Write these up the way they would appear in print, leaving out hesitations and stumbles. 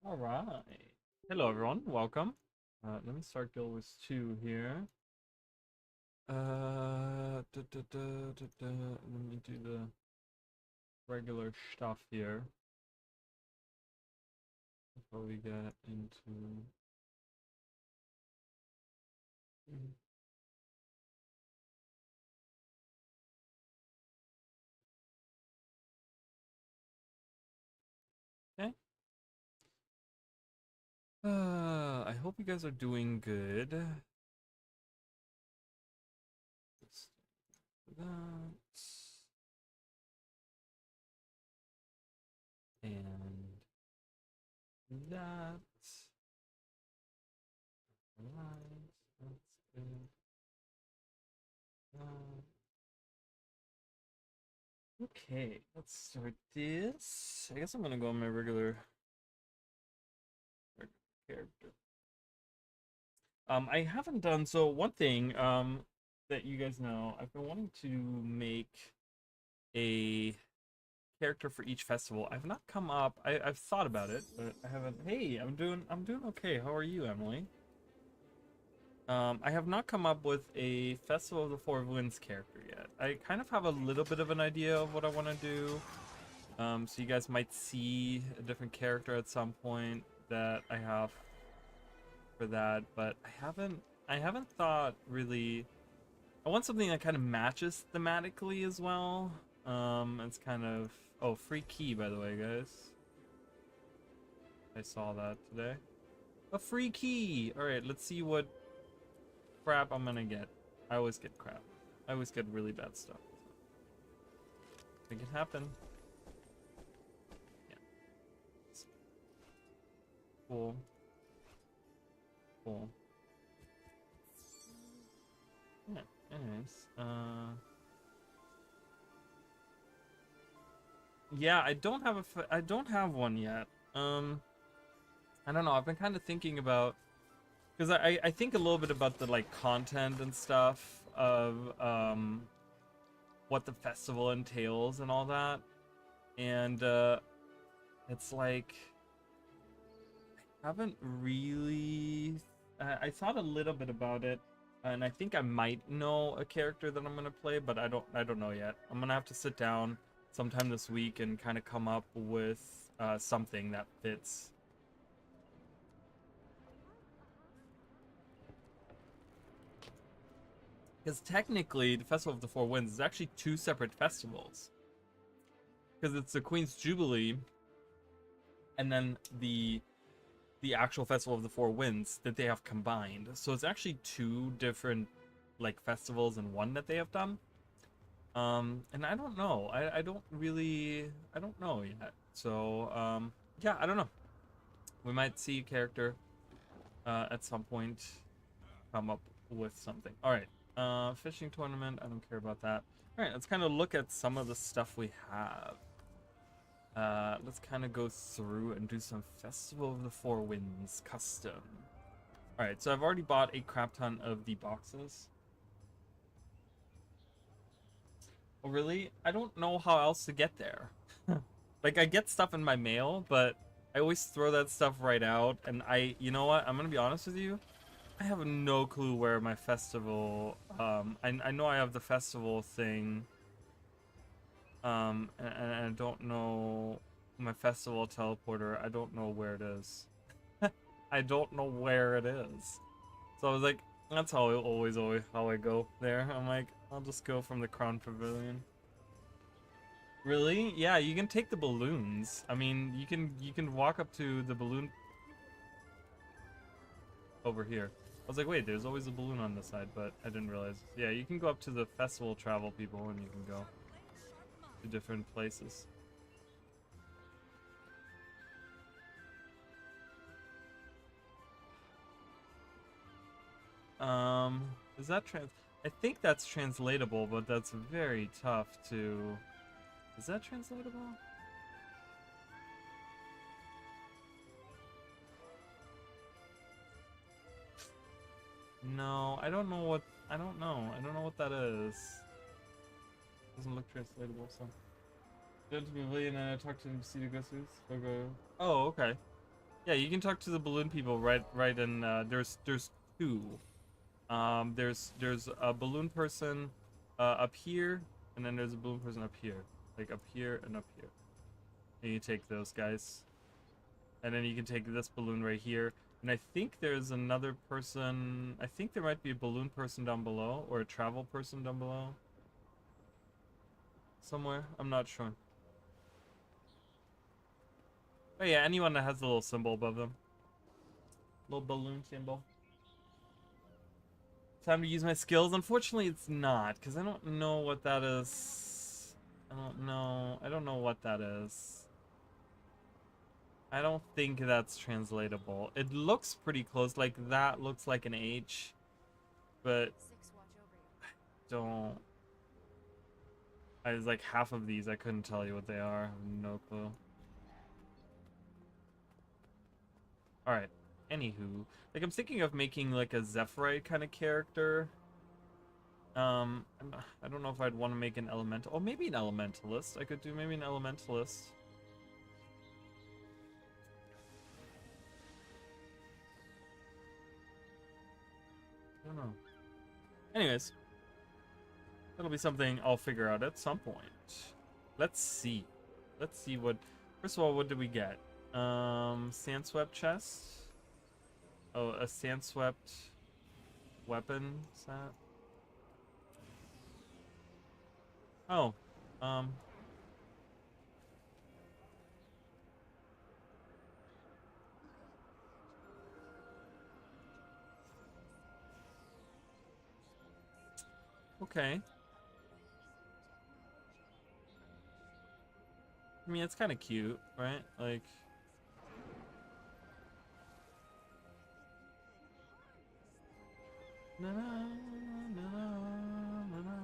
All right. Hello, everyone. Welcome. Let me start Guild Wars 2 here. Let me do the regular stuff here before we get into. Okay. I hope you guys are doing good. Let's do that. And that. Alright. That's good. That. Okay, let's start this. I guess I'm gonna go on my regular character. I haven't done so. One thing that you guys know, I've been wanting to make a character for each festival. I've not come up. I've thought about it, but I haven't. Hey, I'm doing okay. How are you, Emily? I have not come up with a Festival of the Four Winds character yet. I kind of have a little bit of an idea of what I want to do. So you guys might see a different character at some point that I have for that, but I haven't thought really. I want something that kind of matches thematically as well. It's kind of free key, by the way, guys. I saw that today. A free key. All right, let's see what crap I'm gonna get. I always get crap. I always get really bad stuff. Make it happen. Yeah. Cool. Cool. Yeah. Anyways, yeah, I don't have one yet. I don't know. I've been kind of thinking about because I think a little bit about the like content and stuff of what the festival entails and all that, and it's like I haven't really. I thought a little bit about it, and I think I might know a character that I'm gonna play, but I don't know yet. I'm gonna have to sit down sometime this week and kind of come up with something that fits. Because technically, the Festival of the Four Winds is actually two separate festivals. Because it's the Queen's Jubilee, and then the actual Festival of the Four Winds that they have combined. So it's actually two different like festivals in one that they have done. And I don't know. I don't know yet. So yeah, I don't know. We might see a character at some point come up with something. All right. Fishing tournament. I don't care about that. All right. Let's kind of look at some of the stuff we have. Let's kind of go through and do some Festival of the Four Winds custom. All right. So I've already bought a crap ton of the boxes. Oh, really? I don't know how else to get there. Like, I get stuff in my mail, but I always throw that stuff right out. And you know what? I'm gonna be honest with you. I have no clue where my festival. I know I have the festival thing. And I don't know my festival teleporter. I don't know where it is. I don't know where it is. So I was like, that's how always how I go there. I'm like, I'll just go from the Crown Pavilion. Really? Yeah, you can take the balloons. I mean, you can walk up to the balloon over here. I was like, wait, there's always a balloon on this side, but I didn't realize. Yeah, you can go up to the festival travel people and you can go to different places. Is that I think that's translatable, but that's very tough to. Is that translatable? No, I don't know what. I don't know. I don't know what that is. Doesn't look translatable, so. Go to Pavilion and talk to him to see the ghosts. Go. Oh, okay. Yeah, you can talk to the balloon people right in there's two. There's a balloon person up here, and then there's a balloon person up here. Like up here and up here. And you take those guys. And then you can take this balloon right here. And I think there's another person. I think there might be a balloon person down below, or a travel person down below. Somewhere. I'm not sure. Oh yeah, anyone that has a little symbol above them. Little balloon symbol. Time to use my skills. Unfortunately, it's not, because I don't know what that is. I don't know. I don't know what that is. I don't think that's translatable. It looks pretty close. Like, that looks like an H. But don't... I was like, half of these, I couldn't tell you what they are. I have no clue. Alright. Anywho. Like, I'm thinking of making, like, a Zephyrite kind of character. I don't know if I'd want to make an elemental. Oh, maybe an elementalist. I could do maybe an elementalist. I don't know. Anyways. That'll be something I'll figure out at some point. Let's see. Let's see what... First of all, what did we get? Sandswept chest. Oh, a sandswept weapon set. Oh, okay. I mean, it's kind of cute, right? Like... Na, na, na, na, na, na.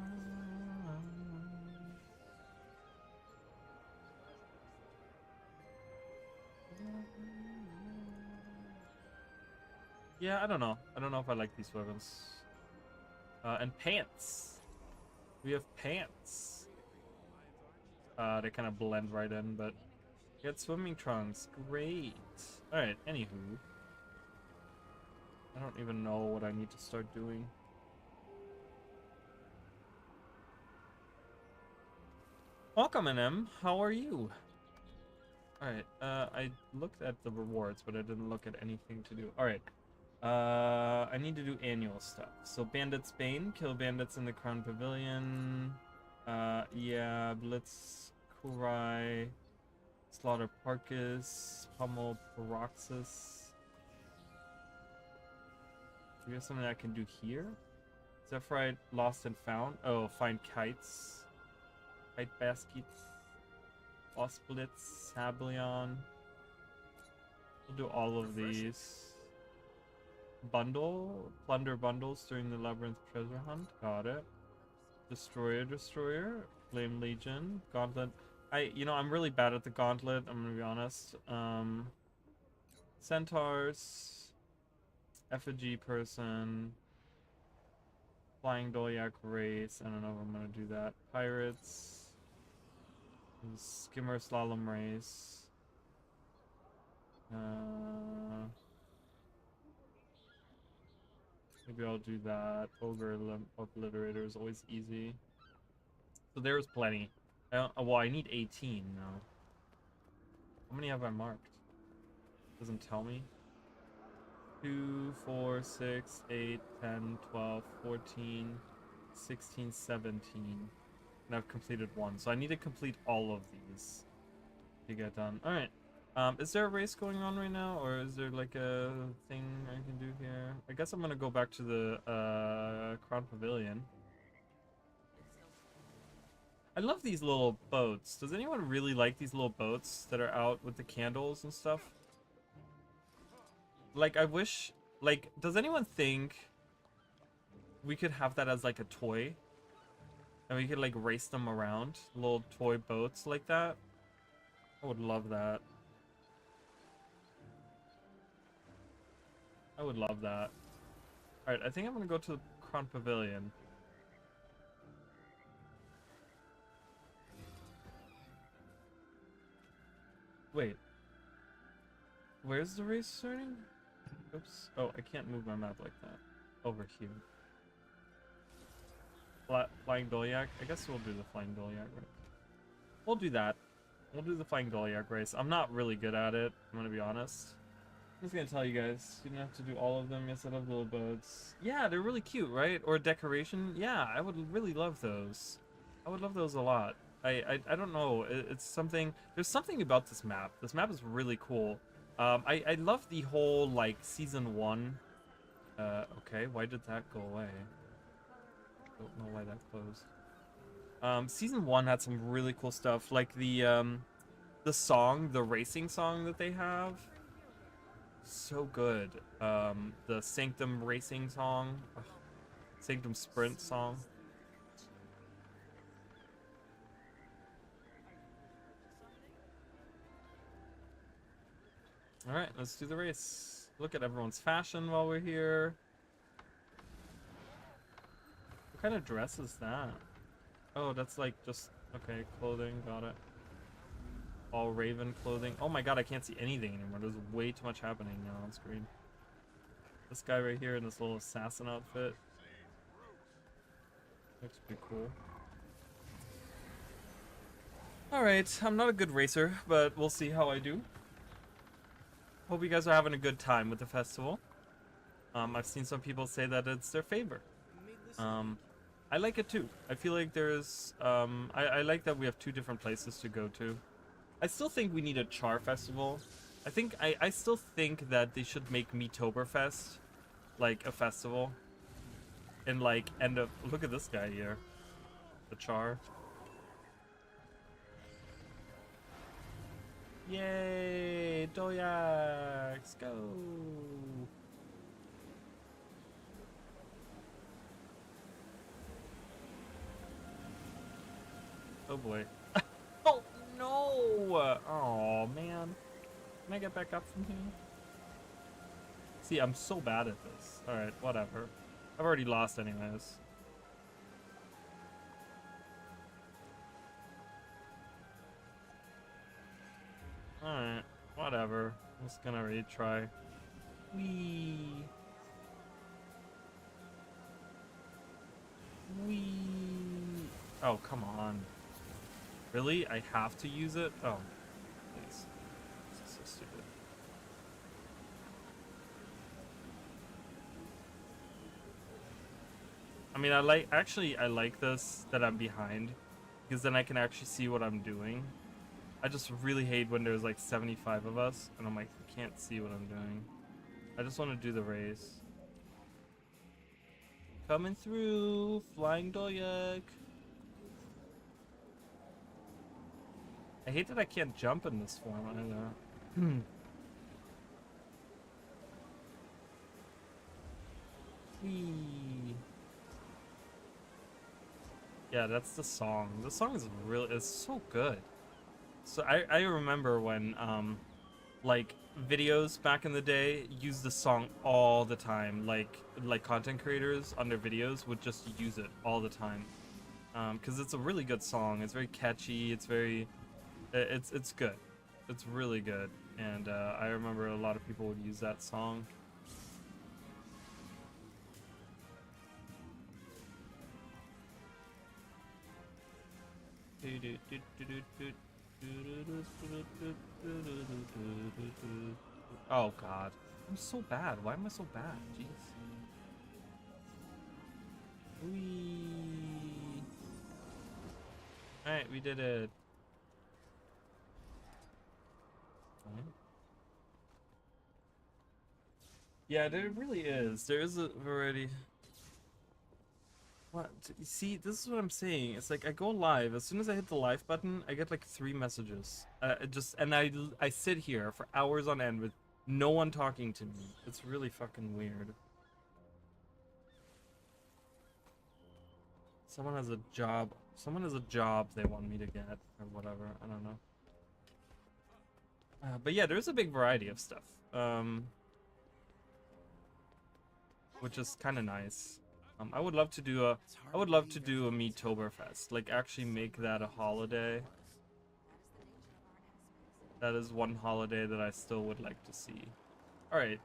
Yeah, I don't know. I don't know if I like these weapons. And pants. We have pants. They kind of blend right in, but get swimming trunks. Great. Alright, anywho. I don't even know what I need to start doing. Welcome, NM. How are you? Alright, I looked at the rewards, but I didn't look at anything to do. Alright. I need to do annual stuff. So Bandit's Bane, kill bandits in the Crown Pavilion. Yeah, Blitz Kurai, Slaughter Parkus, Pummel Paroxys. Do we have something I can do here? Zephyrite Lost and Found. Oh, find kites. Kite baskets. Osblitz, Sablion. We'll do all of these. Bundle, plunder bundles during the labyrinth treasure hunt. Got it. Destroyer, Flame Legion, Gauntlet. I'm really bad at the Gauntlet. I'm gonna be honest. Centaurs, Effigy Person, Flying Dolyak Race. I don't know if I'm gonna do that. Pirates, Skimmer Slalom Race. Maybe I'll do that. Ogre Obliterator is always easy. So there's plenty. Well, I need 18 now. How many have I marked? Doesn't tell me. 2, 4, 6, 8, 10, 12, 14, 16, 17. And I've completed one. So I need to complete all of these to get done. Alright. Is there a race going on right now, or is there like a thing I can do here? I guess I'm gonna go back to the Crown Pavilion. I love these little boats. Does anyone really like these little boats that are out with the candles and stuff? Like, I wish... Like, does anyone think we could have that as like a toy? And we could like race them around? Little toy boats like that? I would love that. I would love that. Alright, I think I'm gonna go to the Crown Pavilion. Wait. Where's the race starting? Oops. Oh, I can't move my map like that. Over here. Flying Dolyak? I guess we'll do the Flying Dolyak race. We'll do that. We'll do the Flying Dolyak race. I'm not really good at it, I'm gonna be honest. I'm just gonna tell you guys, you don't have to do all of them. Yes, I love little boats. Yeah, they're really cute, right? Or decoration. Yeah, I would really love those. I would love those a lot. I don't know. It's something. There's something about this map. This map is really cool. I love the whole like season 1. Okay, why did that go away? Don't know why that closed. Season 1 had some really cool stuff, like the song, the racing song that they have. So good. The Sanctum racing song. Ugh. Sanctum sprint song. Alright, let's do the race. Look at everyone's fashion while we're here. What kind of dress is that? Oh, that's like just, okay, clothing, got it. All Raven clothing. Oh my god, I can't see anything anymore. There's way too much happening now on screen. This guy right here in this little assassin outfit. Looks pretty cool. Alright, I'm not a good racer, but we'll see how I do. Hope you guys are having a good time with the festival. I've seen some people say that it's their favorite. I like it too. I feel like there's, I like that we have 2 different places to go to. I still think we need a Char festival. I still think that they should make Meetoberfest like a festival. And like end up, look at this guy here. The Char. Yay! Dolyaks, go! Oh boy. Oh no! Oh man. Can I get back up from here? See, I'm so bad at this. Alright, whatever. I've already lost anyways. Alright, whatever. I'm just gonna retry. Wee. Wee. Oh, come on. Really? I have to use it? Oh, please. This is so stupid. I mean, I like this, that I'm behind, because then I can actually see what I'm doing. I just really hate when there's like 75 of us, and I'm like, I can't see what I'm doing. I just want to do the race. Coming through, Flying Dolyak. I hate that I can't jump in this form either. Whee. Yeah, that's the song. The song is really, it's so good. So I remember when like videos back in the day used the song all the time. Like content creators on their videos would just use it all the time. Because it's a really good song. It's very catchy. It's very, it's good. It's really good. And I remember a lot of people would use that song. Oh god. I'm so bad. Why am I so bad? Jeez. Whee. Alright, we did it. Yeah, there really is. There is a variety. What? See, this is what I'm saying. It's like I go live. As soon as I hit the live button, I get like 3 messages. And I sit here for hours on end with no one talking to me. It's really fucking weird. Someone has a job. Someone has a job they want me to get or whatever. I don't know. But yeah, there's a big variety of stuff. Which is kind of nice. I would love to do a Meetoberfest, like actually make that a holiday. That is one holiday that I still would like to see. All right.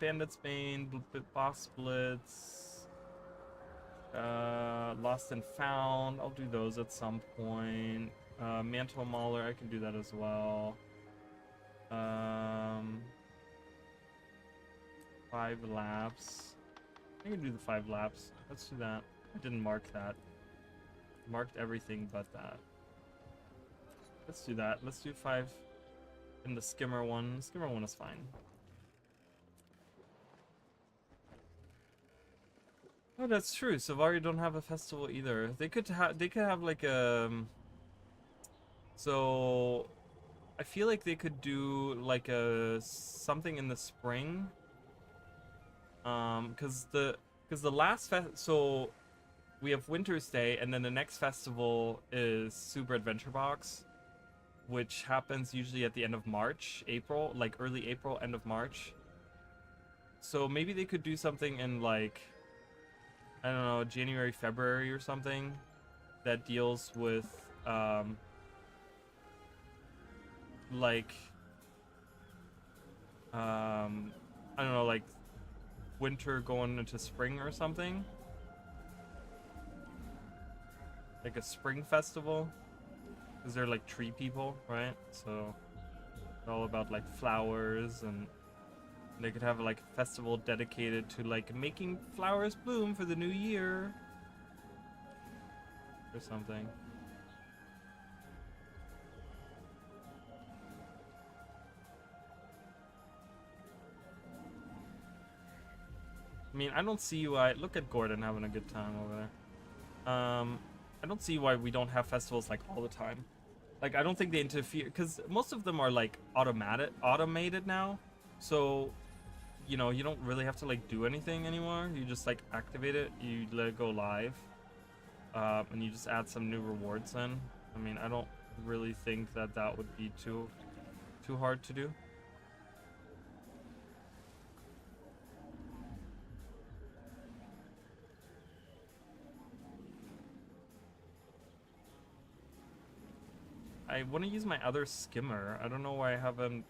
Bandits Bane, Boss Blitz, Lost and Found. I'll do those at some point. Mantle Mauler, I can do that as well. 5 laps. I can do the 5 laps. Let's do that. I didn't mark that. Marked everything but that. Let's do that. Let's do 5 in the skimmer one. Skimmer one is fine. Oh, that's true. Savari don't have a festival either. They could have like a. So, I feel like they could do like a something in the spring. Because the last so we have Winter's Day, and then the next festival is Super Adventure Box, which happens usually at the end of March, April, like early April, end of March. So maybe they could do something in like, I don't know, January, February or something that deals with like I don't know, like winter going into spring or something. Like a spring festival. Because they're like tree people, right? So it's all about like flowers, and they could have like a festival dedicated to like making flowers bloom for the new year. Or something. I mean, I don't see why. Look at Gordon having a good time over there. I don't see why we don't have festivals like all the time. Like, I don't think they interfere, because most of them are like automated now. So, you know, you don't really have to like do anything anymore. You just like activate it, you let it go live, and you just add some new rewards in. I mean, I don't really think that that would be too hard to do. I want to use my other skimmer. I don't know why I haven't.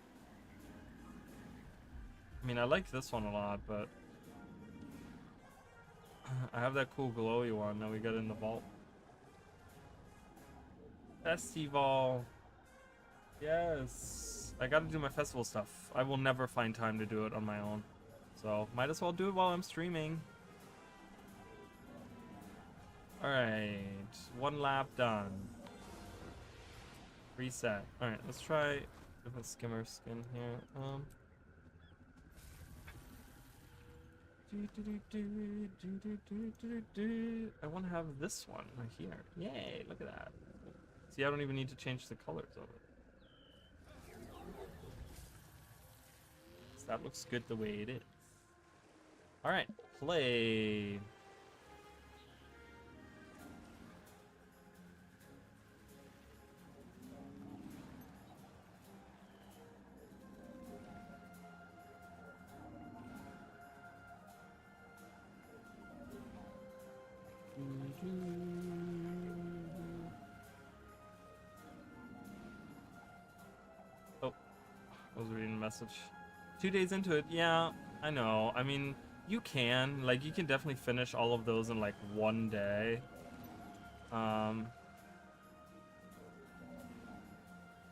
I mean, I like this one a lot, but I have that cool glowy one that we got in the vault. Festival. Yes. I gotta do my festival stuff. I will never find time to do it on my own. So, might as well do it while I'm streaming. Alright. 1 lap done. Reset. Alright, let's try different skimmer skin here. I want to have this one right here. Yay, look at that. See, I don't even need to change the colors of it. So that looks good the way it is. Alright, play. Oh, I was reading a message. 2 days into it, yeah, I know. I mean, you can definitely finish all of those in like 1 day.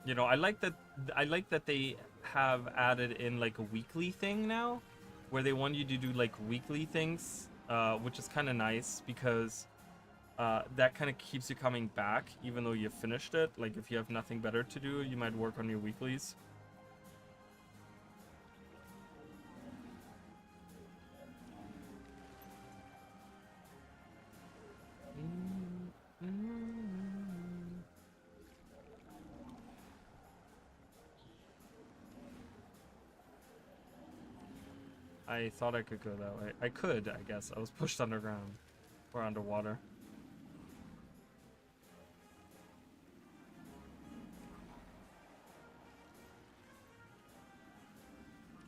You know, I like that they have added in like a weekly thing now, where they want you to do like weekly things, which is kind of nice because that kind of keeps you coming back even though you finished it. Like if you have nothing better to do, you might work on your weeklies. I thought I could go that way. I could, I guess. I was pushed underground or underwater.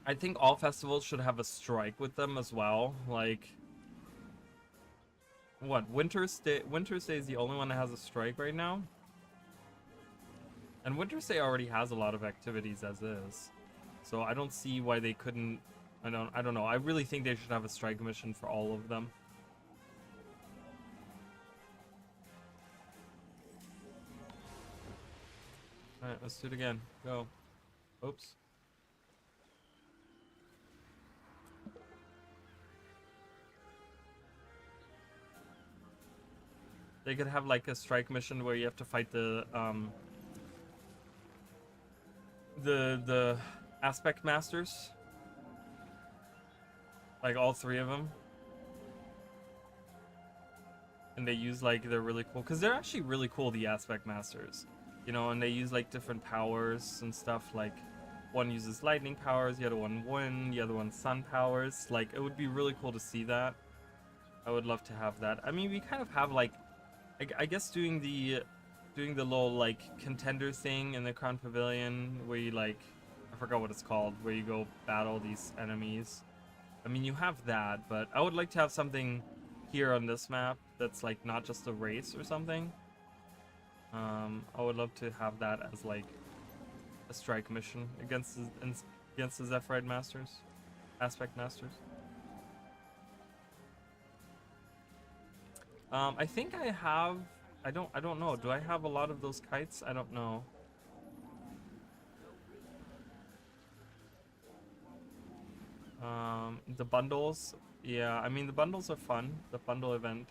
I think all festivals should have a strike with them as well. Like, what? Winter's Day is the only one that has a strike right now. And Wintersay already has a lot of activities as is. So I don't see why they couldn't. I don't know. I really think they should have a strike mission for all of them. Alright, let's do it again. Go. Oops. They could have like a strike mission where you have to fight the aspect masters. Like all 3 of them. And they use like, they're really cool. Because they're actually really cool, the aspect masters. You know, and they use like different powers and stuff. Like one uses lightning powers, the other one wind, the other one sun powers. Like it would be really cool to see that. I would love to have that. I mean, we kind of have like, I guess doing the little like contender thing in the Crown Pavilion where you like, I forgot what it's called, where you go battle these enemies. I mean, you have that, but I would like to have something here on this map that's like not just a race or something. I would love to have that as like a strike mission against the Zephyrite Masters, Aspect Masters. I think I have. I don't know. Do I have a lot of those kites? I don't know. The bundles. Yeah, I mean the bundles are fun. The bundle event.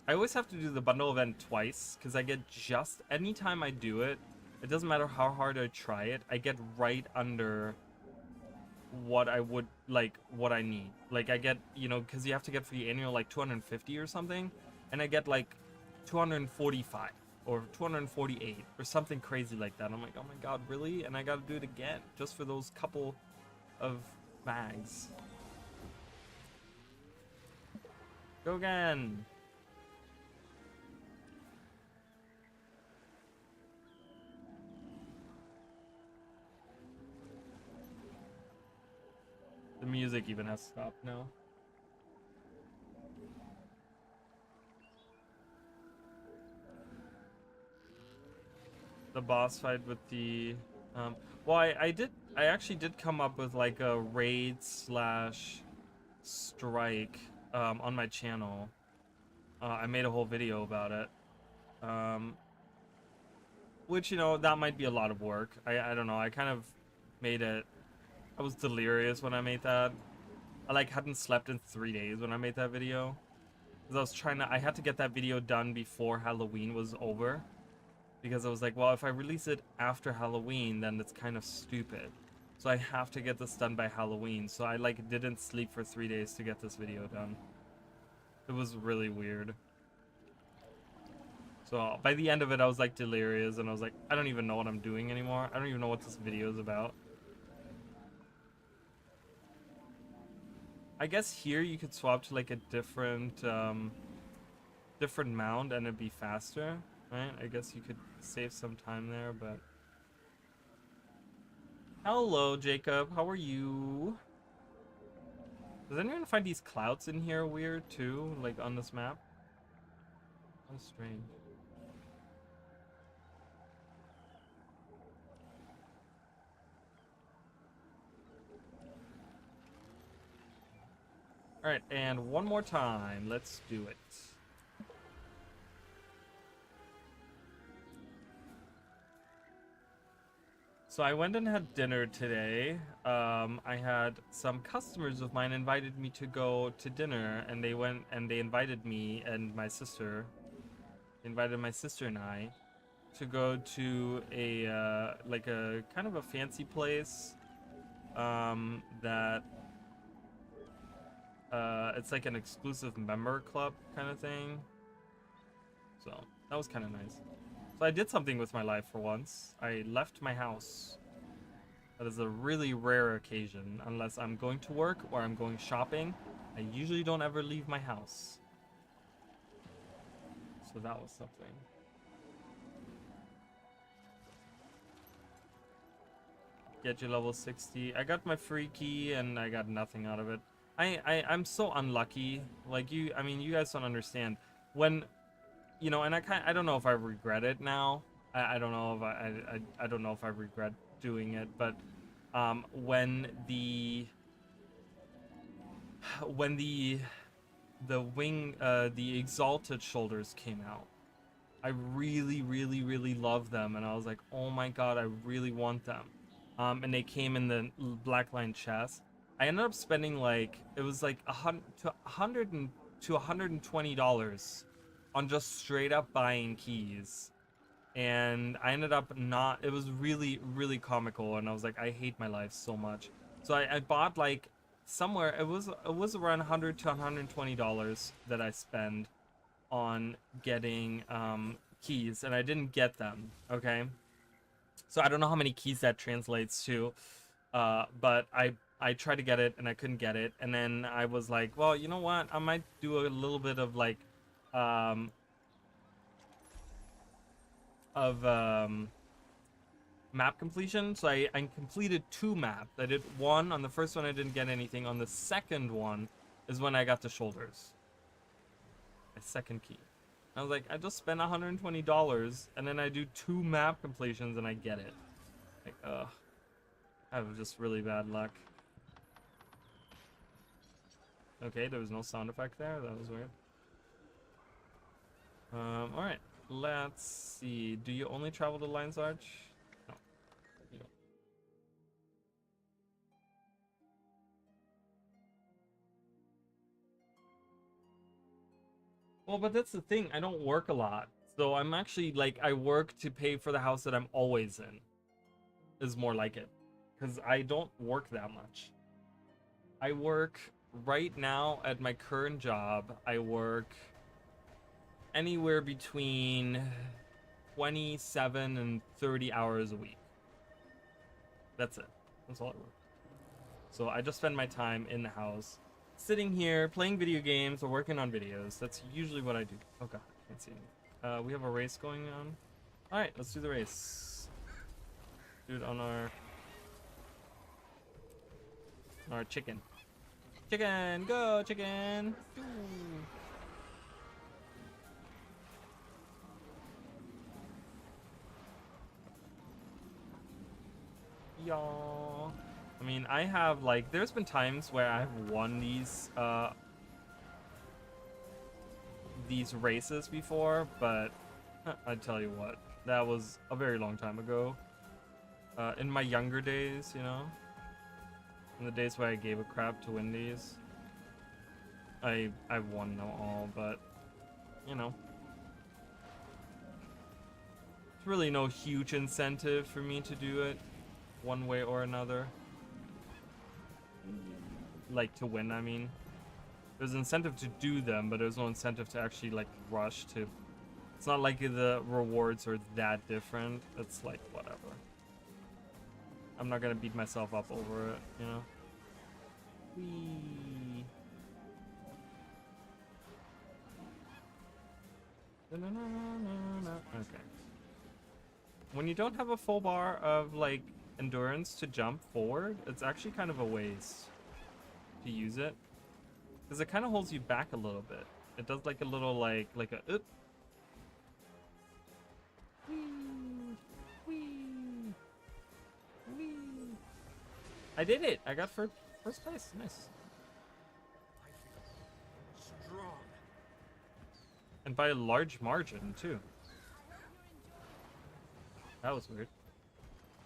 I always have to do the bundle event twice because I get just anytime I do it. It doesn't matter how hard I try it. I get right under what I would like, what I need. Like I get, you know, because you have to get for the annual like 250 or something, and I get like 245 or 248 or something crazy like that. I'm like, oh my god, really? And I gotta do it again just for those couple of bags. Go again. The music even has stopped now. The boss fight with the well, I actually did come up with like a raid slash strike on my channel. I made a whole video about it, which, you know, that might be a lot of work. I don't know. I kind of made it. I was delirious when I made that. I like hadn't slept in 3 days when I made that video, because I was trying to. I had to get that video done before Halloween was over, because I was like, well, if I release it after Halloween, then it's kind of stupid. So I have to get this done by Halloween. So I like didn't sleep for 3 days to get this video done. It was really weird. So by the end of it, I was like delirious, and I was like, I don't even know what I'm doing anymore. I don't even know what this video is about. I guess here you could swap to like a different mount and it'd be faster, right? I guess you could save some time there, but hello, Jacob. How are you? Does anyone find these clouds in here weird too, like on this map? How strange. Alright, and one more time. Let's do it. So I went and had dinner today. I had some customers of mine invited me to go to dinner, and they went and they invited me and my sister. Invited my sister and I to go to a like a kind of a fancy place that it's like an exclusive member club kind of thing. So that was kind of nice. So I did something with my life for once. I left my house. That is a really rare occasion. Unless I'm going to work or I'm going shopping, I usually don't ever leave my house. So that was something. Get you level 60. I got my free key and I got nothing out of it. I'm so unlucky. Like I mean, you guys don't understand. When, you know, and I don't know if I regret it now, I don't know if I don't know if I regret doing it, but when the wing the exalted shoulders came out, I really loved them, and I was like, oh my god, I really want them. And they came in the blackline chest. I ended up spending like, it was like $100 to $120 on just straight up buying keys. And I ended up not, it was really comical, and I was like, I hate my life so much. So I bought like somewhere, it was around $100 to $120 that I spend on getting keys, and I didn't get them. Okay, so I don't know how many keys that translates to, but I tried to get it and I couldn't get it, and then I was like, well, you know what, I might do a little bit of like um map completion. So I completed 2 maps. I did one. On the first one I didn't get anything. On the second one is when I got the shoulders, my second key. I was like, I just spent $120 and then I do 2 map completions and I get it. Like, ugh. I have just really bad luck. Okay, there was no sound effect there. That was weird. Alright. Let's see. Do you only travel to Lion's Arch? No. You don't. Well, but that's the thing. I don't work a lot. So I'm actually like, I work to pay for the house that I'm always in. Is more like it. Because I don't work that much. I work right now at my current job. I work anywhere between 27 and 30 hours a week. That's it. That's all I work. So I just spend my time in the house, sitting here, playing video games or working on videos. That's usually what I do. Oh god, I can't see anything. We have a race going on. Alright, let's do the race. Do it on our chicken. Chicken, go chicken! Ooh. Y'all. I mean, I have like, there's been times where I've won these races before, but I tell you what, that was a very long time ago. In my younger days, you know, in the days where I gave a crap to win these, I've won them all, but you know, there's really no huge incentive for me to do it one way or another. Like to win, I mean. There's incentive to do them, but there's no incentive to actually like rush to. It's not like the rewards are that different. It's like whatever. I'm not gonna beat myself up over it, you know. Whee. Okay. When you don't have a full bar of like endurance to jump forward, it's actually kind of a waste to use it, because it kind of holds you back a little bit. It does like a little like a oop. Whee. I did it. I got first place. Nice. Strong. And by a large margin too. That was weird.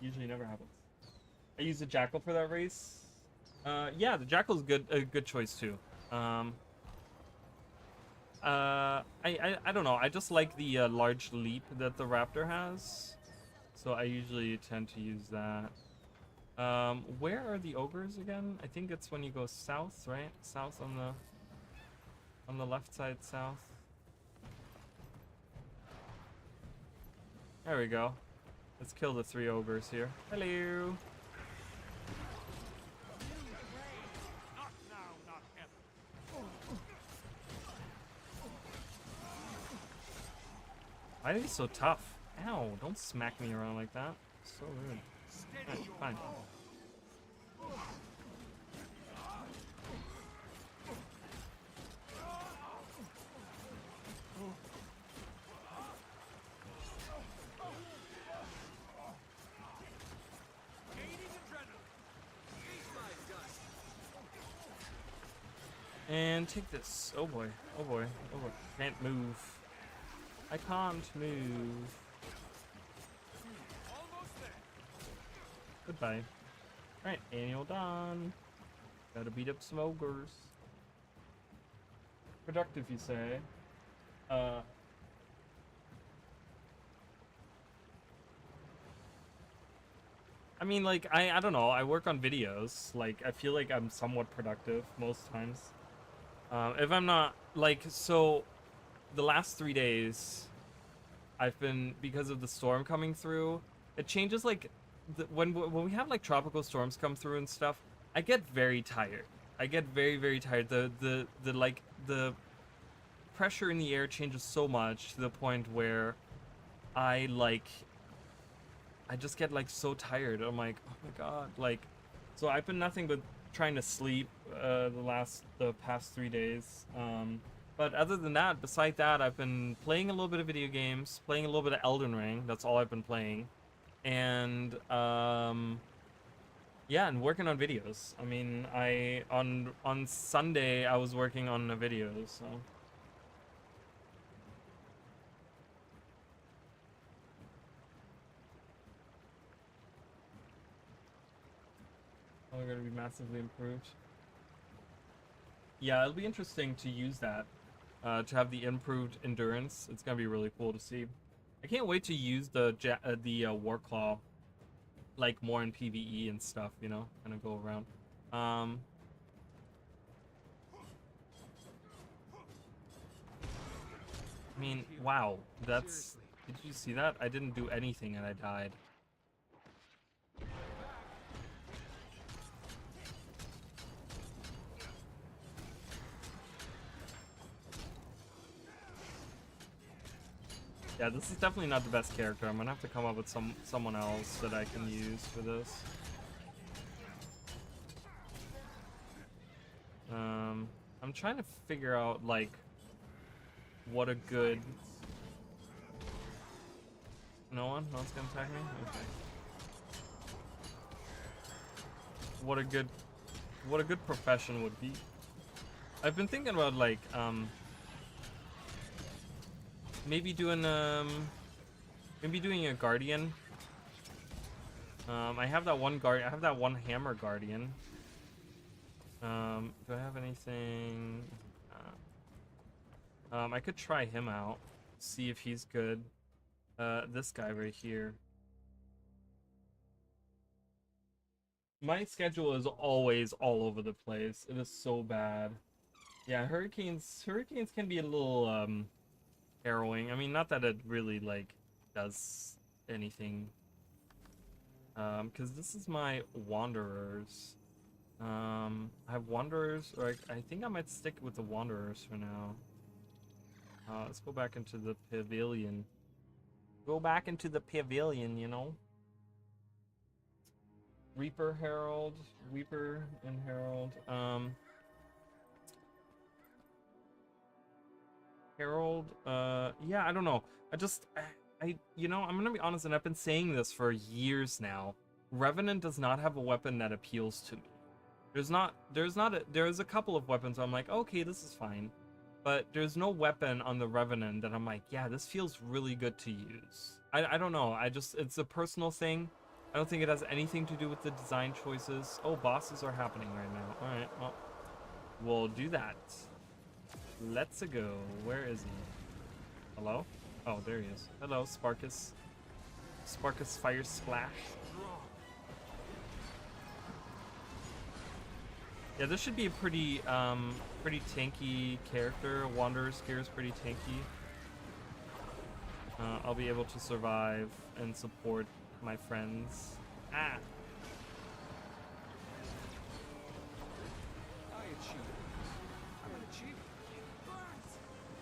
Usually never happens. I used the Jackal for that race. Yeah, the Jackal's a good choice too. I don't know. I just like the large leap that the Raptor has, so I usually tend to use that. Where are the ogres again? I think it's when you go south, right? South on the left side, south. There we go. Let's kill the 3 ogres here. Hello. Why are they so tough? Ow, don't smack me around like that. So rude. Right, fine. And take this. Oh boy. Oh boy. Oh boy. Can't move. I can't move. Goodbye. Alright, annual done. Gotta beat up some ogres. Productive, you say? I mean, like, I don't know. I work on videos. Like, I feel like I'm somewhat productive most times. If I'm not, like, so the last 3 days, I've been, because of the storm coming through, it changes, like, when we have, like, tropical storms come through and stuff, I get very tired. I get very, very tired. The pressure in the air changes so much to the point where I, like, I just get like so tired. I'm like, oh my god, like, so I've been nothing but trying to sleep the past 3 days. But other than that, beside that, I've been playing a little bit of video games, playing a little bit of Elden Ring. That's all I've been playing, and yeah, and working on videos. I mean, on Sunday I was working on a video, so. Are going to be massively improved. Yeah, it'll be interesting to use that, to have the improved endurance. It's gonna be really cool to see. I can't wait to use the Warclaw, like, more in PvE and stuff. You know, kind of go around. I mean, wow, that's. Did you see that? I didn't do anything and I died. Yeah, this is definitely not the best character. I'm gonna have to come up with someone else that I can use for this. I'm trying to figure out, like, what a good. No one's gonna attack me? Okay. What a good profession would be. I've been thinking about, like, maybe doing a guardian. I have that one hammer guardian. Do I have anything? I could try him out, see if he's good. This guy right here. My schedule is always all over the place. It is so bad. Yeah, hurricanes can be a little harrowing. I mean, not that it really, like, does anything. Because this is my wanderers. I have wanderers, or I think I might stick with the wanderers for now. Let's go back into the pavilion. Go back into the pavilion, you know. Reaper Herald, Reaper and Herald. Herald, yeah, I don't know. You know, I'm gonna be honest, and I've been saying this for years now. Revenant does not have a weapon that appeals to me. There's a couple of weapons where I'm like, okay, this is fine. But there's no weapon on the Revenant that I'm like, yeah, this feels really good to use. I don't know, it's a personal thing. I don't think it has anything to do with the design choices. Oh, bosses are happening right now. Alright, well, we'll do that. Let's go. Where is he? Hello? Oh, there he is. Hello, Sparkus. Sparkus Fire Splash. Yeah, this should be a pretty tanky character. Wanderer's Gear is pretty tanky. I'll be able to survive and support my friends. Ah!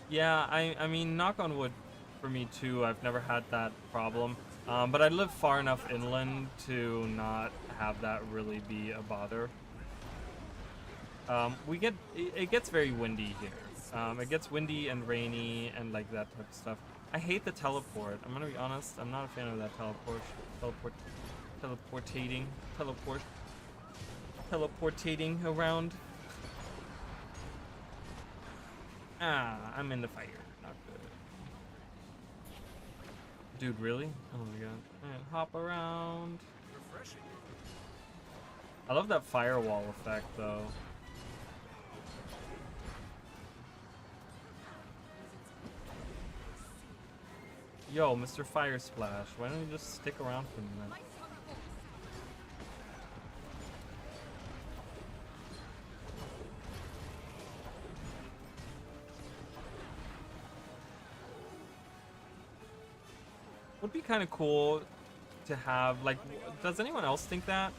Yeah, I mean, knock on wood for me too. I've never had that problem. But I live far enough inland to not have that really be a bother. It gets very windy here. It gets windy and rainy and like that type of stuff. I hate the teleport. I'm gonna be honest. I'm not a fan of that teleportating around. Ah, I'm in the fire. Not good. Dude, really? Oh my god. Alright, hop around. I love that firewall effect, though. Yo, Mr. Fire Splash, why don't you just stick around for a minute? Would be kind of cool to have, like, does anyone else think that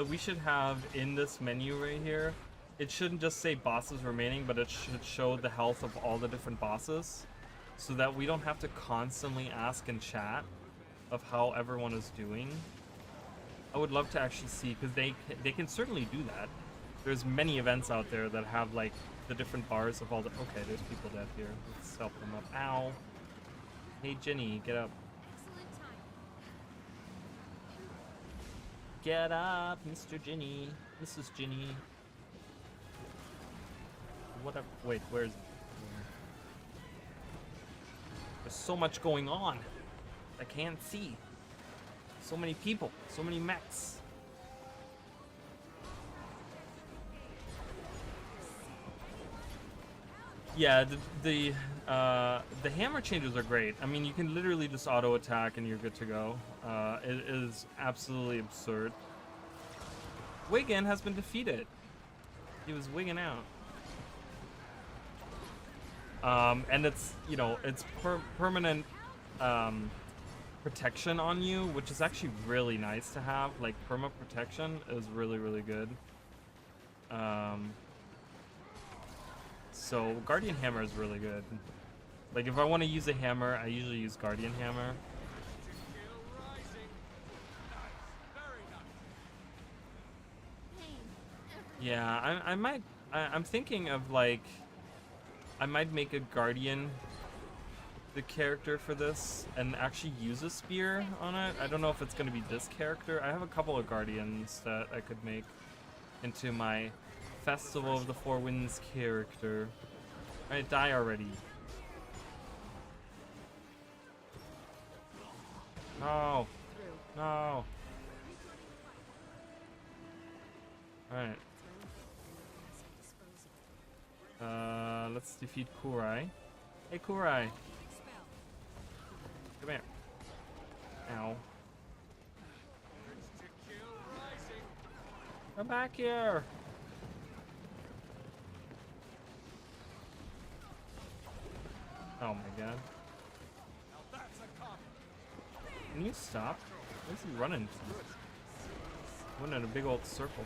we should have in this menu right here, it shouldn't just say bosses remaining, but it should show the health of all the different bosses, so that we don't have to constantly ask in chat of how everyone is doing. I would love to actually see, because they can certainly do that. There's many events out there that have, like, the different bars of all the... Okay, there's people dead here. Let's help them up. Ow. Hey, Ginny, get up. Get up, Mr. Ginny. Mrs. Ginny. Whatever. Wait, where's... There's so much going on. I can't see. So many people. So many mechs. Yeah, the hammer changes are great. I mean, you can literally just auto attack and you're good to go. It is absolutely absurd. Wigan has been defeated. He was wigging out. And it's, you know, it's permanent protection on you, which is actually really nice to have. Like, perma protection is really, really good. So Guardian Hammer is really good. Like, if I want to use a hammer, I usually use Guardian Hammer. Yeah, I'm thinking of, like, I might make a Guardian the character for this and actually use a spear on it. I don't know if it's going to be this character. I have a couple of Guardians that I could make into my Festival of the Four Winds character. Alright, die already. No. No. Alright. Let's defeat Kurai. Hey, Kurai. Come here. Ow. Come back here. Oh my god. Can you stop? Where's he running? Running in a big old circle.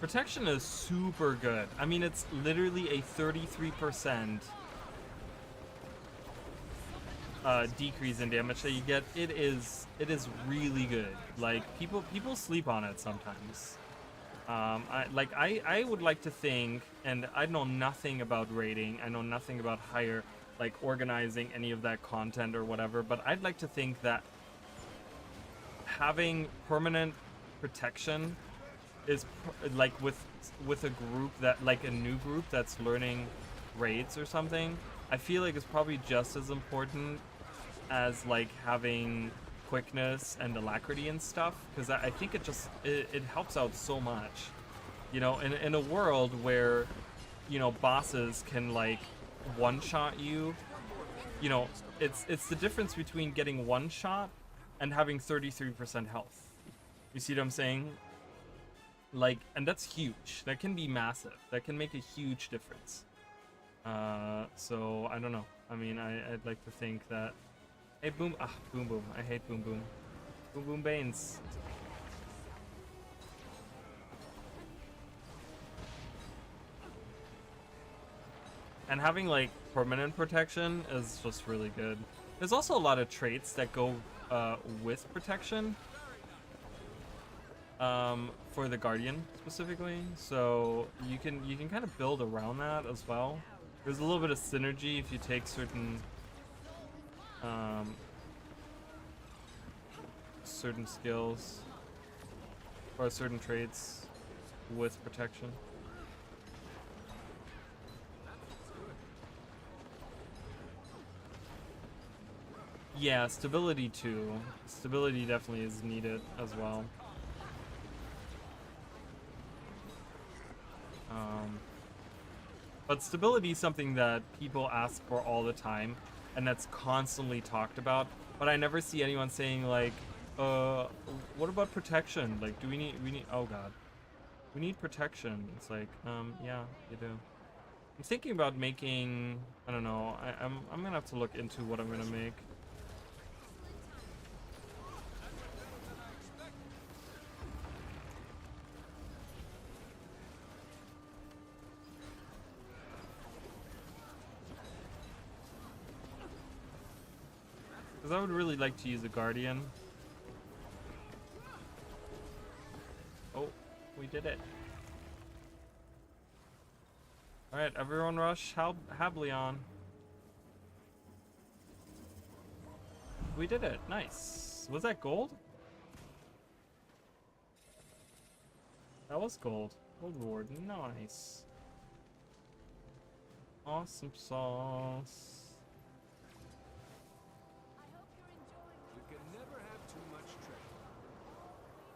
Protection is super good. I mean, it's literally a 33% decrease in damage that you get. It is really good. Like, people sleep on it sometimes. I would like to think, and I know nothing about raiding, I know nothing about higher, like, organizing any of that content or whatever, but I'd like to think that having permanent protection is like with a group that, like, a new group that's learning raids or something, I feel like it's probably just as important as, like, having quickness and alacrity and stuff, because I think it helps out so much, you know, in a world where, you know, bosses can, like, one-shot you, you know, it's the difference between getting one shot and having 33% health. You see what I'm saying? Like, and that's huge. That can be massive. That can make a huge difference. So I don't know. I mean, I'd like to think that. Hey, Boom! Ah, Boom Boom. I hate Boom Boom. Boom Boom Banes. And having, like, permanent protection is just really good. There's also a lot of traits that go with protection. For the Guardian specifically, so you can kind of build around that as well. There's a little bit of synergy if you take certain certain skills or certain traits with protection. Yeah, stability too. Stability definitely is needed as well. But stability is something that people ask for all the time, and that's constantly talked about. But I never see anyone saying like, what about protection? Like, do we need, oh god. We need protection. It's like, yeah, you do. I'm thinking about making, I don't know, I'm gonna have to look into what I'm gonna make. Because I would really like to use a Guardian. Oh, we did it. Alright, everyone rush Hableon. We did it. Nice. Was that gold? That was gold. Gold reward. Nice. Awesome sauce.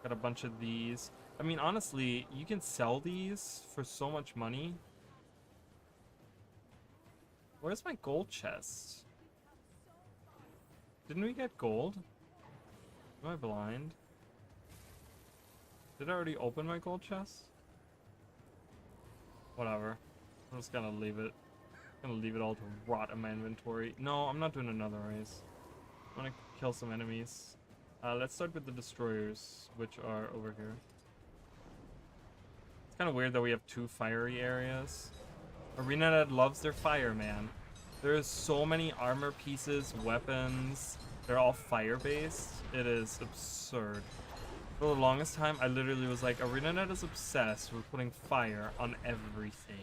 Got a bunch of these. I mean, honestly, you can sell these for so much money. Where's my gold chest? Didn't we get gold? Am I blind? Did I already open my gold chest? Whatever. I'm just gonna leave it. I'm gonna leave it all to rot in my inventory. No, I'm not doing another race. I'm gonna kill some enemies. Let's start with the destroyers, which are over here. It's kind of weird that we have two fiery areas. ArenaNet loves their fire, man. There's so many armor pieces, weapons. They're all fire-based. It is absurd. For the longest time, I literally was like, ArenaNet is obsessed with putting fire on everything.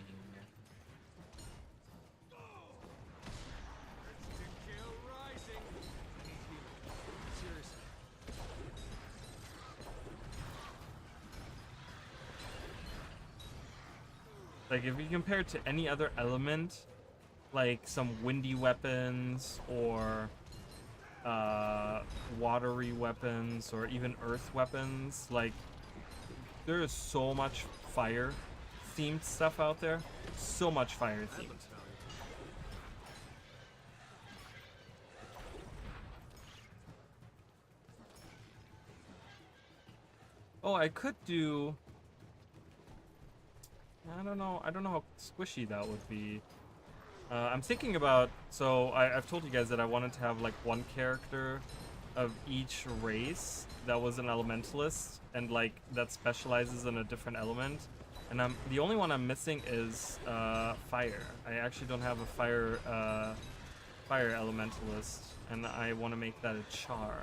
Like, if you compare it to any other element, like some windy weapons or watery weapons or even earth weapons, like, there is so much fire themed stuff out there. So much fire themed. Oh, I could do... I don't know how squishy that would be. I'm thinking about, so I've told you guys that I wanted to have like one character of each race that was an elementalist and like that specializes in a different element. And the only one I'm missing is fire. I actually don't have a fire elementalist, and I want to make that a char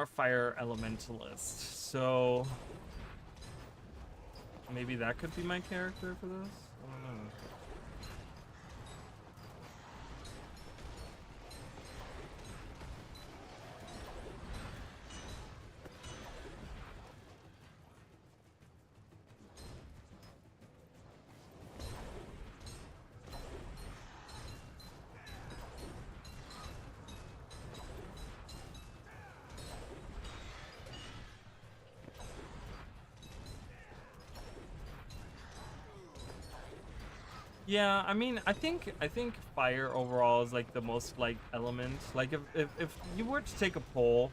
fire elementalist. So maybe that could be my character for this? I don't know. Yeah, I mean, I think fire overall is like the most liked element. Like if you were to take a poll,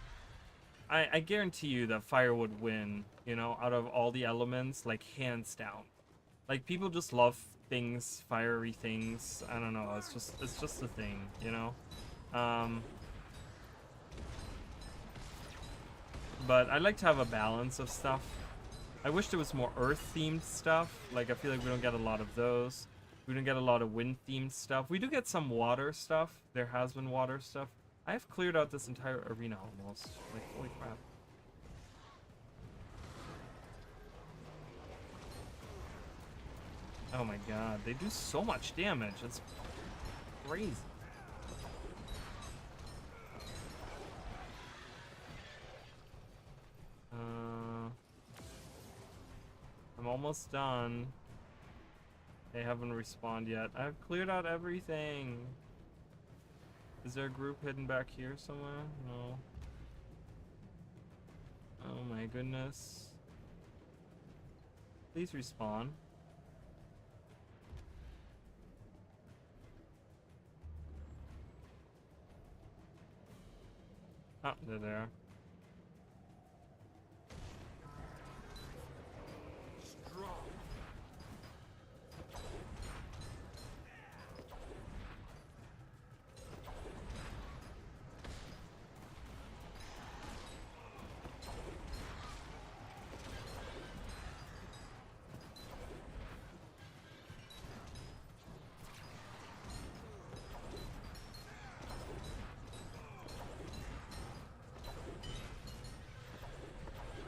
I guarantee you that fire would win, you know, out of all the elements, like hands down. Like people just love things, fiery things. I don't know, it's just a thing, you know. But I like to have a balance of stuff. I wish there was more earth themed stuff. Like I feel like we don't get a lot of those. We don't get a lot of wind-themed stuff. We do get some water stuff. There has been water stuff. I have cleared out this entire arena almost. Like, holy crap. Oh my god, they do so much damage. It's crazy. I'm almost done. They haven't respawned yet. I've cleared out everything. Is there a group hidden back here somewhere? No. Oh my goodness. Please respawn. Oh, they're there.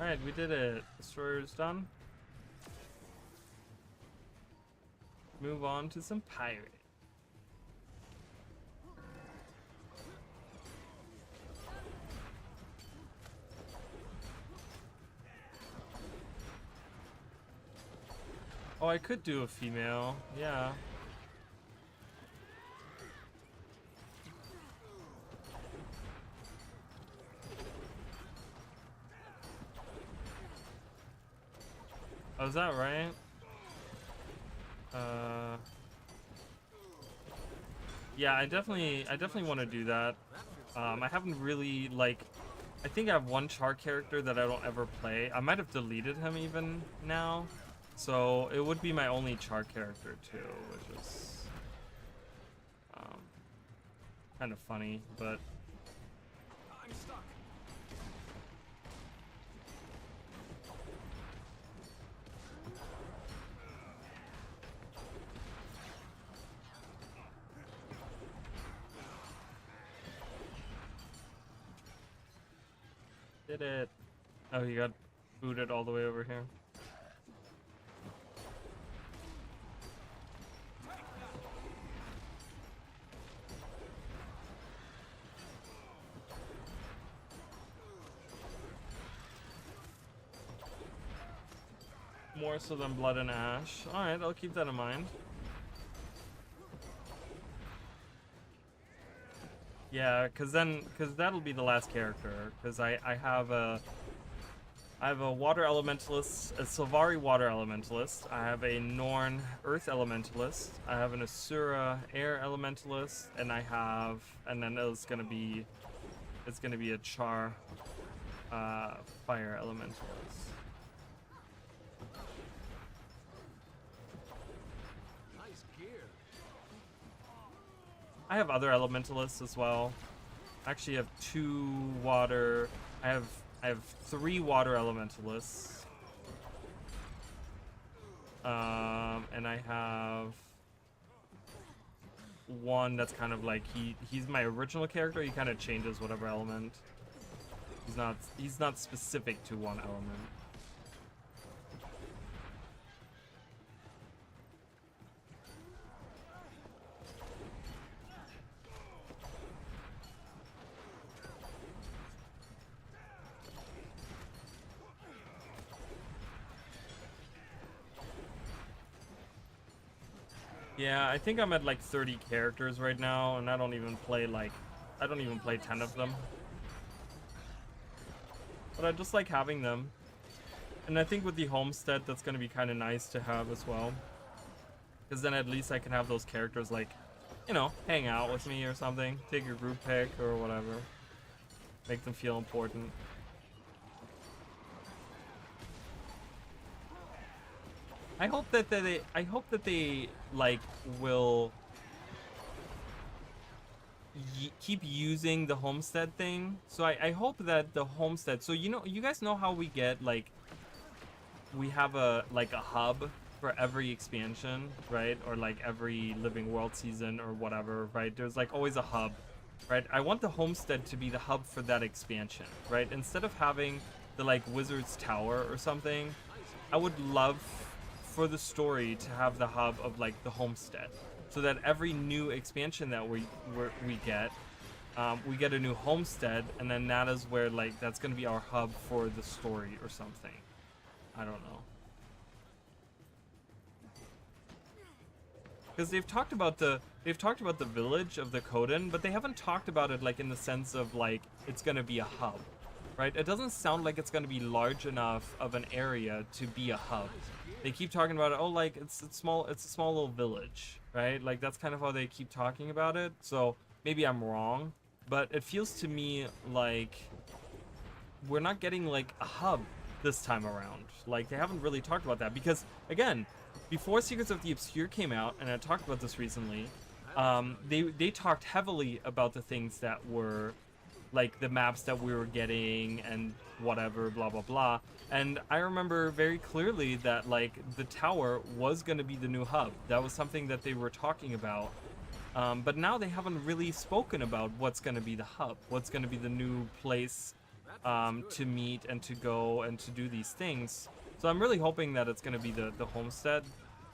Alright, we did it. Destroyer's done. Move on to some pirate. Oh, I could do a female. Yeah. Oh, is that right? Yeah, I definitely want to do that. I haven't really, like, I think I have one char character that I don't ever play. I might have deleted him even now. So it would be my only char character too, which is kind of funny, but I'm stuck. did it. Oh, he got booted all the way over here. More so than blood and ash. Alright, I'll keep that in mind. Yeah, cause that'll be the last character. Cause I have a water elementalist, a Sylvari water elementalist. I have a Norn earth elementalist. I have an Asura air elementalist, and then it's gonna be a Char fire elementalist. Nice gear. I have other elementalists as well. I actually have two water. I have three water elementalists. And I have one that's kind of like he's my original character. He kind of changes whatever element. He's not specific to one element. Yeah, I think I'm at like 30 characters right now, and I don't even play 10 of them. But I just like having them. And I think with the homestead, that's going to be kind of nice to have as well. Because then at least I can have those characters like, you know, hang out with me or something. Take your group pick or whatever. Make them feel important. I hope that they like will keep using the homestead thing. So I hope that the homestead. So you guys know how we get like we have a hub for every expansion, right? Or like every Living World season or whatever, right? There's like always a hub, right? I want the homestead to be the hub for that expansion, right? Instead of having the like Wizard's Tower or something, I would love for the story to have the hub of like the homestead, so that every new expansion that we get, we get a new homestead, and then that is where like that's gonna be our hub for the story or something. I don't know. Because they've talked about the village of the Coden, but they haven't talked about it like in the sense of like it's gonna be a hub, right? It doesn't sound like it's gonna be large enough of an area to be a hub. They keep talking about it. Oh, like it's a small little village, right? Like that's kind of how they keep talking about it. So maybe I'm wrong, but it feels to me like we're not getting like a hub this time around. Like they haven't really talked about that because again, before Secrets of the Obscure came out, and I talked about this recently, they talked heavily about the things that were like the maps that we were getting and whatever, blah blah blah. And I remember very clearly that like the tower was going to be the new hub. That was something that they were talking about. But now they haven't really spoken about what's going to be the hub, what's going to be the new place to meet and to go and to do these things. So I'm really hoping that it's going to be the homestead.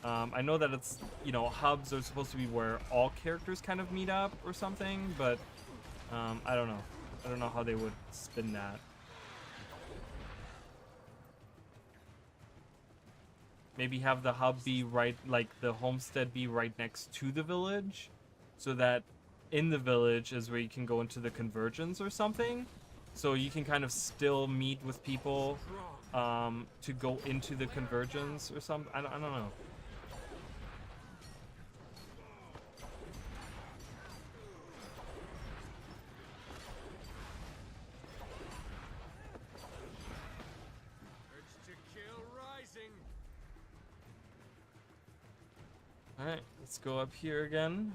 I know that it's, you know, hubs are supposed to be where all characters kind of meet up or something, but I don't know. I don't know how they would spin that. Maybe have the hub be right, like the homestead be right next to the village, so that in the village is where you can go into the convergence or something. So you can kind of still meet with people to go into the convergence or something. I don't know. Urge to kill rising. Alright, let's go up here again.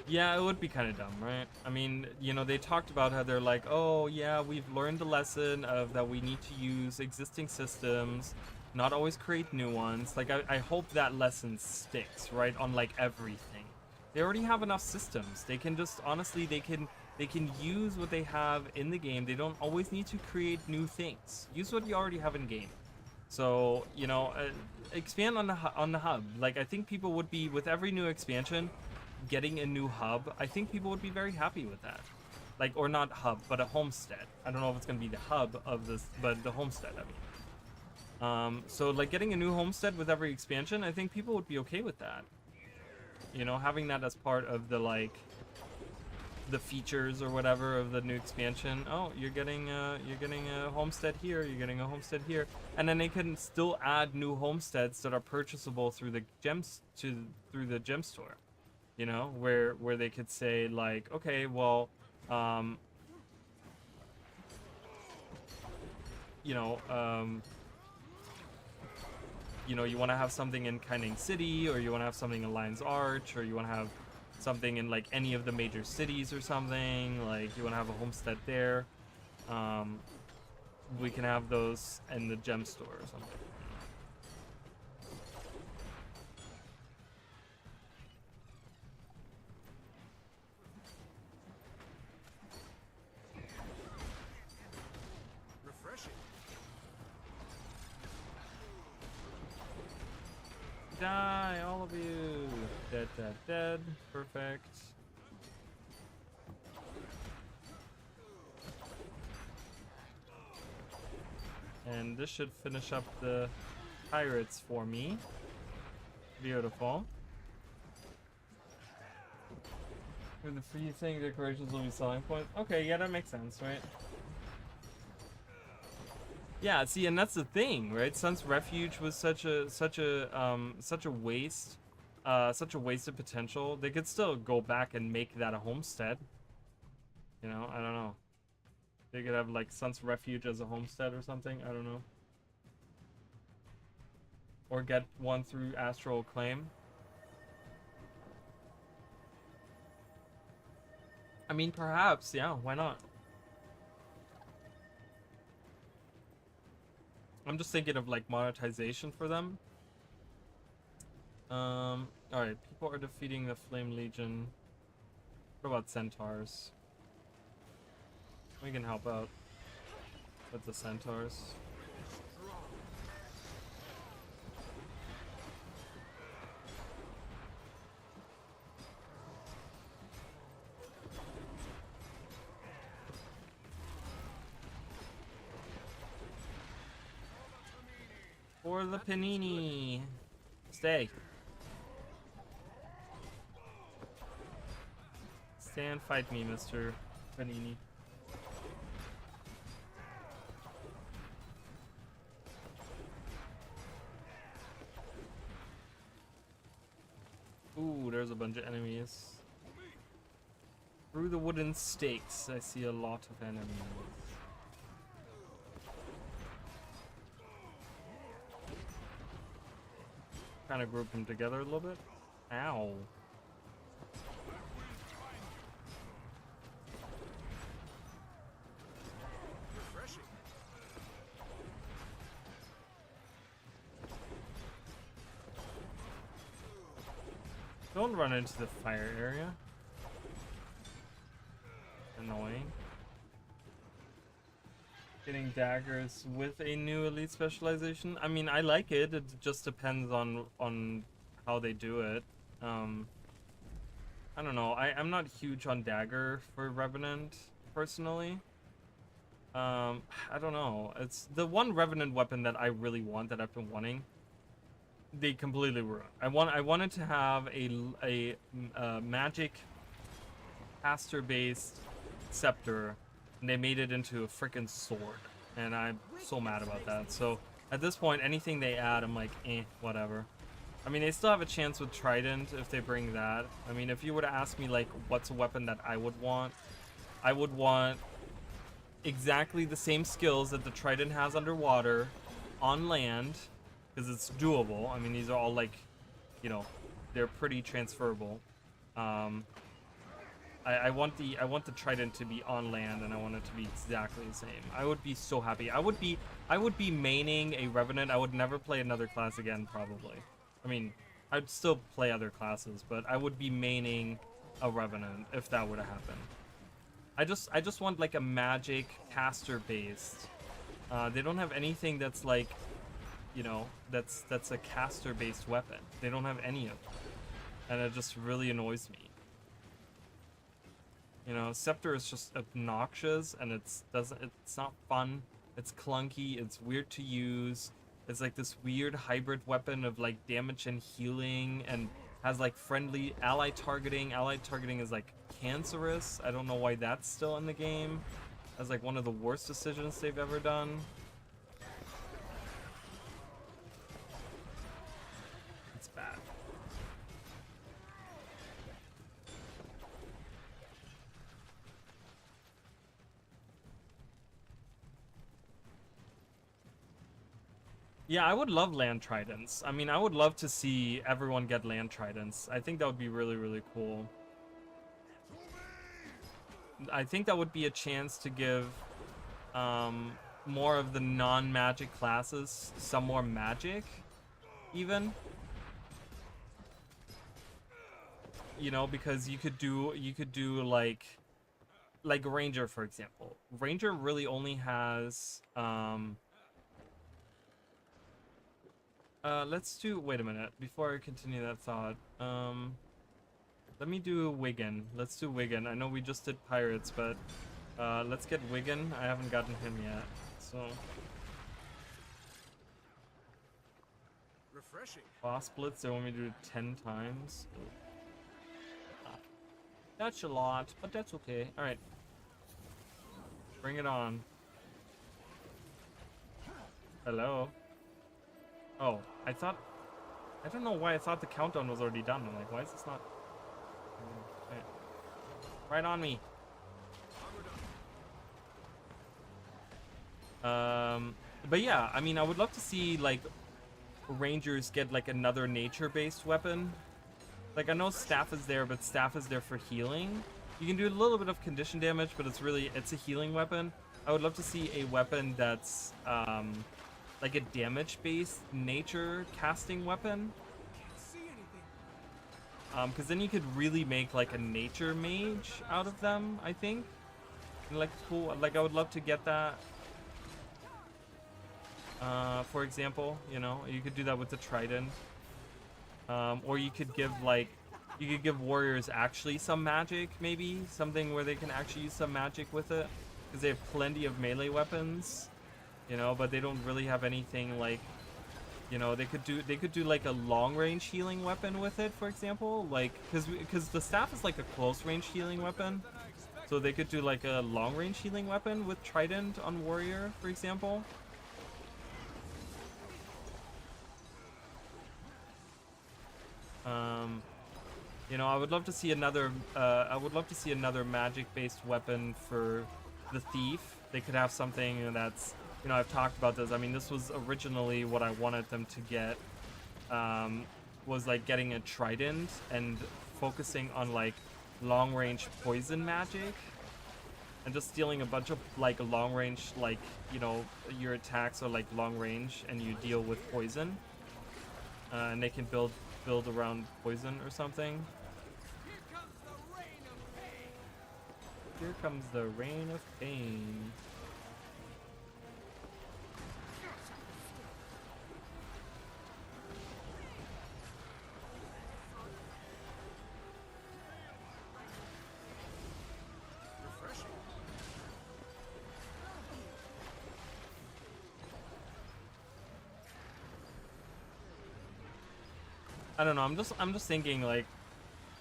Yeah, it would be kind of dumb, right? I mean, you know, they talked about how they're like, oh yeah, we've learned the lesson of that we need to use existing systems, not always create new ones. Like, I hope that lesson sticks, right, on like everything. They already have enough systems. They can just, honestly, they can use what they have in the game. They don't always need to create new things. Use what you already have in game. So, you know, expand on the hub. Like, I think people would be, with every new expansion, getting a new hub, I think people would be very happy with that. Like, or not hub, but a homestead. I don't know if it's going to be the hub of this, but the homestead, I mean. So, like, getting a new homestead with every expansion, I think people would be okay with that. You know, having that as part of the, like, the features or whatever of the new expansion. Oh, you're getting a homestead here, you're getting a homestead here. And then they can still add new homesteads that are purchasable through the gems, through the gem store. You know, where they could say like, okay, well, you know, you want to have something in Kaining City, or you want to have something in Lion's Arch, or you want to have something in like any of the major cities or something. Like you want to have a homestead there. We can have those in the gem store or something. Die, all of you. Dead, dead, dead. Perfect. And this should finish up the pirates for me. Beautiful. With the free thing, decorations will be selling points. Okay, yeah, that makes sense, right? Yeah, see, and that's the thing, right? Sun's Refuge was such a waste, such a wasted potential. They could still go back and make that a homestead. You know, I don't know. They could have like Sun's Refuge as a homestead or something. I don't know. Or get one through Astral Acclaim. I mean, perhaps, yeah. Why not? I'm just thinking of like monetization for them. Alright, people are defeating the Flame Legion. What about centaurs? We can help out. with the centaurs. For the panini. Stay. Stay and fight me, Mr. Panini. Ooh, there's a bunch of enemies. Through the wooden stakes, I see a lot of enemies. Kind of group them together a little bit. Ow. Refreshing. Don't run into the fire area. Annoying. Getting daggers with a new elite specialization. I mean, I like it. It just depends on how they do it. I don't know. I'm not huge on dagger for Revenant personally. I don't know. It's the one Revenant weapon that I really want, that I've been wanting. They completely ruined. I wanted to have a magic caster based scepter, and they made it into a freaking sword, and I'm so mad about that. So at this point, anything they add, I'm like, whatever. I mean, they still have a chance with Trident if they bring that. I mean, if you were to ask me like what's a weapon that I would want exactly the same skills that the Trident has underwater on land, because it's doable. I mean, these are all like, you know, they're pretty transferable. I want the Trident to be on land, and I want it to be exactly the same. I would be so happy. I would be maining a Revenant. I would never play another class again, probably. I mean, I'd still play other classes, but I would be maining a Revenant if that were to happen. I just want like a magic caster based. They don't have anything that's like, you know, that's a caster based weapon. They don't have any of them, and it just really annoys me. You know, Scepter is just obnoxious, and it's not fun. It's clunky. It's weird to use. It's like this weird hybrid weapon of like damage and healing, and has like friendly ally targeting. Ally targeting is like cancerous. I don't know why that's still in the game. That's like one of the worst decisions they've ever done. It's bad. Yeah, I would love land tridents. I mean, I would love to see everyone get land tridents. I think that would be really, really cool. I think that would be a chance to give more of the non-magic classes some more magic, even. You know, because you could do like Ranger, for example. Ranger really only has let's do, wait a minute, before I continue that thought, let me do Wigan. Let's do Wigan. I know we just did Pirates, but let's get Wigan. I haven't gotten him yet, so. Refreshing. Boss Blitz, they want me to do it 10 times. That's a lot, but that's okay. Alright. Bring it on. Hello? Oh, I don't know why I thought the countdown was already done. I'm like, why is this not? Okay. Right on me. But yeah, I mean, I would love to see like Rangers get like another nature-based weapon. Like, I know Staff is there, but Staff is there for healing. You can do a little bit of condition damage, but it's a healing weapon. I would love to see a weapon that's like a damage-based nature casting weapon. Can't see anything. Because then you could really make like a nature mage out of them, I think. And like, cool. Like, I would love to get that. For example, you know, you could do that with the trident. Or you could give warriors actually some magic, maybe something where they can actually use some magic with it, because they have plenty of melee weapons, you know, but they don't really have anything like, you know, they could do like a long range healing weapon with it, for example, like because the staff is like a close range healing weapon, so they could do like a long range healing weapon with trident on warrior, for example. You know, I would love to see another magic-based weapon for the thief. They could have something that's, you know, I've talked about this. I mean, this was originally what I wanted them to get, was like getting a trident and focusing on like long-range poison magic, and just stealing a bunch of like long-range, like, you know, your attacks are like long-range and you deal with poison, and they can build around poison or something. Here comes the rain of pain. Refreshing. I don't know. I'm just thinking, like,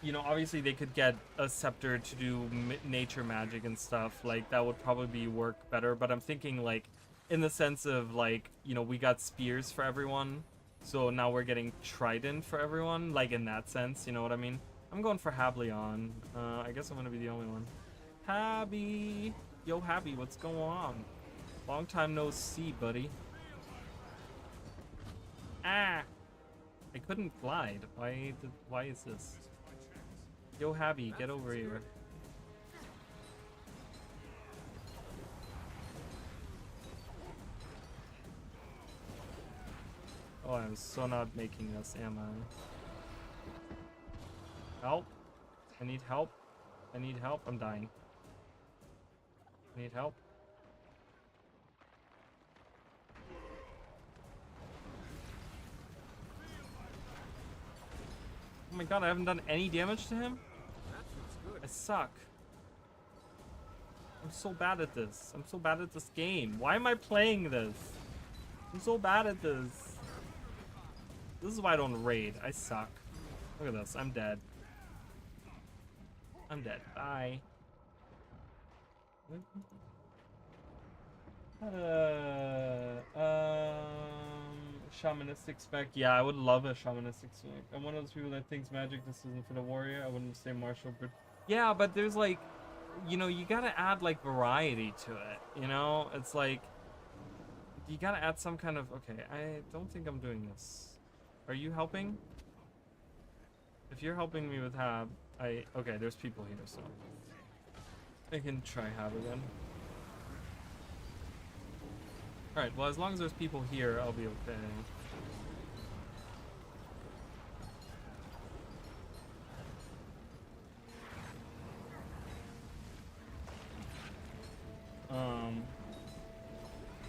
you know, obviously they could get a scepter to do nature magic and stuff. Like, that would probably work better. But I'm thinking, like, in the sense of, like, you know, we got spears for everyone, so now we're getting trident for everyone. Like, in that sense, you know what I mean? I'm going for Hableon. I guess I'm gonna be the only one. Habby, yo, Habby, what's going on? Long time no see, buddy. Ah. I couldn't glide. Why is this? Yo, Habby, get over here. Oh, I'm so not making this, am I? Help! I need help. I need help. I'm dying. I need help. Oh my god, I haven't done any damage to him? That feels good. I suck. I'm so bad at this. I'm so bad at this game. Why am I playing this? I'm so bad at this. This is why I don't raid. I suck. Look at this. I'm dead. I'm dead. Bye. Shamanistic spec. Yeah, I would love a shamanistic spec. I'm one of those people that thinks magic just isn't for the warrior. I wouldn't say martial, but yeah, but there's like, you know, you gotta add like variety to it. You know, it's like you gotta add some kind of. Okay, I don't think I'm doing this. Are you helping? If you're helping me with Hab, okay. There's people here, so I can try Hab again. Alright, well, as long as there's people here, I'll be okay.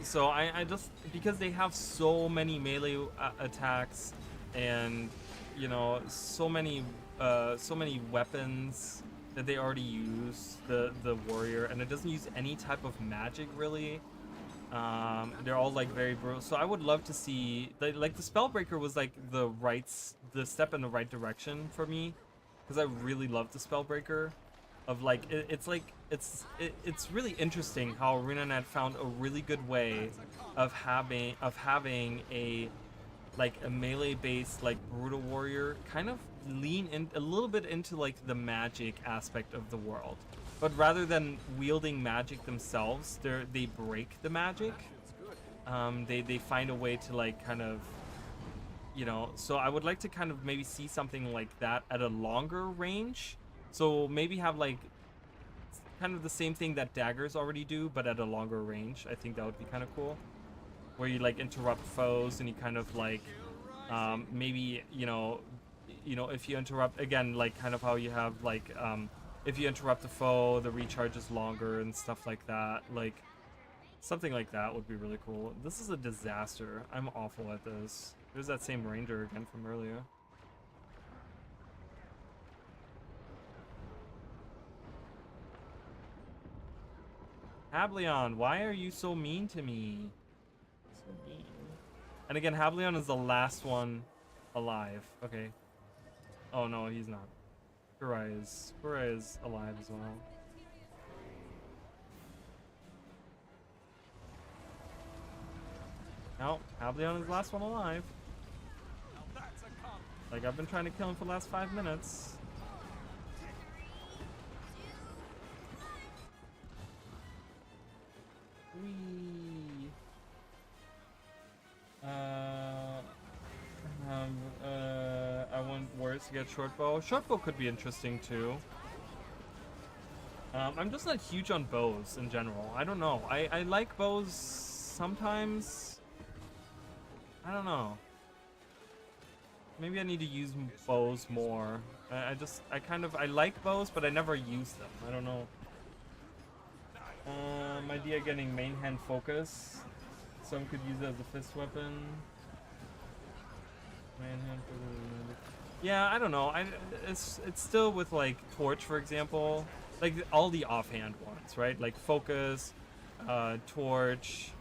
So I just, because they have so many melee attacks, and, you know, so many weapons that they already use, the warrior, and it doesn't use any type of magic, really. They're all like very brutal. So I would love to see, like, the Spellbreaker was like the step in the right direction for me, because I really love the Spellbreaker. Of like, it's really interesting how ArenaNet found a really good way of having a melee based like brutal warrior kind of lean in a little bit into like the magic aspect of the world. But rather than wielding magic themselves, they break the magic. They find a way to like kind of, you know. So I would like to kind of maybe see something like that at a longer range. So maybe have like kind of the same thing that daggers already do, but at a longer range. I think that would be kind of cool. Where you like interrupt foes and you kind of like maybe, you know, if you interrupt again, like kind of how you have like if you interrupt the foe, the recharge is longer and stuff like that. Like, Something like that would be really cool. This is a disaster. I'm awful at this. There's that same ranger again from earlier. Hableon, why are you so mean to me? So mean. And again, Hableon is the last one alive. Okay. Oh no, he's not. Kurai is alive as well. No, Hableon is the last one alive. Like, I've been trying to kill him for the last 5 minutes. Whee. I want words to get short bow. Short bow could be interesting too. I'm just not huge on bows in general. I don't know. I like bows sometimes. I don't know. Maybe I need to use bows more. I like bows, but I never use them. I don't know. Idea getting main hand focus. Some could use it as a fist weapon. Main hand focus. Yeah, I don't know. It's still with like torch, for example. Like all the offhand ones, right? Like focus, torch.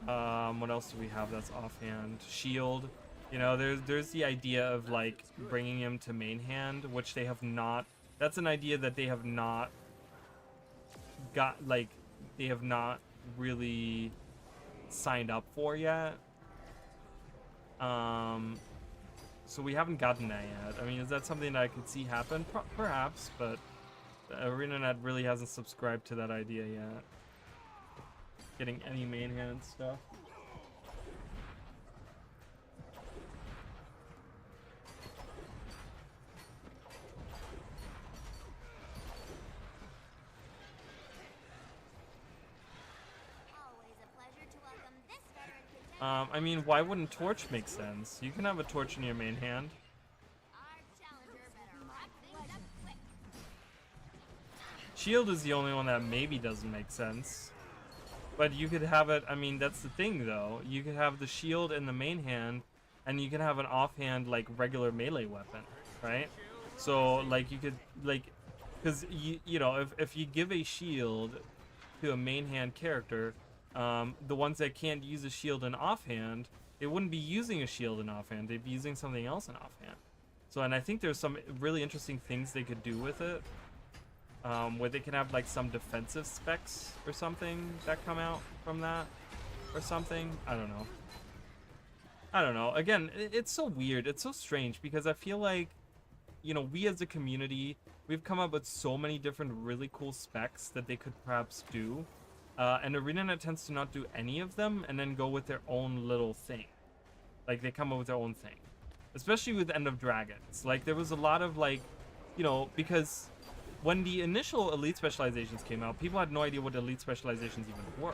What else do we have that's offhand? Shield. You know, there's the idea of like bringing him to main hand, which they have not. That's an idea that they have not got. Like they have not really signed up for yet. So we haven't gotten that yet. I mean, is that something that I could see happen? Perhaps, but ArenaNet really hasn't subscribed to that idea yet. Getting any main hand stuff. I mean, why wouldn't torch make sense? You can have a torch in your main hand. Shield is the only one that maybe doesn't make sense. But you could have it, I mean, that's the thing though. You could have the shield in the main hand, and you can have an offhand, like, regular melee weapon, right? So, like, you could, like, because, you know, if you give a shield to a main hand character, the ones that can't use a shield in offhand, they wouldn't be using a shield in offhand, they'd be using something else in offhand. So, and I think there's some really interesting things they could do with it, where they can have like some defensive specs or something that come out from that, or something. I don't know. Again, it's so weird, it's so strange, because I feel like, you know, we as a community, we've come up with so many different really cool specs that they could perhaps do. And ArenaNet tends to not do any of them and then go with their own little thing. Like, they come up with their own thing. Especially with End of Dragons. Like, there was a lot of, like, you know, because when the initial Elite Specializations came out, people had no idea what Elite Specializations even were,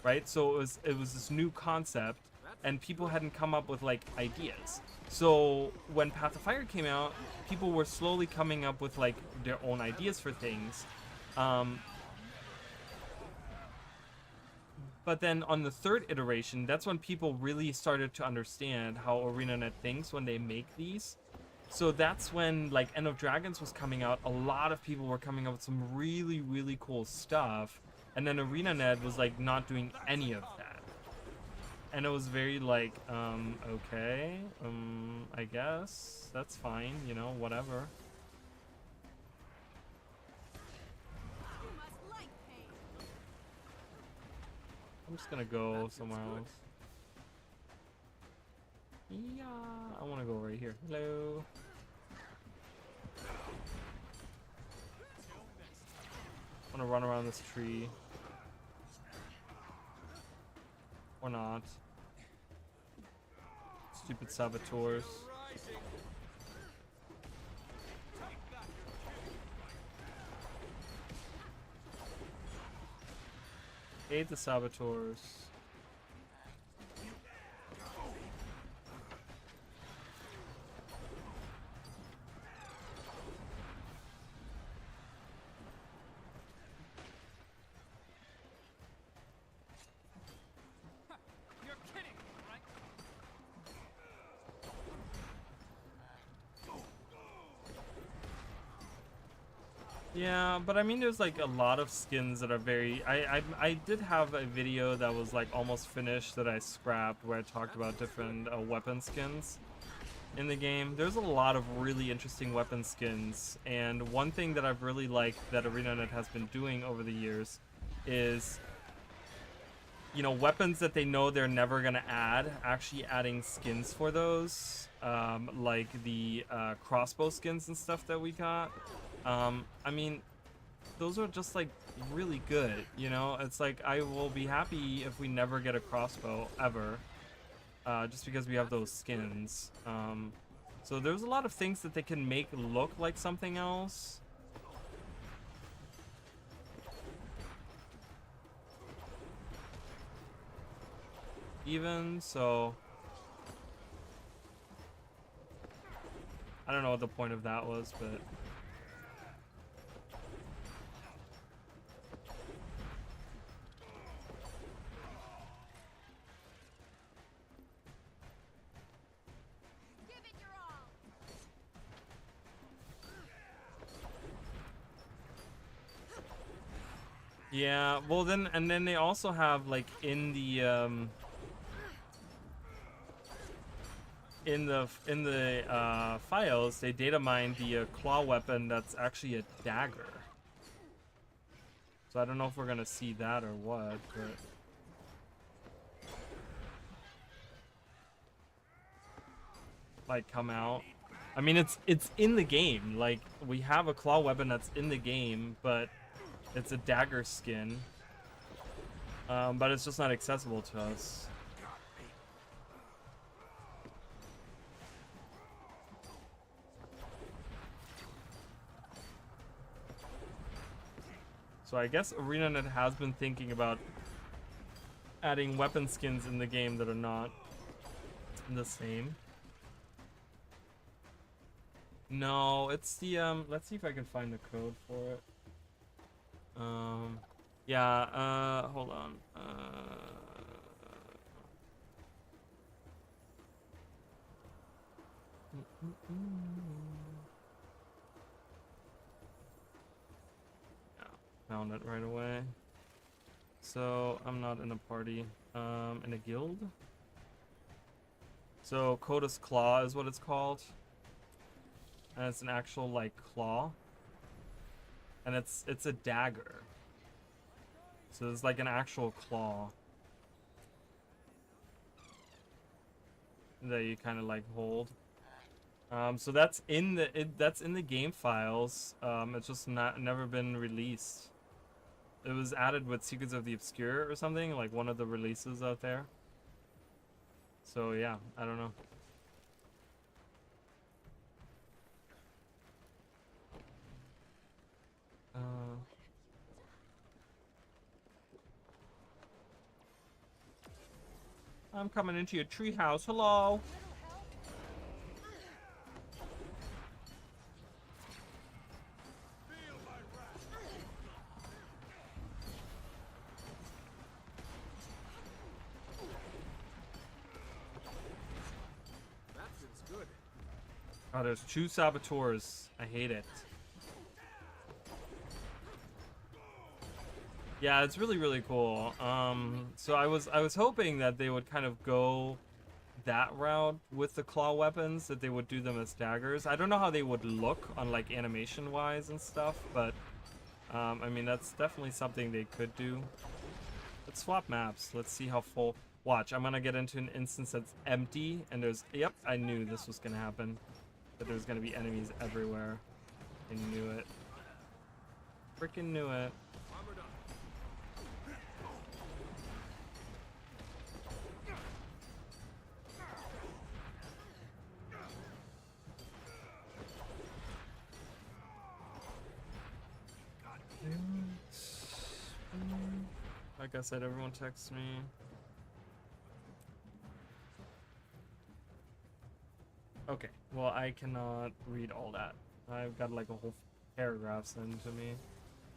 right? So it was this new concept, and people hadn't come up with, like, ideas. So when Path of Fire came out, people were slowly coming up with, like, their own ideas for things. But then on the third iteration, that's when people really started to understand how ArenaNet thinks when they make these. So that's when, like, End of Dragons was coming out. A lot of people were coming up with some really, really cool stuff. And then ArenaNet was, like, not doing any of that. And it was very, like, okay, I guess. That's fine, you know, whatever. I'm just gonna go somewhere else. Yeah, I wanna go right here. Hello. I wanna run around this tree. Or not. Stupid saboteurs. Hate the saboteurs. Yeah, but I mean, there's like a lot of skins that are very. I did have a video that was like almost finished that I scrapped where I talked about different weapon skins in the game. There's a lot of really interesting weapon skins, and one thing that I've really liked that ArenaNet has been doing over the years is, you know, weapons that they know they're never gonna add, actually adding skins for those, like the crossbow skins and stuff that we got. I mean, those are just like really good, you know? It's like I will be happy if we never get a crossbow ever, just because we have those skins. So there's a lot of things that they can make look like something else. Even so, I don't know what the point of that was, but Give it your all. yeah, well then, and then they also have like in the files, they data mined the claw weapon that's actually a dagger. So I don't know if we're gonna see that or what, but like come out. I mean, it's in the game. Like we have a claw weapon that's in the game, but it's a dagger skin. But it's just not accessible to us. So I guess ArenaNet has been thinking about adding weapon skins in the game that are not the same. No, it's the let's see if I can find the code for it. Yeah, hold on. Yeah, found it right away. So I'm not in a party. In a guild. So Coda's Claw is what it's called. And it's an actual like claw. And it's a dagger. So it's like an actual claw that you kind of like hold. So that's in the game files. It's just never been released. It was added with Secrets of the Obscure or something, like one of the releases out there. So yeah, I don't know. I'm coming into your treehouse. Hello. That feels good. Oh, there's two saboteurs. I hate it. Yeah, it's really, really cool. So I was hoping that they would kind of go that route with the claw weapons, that they would do them as daggers. I don't know how they would look on like animation wise and stuff, but I mean that's definitely something they could do. Let's swap maps. Let's see how full. Watch, I'm gonna get into an instance that's empty, and there's. Yep, I knew this was gonna happen. That there's gonna be enemies everywhere. I knew it. Freaking knew it. Armored up. Like I said, everyone texts me. Okay, well I cannot read all that. I've got like a whole paragraph sent to me.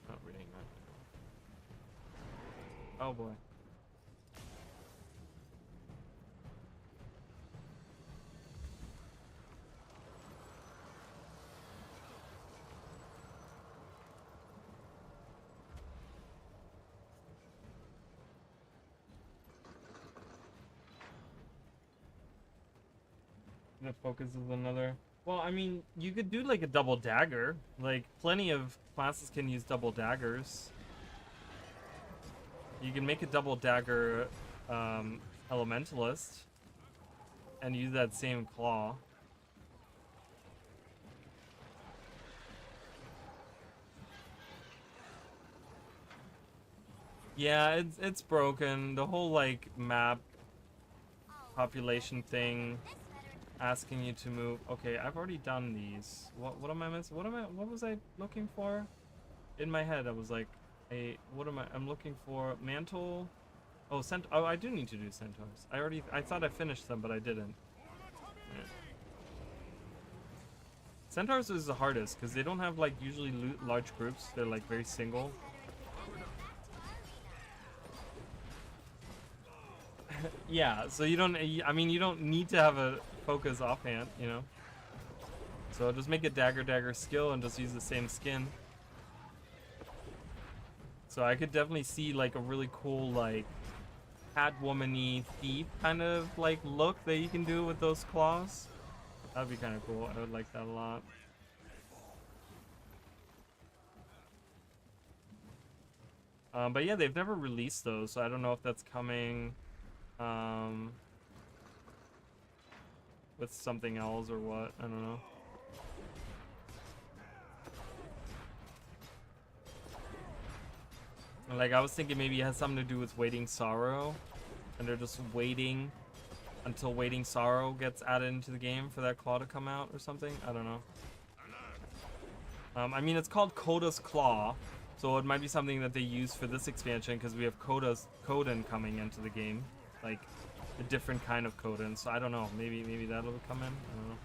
Not reading that. Oh boy. The focus is another. Well, I mean, you could do like a double dagger. Like, plenty of classes can use double daggers. You can make a double dagger elementalist and use that same claw. Yeah, it's broken. The whole like map population thing asking you to move. Okay, I've already done these. What am I missing? What was I looking for? In my head I was like, I'm looking for mantle. Oh, I do need to do centaurs. I thought I finished them, but I didn't. Yeah. Centaurs is the hardest because they don't have like usually large groups. They're like very single. Yeah, so you don't, I mean, you don't need to have a focus offhand, you know? So just make a dagger skill and just use the same skin. So I could definitely see like a really cool like Catwoman-y thief kind of like look that you can do with those claws. That'd be kind of cool. I would like that a lot. But yeah, they've never released those, so I don't know if that's coming with something else or what. I don't know. Like, I was thinking maybe it has something to do with Waiting Sorrow, and they're just waiting until Waiting Sorrow gets added into the game for that claw to come out or something. I don't know. I mean, it's called Coda's Claw, so it might be something that they use for this expansion because we have Codan coming into the game, like a different kind of Codan. So I don't know. Maybe that'll come in. I don't know.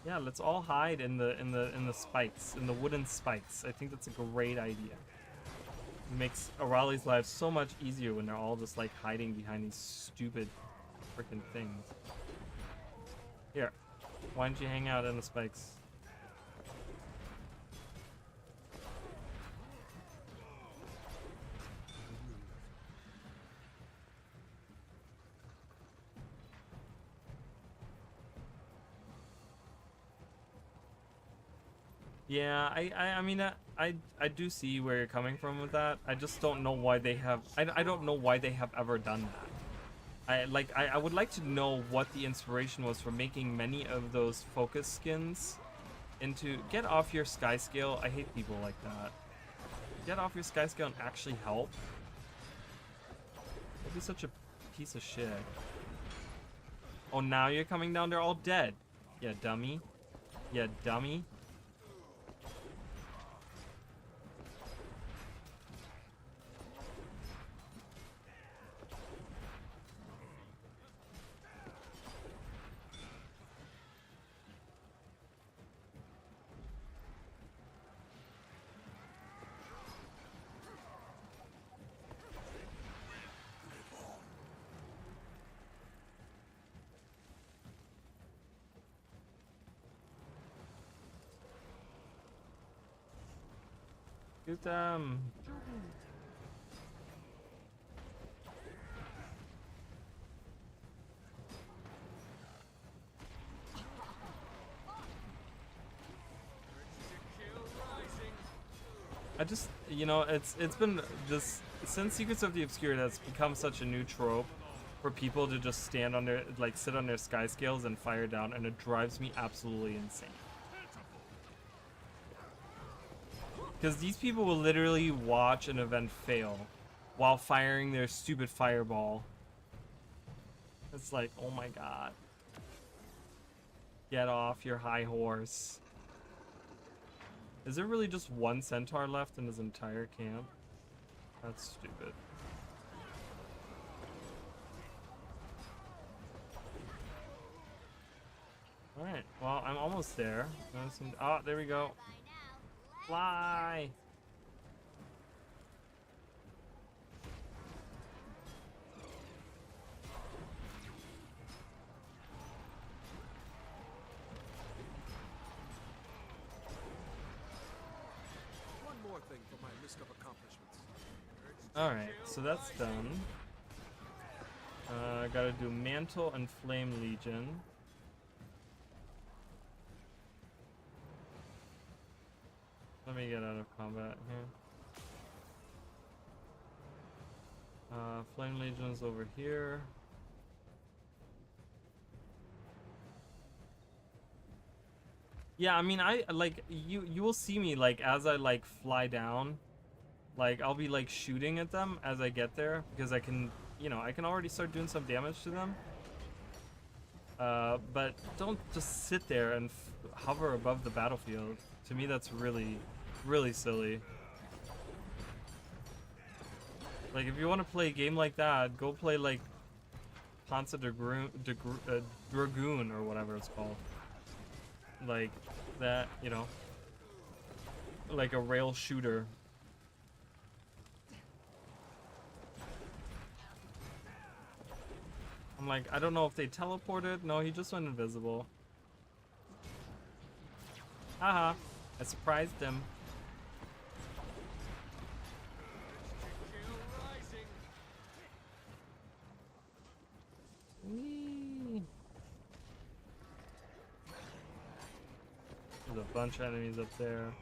Yeah, let's all hide in the spikes, in the wooden spikes. I think that's a great idea. It makes Arali's life so much easier when they're all just like hiding behind these stupid freaking things. Here, why don't you hang out in the spikes? Yeah, I mean, I do see where you're coming from with that. I just don't know why they have, I don't know why they have ever done that. I would like to know what the inspiration was for making many of those focus skins into, get off your sky scale. I hate people like that. Get off your sky scale and actually help. Don't be such a piece of shit. Oh, now you're coming down, they're all dead. Yeah, dummy. Yeah, dummy. Shoot them. I just, you know, it's been this, since Secrets of the Obscure has become such a new trope for people to just stand on their, like, sit on their sky scales and fire down, and it drives me absolutely insane. Because these people will literally watch an event fail while firing their stupid fireball. It's like, oh my god. Get off your high horse. Is there really just one centaur left in this entire camp? That's stupid. Alright, well, I'm almost there. Oh, there we go. Fly! One more thing for my list of accomplishments. Alright, so that's done. Gotta do Mantle and Flame Legion. Let me get out of combat here. Flame Legion's over here. Yeah, I mean, I like you will see me like as I like fly down, like I'll be like shooting at them as I get there because I can, you know, I can already start doing some damage to them. But don't just sit there and hover above the battlefield. To me, that's really, really silly. Like, if you want to play a game like that, go play like Panzer Dragoon or whatever it's called. Like that, you know, like a rail shooter. I'm like, I don't know if they teleported. No, he just went invisible. Haha, I surprised him. Whee! There's a bunch of enemies up there.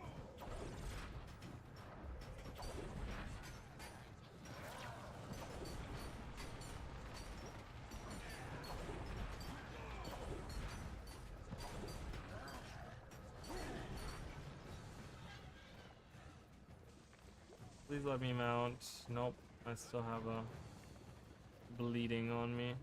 Please let me mount. Nope, I still have a bleeding on me.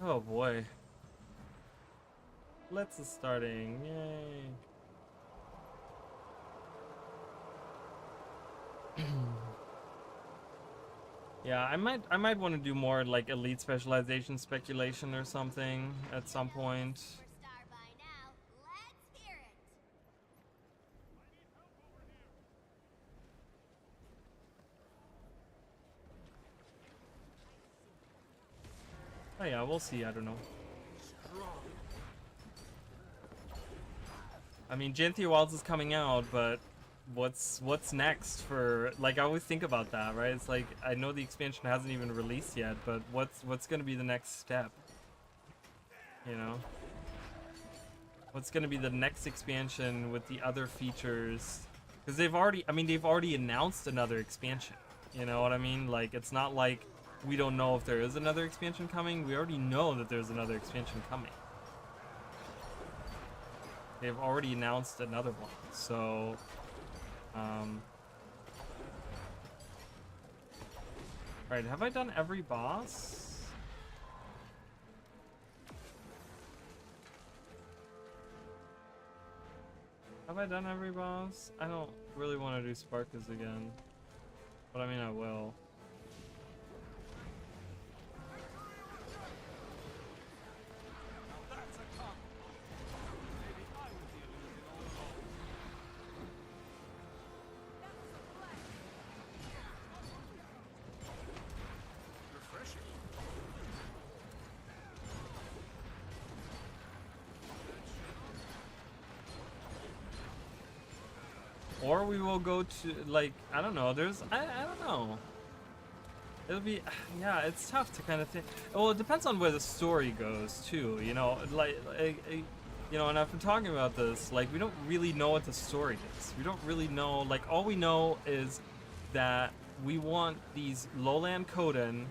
Oh boy. Let's is starting. Yay. Yeah, I might want to do more like elite specialization speculation or something at some point. Superstar by now. Let's hear it. Oh yeah, we'll see. I don't know. I mean, Janthia Wilds is coming out, but what's next for, like, I always think about that, right? It's like, I know the expansion hasn't even released yet, but what's going to be the next step? You know? What's going to be the next expansion with the other features? Because they've already announced another expansion. You know what I mean? Like, it's not like we don't know if there is another expansion coming. We already know that there's another expansion coming. They've already announced another one, so right, have I done every boss? Have I done every boss? I don't really want to do Sparkus again, but I mean I will. Or we will go to, like, I don't know, I don't know. It'll be, yeah, it's tough to kind of think. Well, it depends on where the story goes, too, you know, you know, and I've been talking about this, like, we don't really know what the story is. We don't really know, like, all we know is that we want these Lowland Coden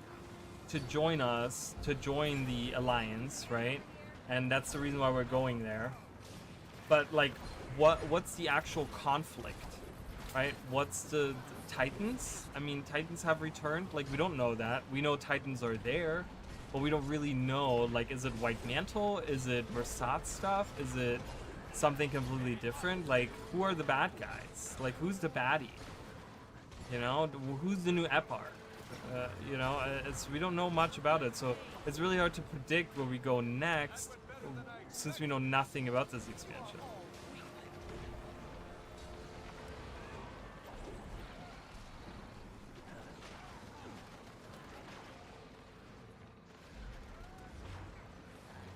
to join us, to join the Alliance, right? And that's the reason why we're going there. But, like, what's the actual conflict, right? What's the Titans? I mean, Titans have returned. Like, we don't know that. We know Titans are there, but we don't really know. Like, is it White Mantle? Is it Versat stuff? Is it something completely different? Like, who are the bad guys? Like, who's the baddie? You know, who's the new Epar? You know, we don't know much about it, so it's really hard to predict where we go next, since we know nothing about this expansion.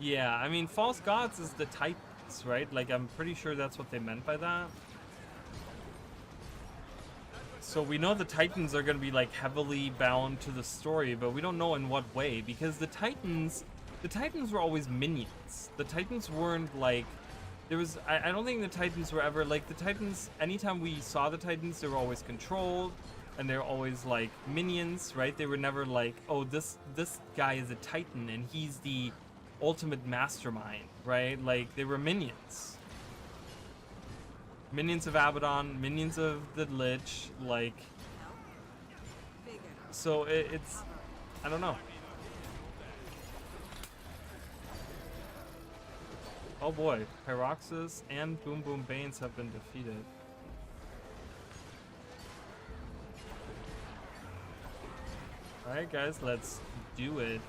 Yeah, I mean, false gods is the Titans, right? Like, I'm pretty sure that's what they meant by that. So we know the Titans are going to be, like, heavily bound to the story, but we don't know in what way, because the Titans were always minions. The Titans weren't, like, I don't think the Titans were ever, like, the Titans, anytime we saw the Titans, they were always controlled, and they're always, like, minions, right? They were never like, oh, this guy is a Titan, and he's the ultimate mastermind, right? Like, they were minions. Minions of Abaddon, minions of the Lich, like... So it's... I don't know. Oh boy, Pyroxus and Boom Boom Banes have been defeated. Alright guys, let's do it.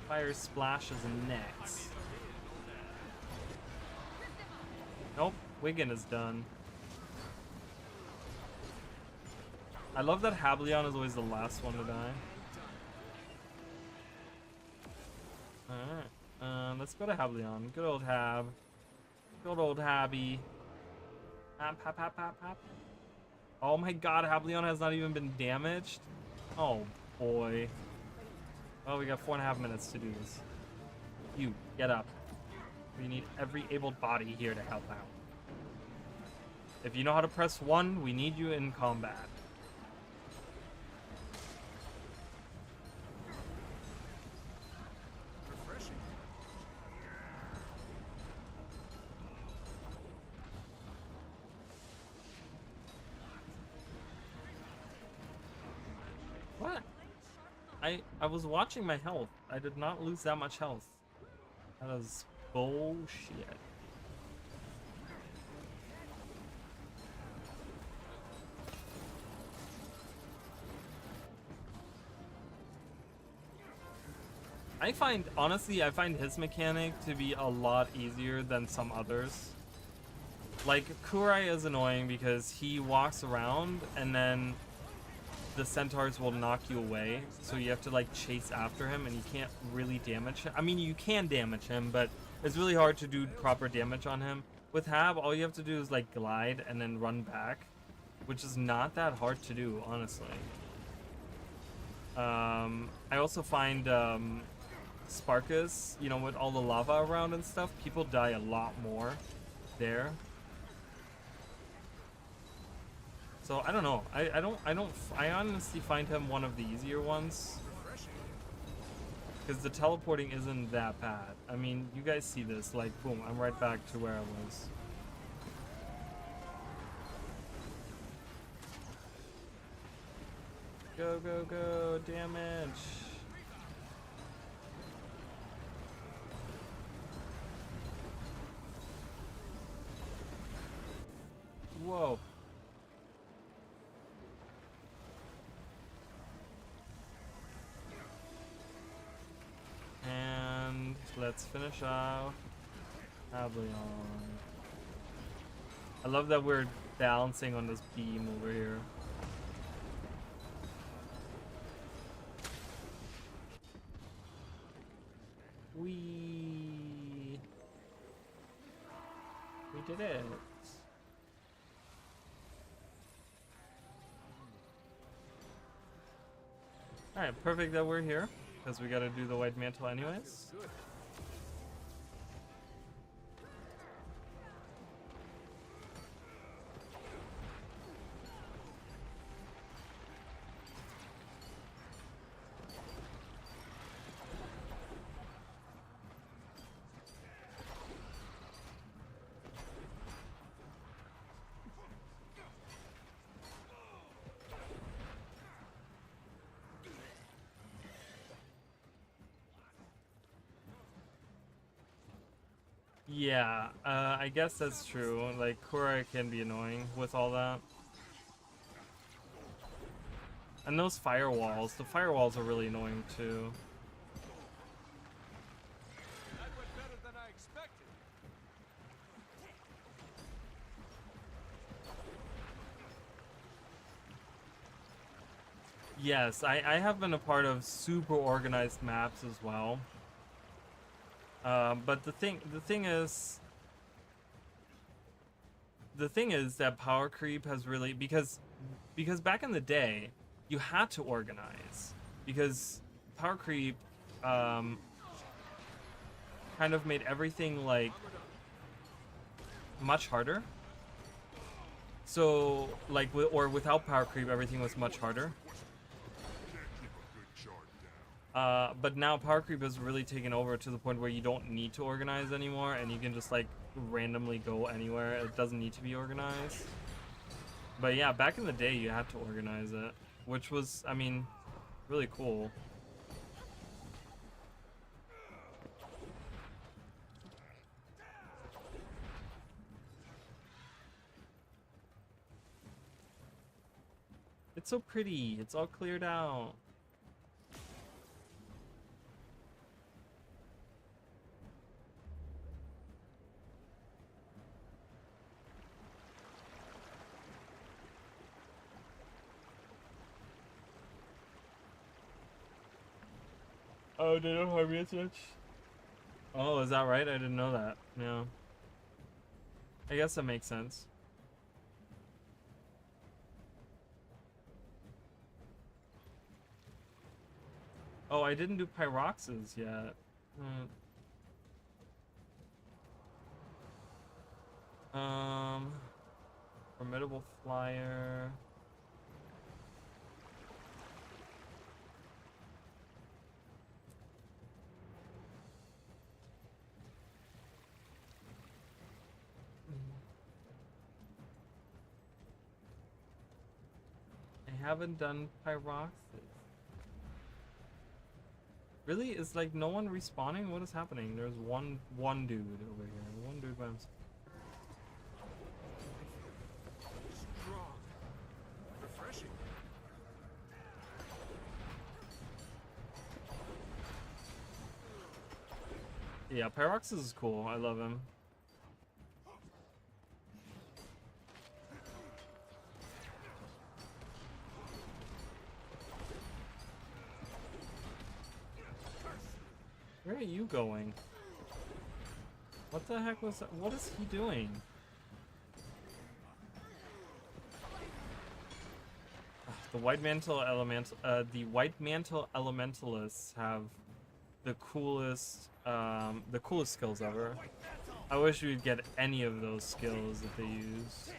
Fire Splash is next. Nope, Wigan is done. I love that Hablion is always the last one to die. Alright, let's go to Hablion. Good old Hab. Good old Habby. Hap, hap, hap, hap, hap. Oh my god, Hablion has not even been damaged? Oh boy. Well, we got 4.5 minutes to do this. You, get up. We need every able body here to help out. If you know how to press 1, we need you in combat. Refreshing. What? I was watching my health. I did not lose that much health. That is bullshit. Honestly, I find his mechanic to be a lot easier than some others. Like, Kurai is annoying because he walks around and then the centaurs will knock you away, so you have to like chase after him and you can't really damage him. I mean, you can damage him, but it's really hard to do proper damage on him. With Hab, all you have to do is like glide and then run back, which is not that hard to do, honestly. I also find Sparkus, you know, with all the lava around and stuff, people die a lot more there. So I don't know. I honestly find him one of the easier ones. Because the teleporting isn't that bad. I mean, you guys see this, like, boom, I'm right back to where I was. Go, go, go, damage. Whoa. And let's finish off Hablion. I love that we're balancing on this beam over here. We did it. Alright, perfect that we're here, because we gotta do the white mantle anyways. Good. Yeah, I guess that's true. Like, Kurai can be annoying with all that. And those firewalls, the firewalls are really annoying too. That went better than I expected. Yes, I have been a part of super organized maps as well. But the thing is that power creep has really, because back in the day you had to organize, because power creep kind of made everything like much harder. So like or without power creep everything was much harder. But now power creep has really taken over to the point where you don't need to organize anymore, and you can just like randomly go anywhere. It doesn't need to be organized. But yeah, back in the day you had to organize it, which was, I mean, really cool. It's so pretty. It's all cleared out. Oh, they don't harm you much? Oh, is that right? I didn't know that. Yeah. I guess that makes sense. Oh, I didn't do Pyroxes yet. Formidable Flyer. I haven't done Pyroxes. Really? Is like no one respawning? What is happening? There's one dude over here. One dude by himself. Strong. Refreshing. Yeah, Pyroxes is cool. I love him. Where are you going? What the heck was that? What is he doing? The White Mantle Elementalists have the coolest skills ever. I wish we'd get any of those skills that they use.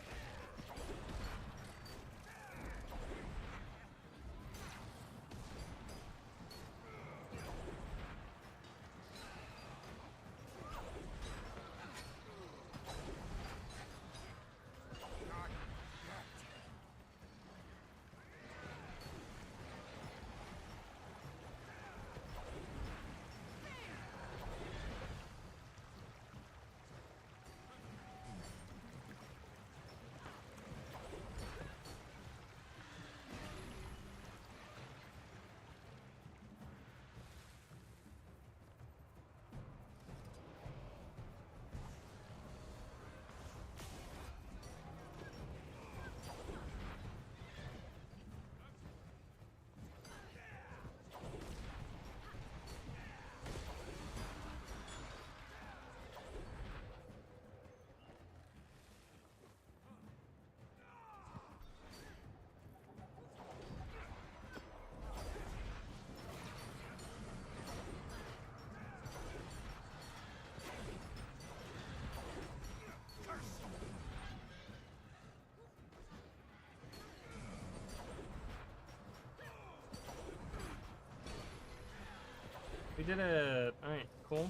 We did it! Alright, cool.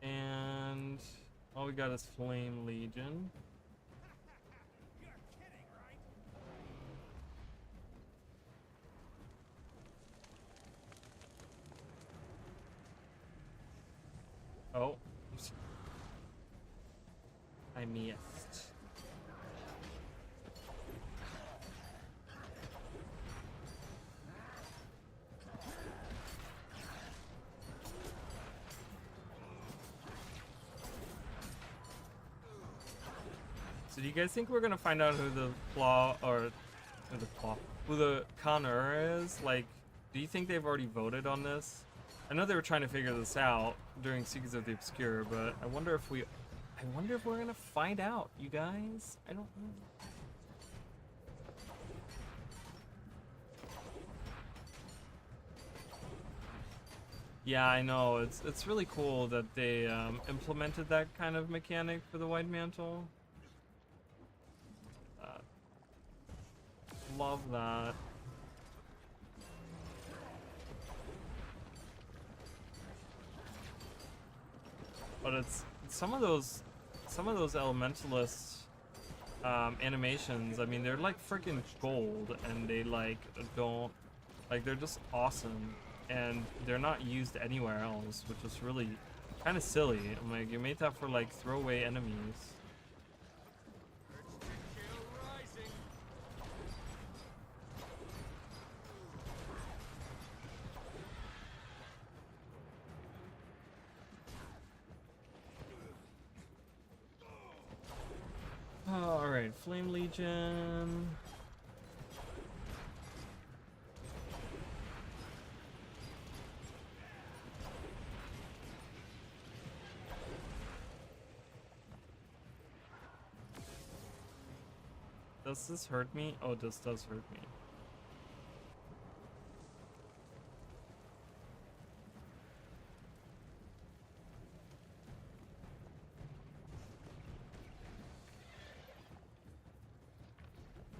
And all we got is Flame Legion. Oh. I missed. So do you guys think we're gonna find out who the flaw or or the claw, who the Khan-Er is. Like, do you think they've already voted on this? I know they were trying to figure this out during Secrets of the Obscure, but I wonder if we're gonna find out, you guys. I don't know. Yeah, I know. It's really cool that they implemented that kind of mechanic for the White Mantle. Love that. But it's some of those elementalist animations. I mean, they're like freaking gold, and they like don't like they're just awesome, and they're not used anywhere else, which is really kind of silly. I'm like, you made that for like throwaway enemies. Alright, Flame Legion. Does this hurt me? Oh, this does hurt me.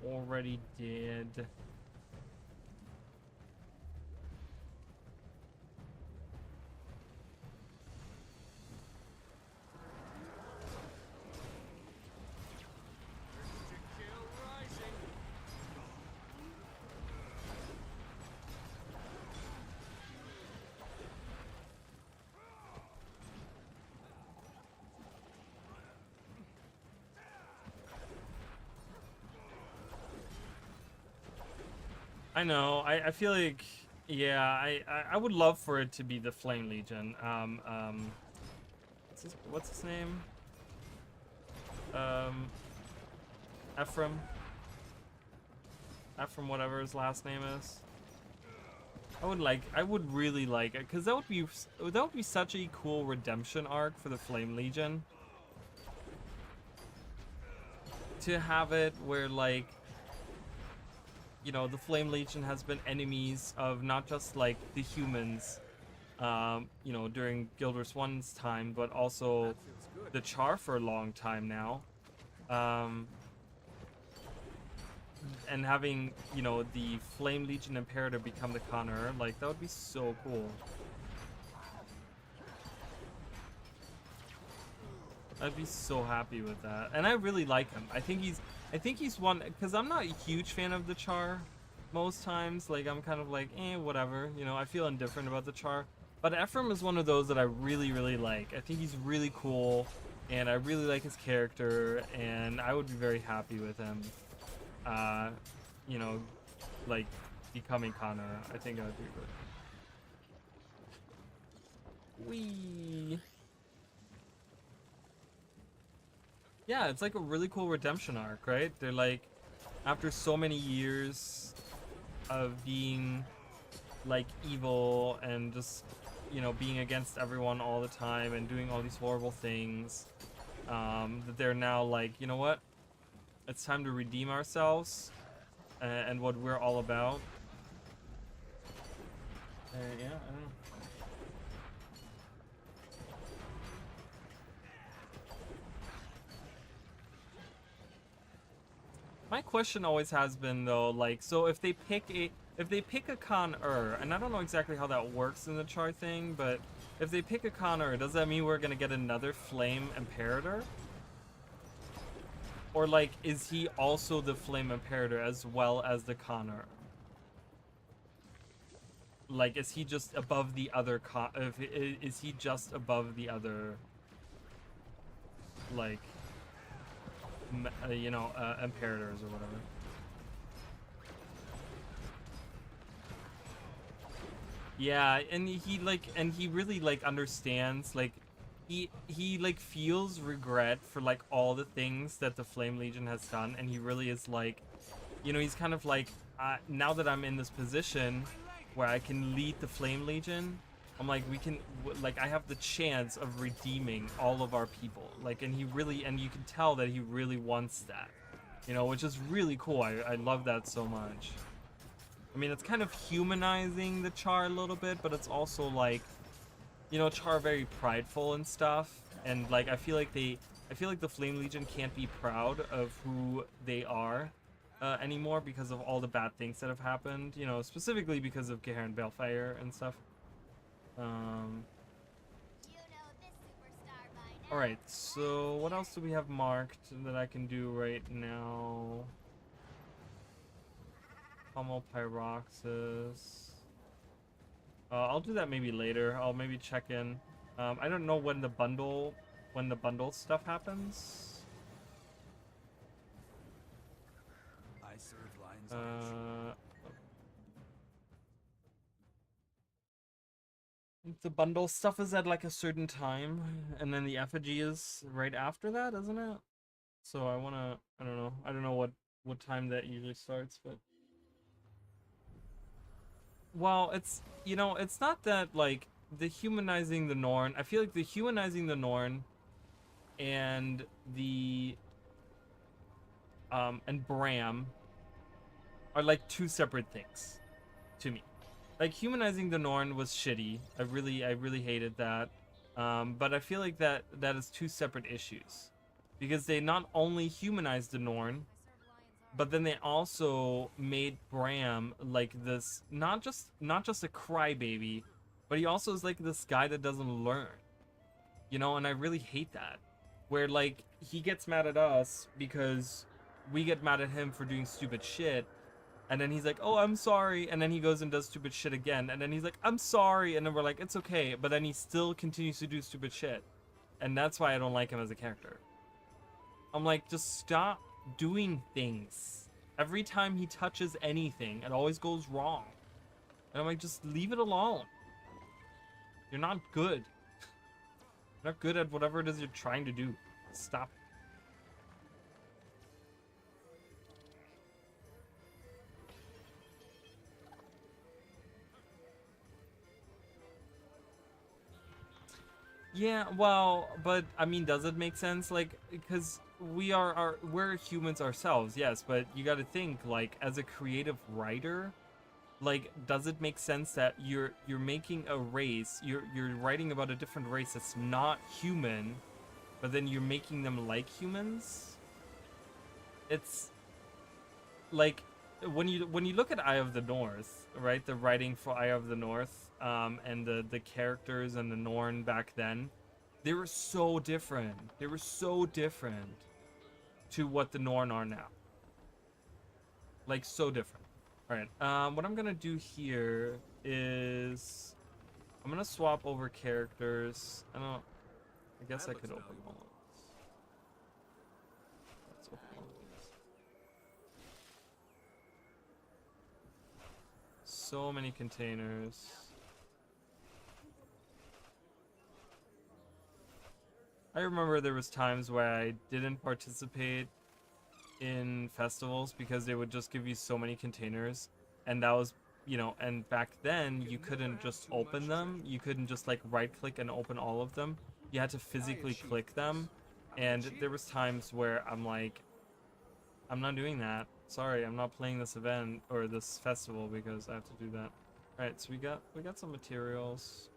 Already did. I know. I feel like, yeah. I would love for it to be the Flame Legion. What's his name? Ephraim. Ephraim, whatever his last name is. I would really like it, because that would be such a cool redemption arc for the Flame Legion. To have it where, like, you know, the Flame Legion has been enemies of not just like the humans, you know, during Guild Wars 1's time, but also the Char for a long time now. And having, you know, the Flame Legion Imperator become the Khan-Er, like, that would be so cool. I'd be so happy with that. And I really like him. I think he's one, because I'm not a huge fan of the Char most times. Like, I'm kind of like, whatever. You know, I feel indifferent about the Char. But Ephraim is one of those that I really, really like. I think he's really cool, and I really like his character, and I would be very happy with him. You know, like, becoming Khan-Er. I think that would be good. Whee! Yeah, it's like a really cool redemption arc, right? They're like, after so many years of being like evil and just, you know, being against everyone all the time and doing all these horrible things, that they're now like, you know what? It's time to redeem ourselves and what we're all about. Yeah, I don't know. My question always has been though, like, so if they pick a Khan-Er, and I don't know exactly how that works in the Char thing, but if they pick a Khan-Er, does that mean we're gonna get another Flame Imperator? Or like, is he also the Flame Imperator as well as the Khan-Er? Like, is he just above the other is he just above the other, like, you know, Imperators or whatever? Yeah, and he really like understands, like, he like feels regret for like all the things that the Flame Legion has done, and he really is like you know, he's kind of like, now that I'm in this position where I can lead the Flame Legion, I'm like, like, I have the chance of redeeming all of our people. Like, and you can tell that he really wants that, you know, which is really cool. I love that so much. I mean, it's kind of humanizing the Char a little bit, but it's also like, you know, Char very prideful and stuff, and like I feel like the Flame Legion can't be proud of who they are anymore because of all the bad things that have happened. You know, specifically because of Geharen Balefire and stuff. You know this superstar by now. All right. So what else do we have marked that I can do right now? Pommel Pyroxis. I'll do that maybe later. I'll maybe check in. I don't know when the bundle stuff happens. I serve Lion's Edge. The bundle stuff is at like a certain time, and then the effigy is right after that, isn't it? So I don't know what time that usually starts, but well, it's, you know, it's not that like the humanizing the Norn. I feel like the humanizing the Norn and the and Bram are like two separate things to me. Like, humanizing the Norn was shitty. I really hated that. But I feel like that is two separate issues, because they not only humanized the Norn, but then they also made Bram like this, not just a crybaby, but he also is like this guy that doesn't learn, you know. And I really hate that, where like he gets mad at us because we get mad at him for doing stupid shit, and then he's like, oh, I'm sorry, and then he goes and does stupid shit again, and then he's like, I'm sorry, and then we're like, it's okay, but then he still continues to do stupid shit. And that's why I don't like him as a character. I'm like, just stop doing things. Every time he touches anything, it always goes wrong. And I'm like, just leave it alone. You're not good. You're not good at whatever it is you're trying to do. Stop. Yeah, well, but I mean, does it make sense? Like, because we're humans ourselves, yes, but you got to think, like, as a creative writer, like, does it make sense that you're making a race, you're writing about a different race that's not human, but then you're making them like humans? It's like, when you look at Eye of the North, right? The writing for Eye of the North, and the characters and the Norn back then, they were so different. They were so different to what the Norn are now. Like, so different. All right. What I'm gonna do here is I'm gonna swap over characters. I guess I could open all of these. Let's open all of these. So many containers. I remember there was times where I didn't participate in festivals because they would just give you so many containers, and that was, you know, and back then you couldn't just open them. You couldn't just like right click and open all of them. You had to physically click them, and there was times where I'm like, I'm not doing that. Sorry, I'm not playing this event or this festival because I have to do that. All right, so we got some materials.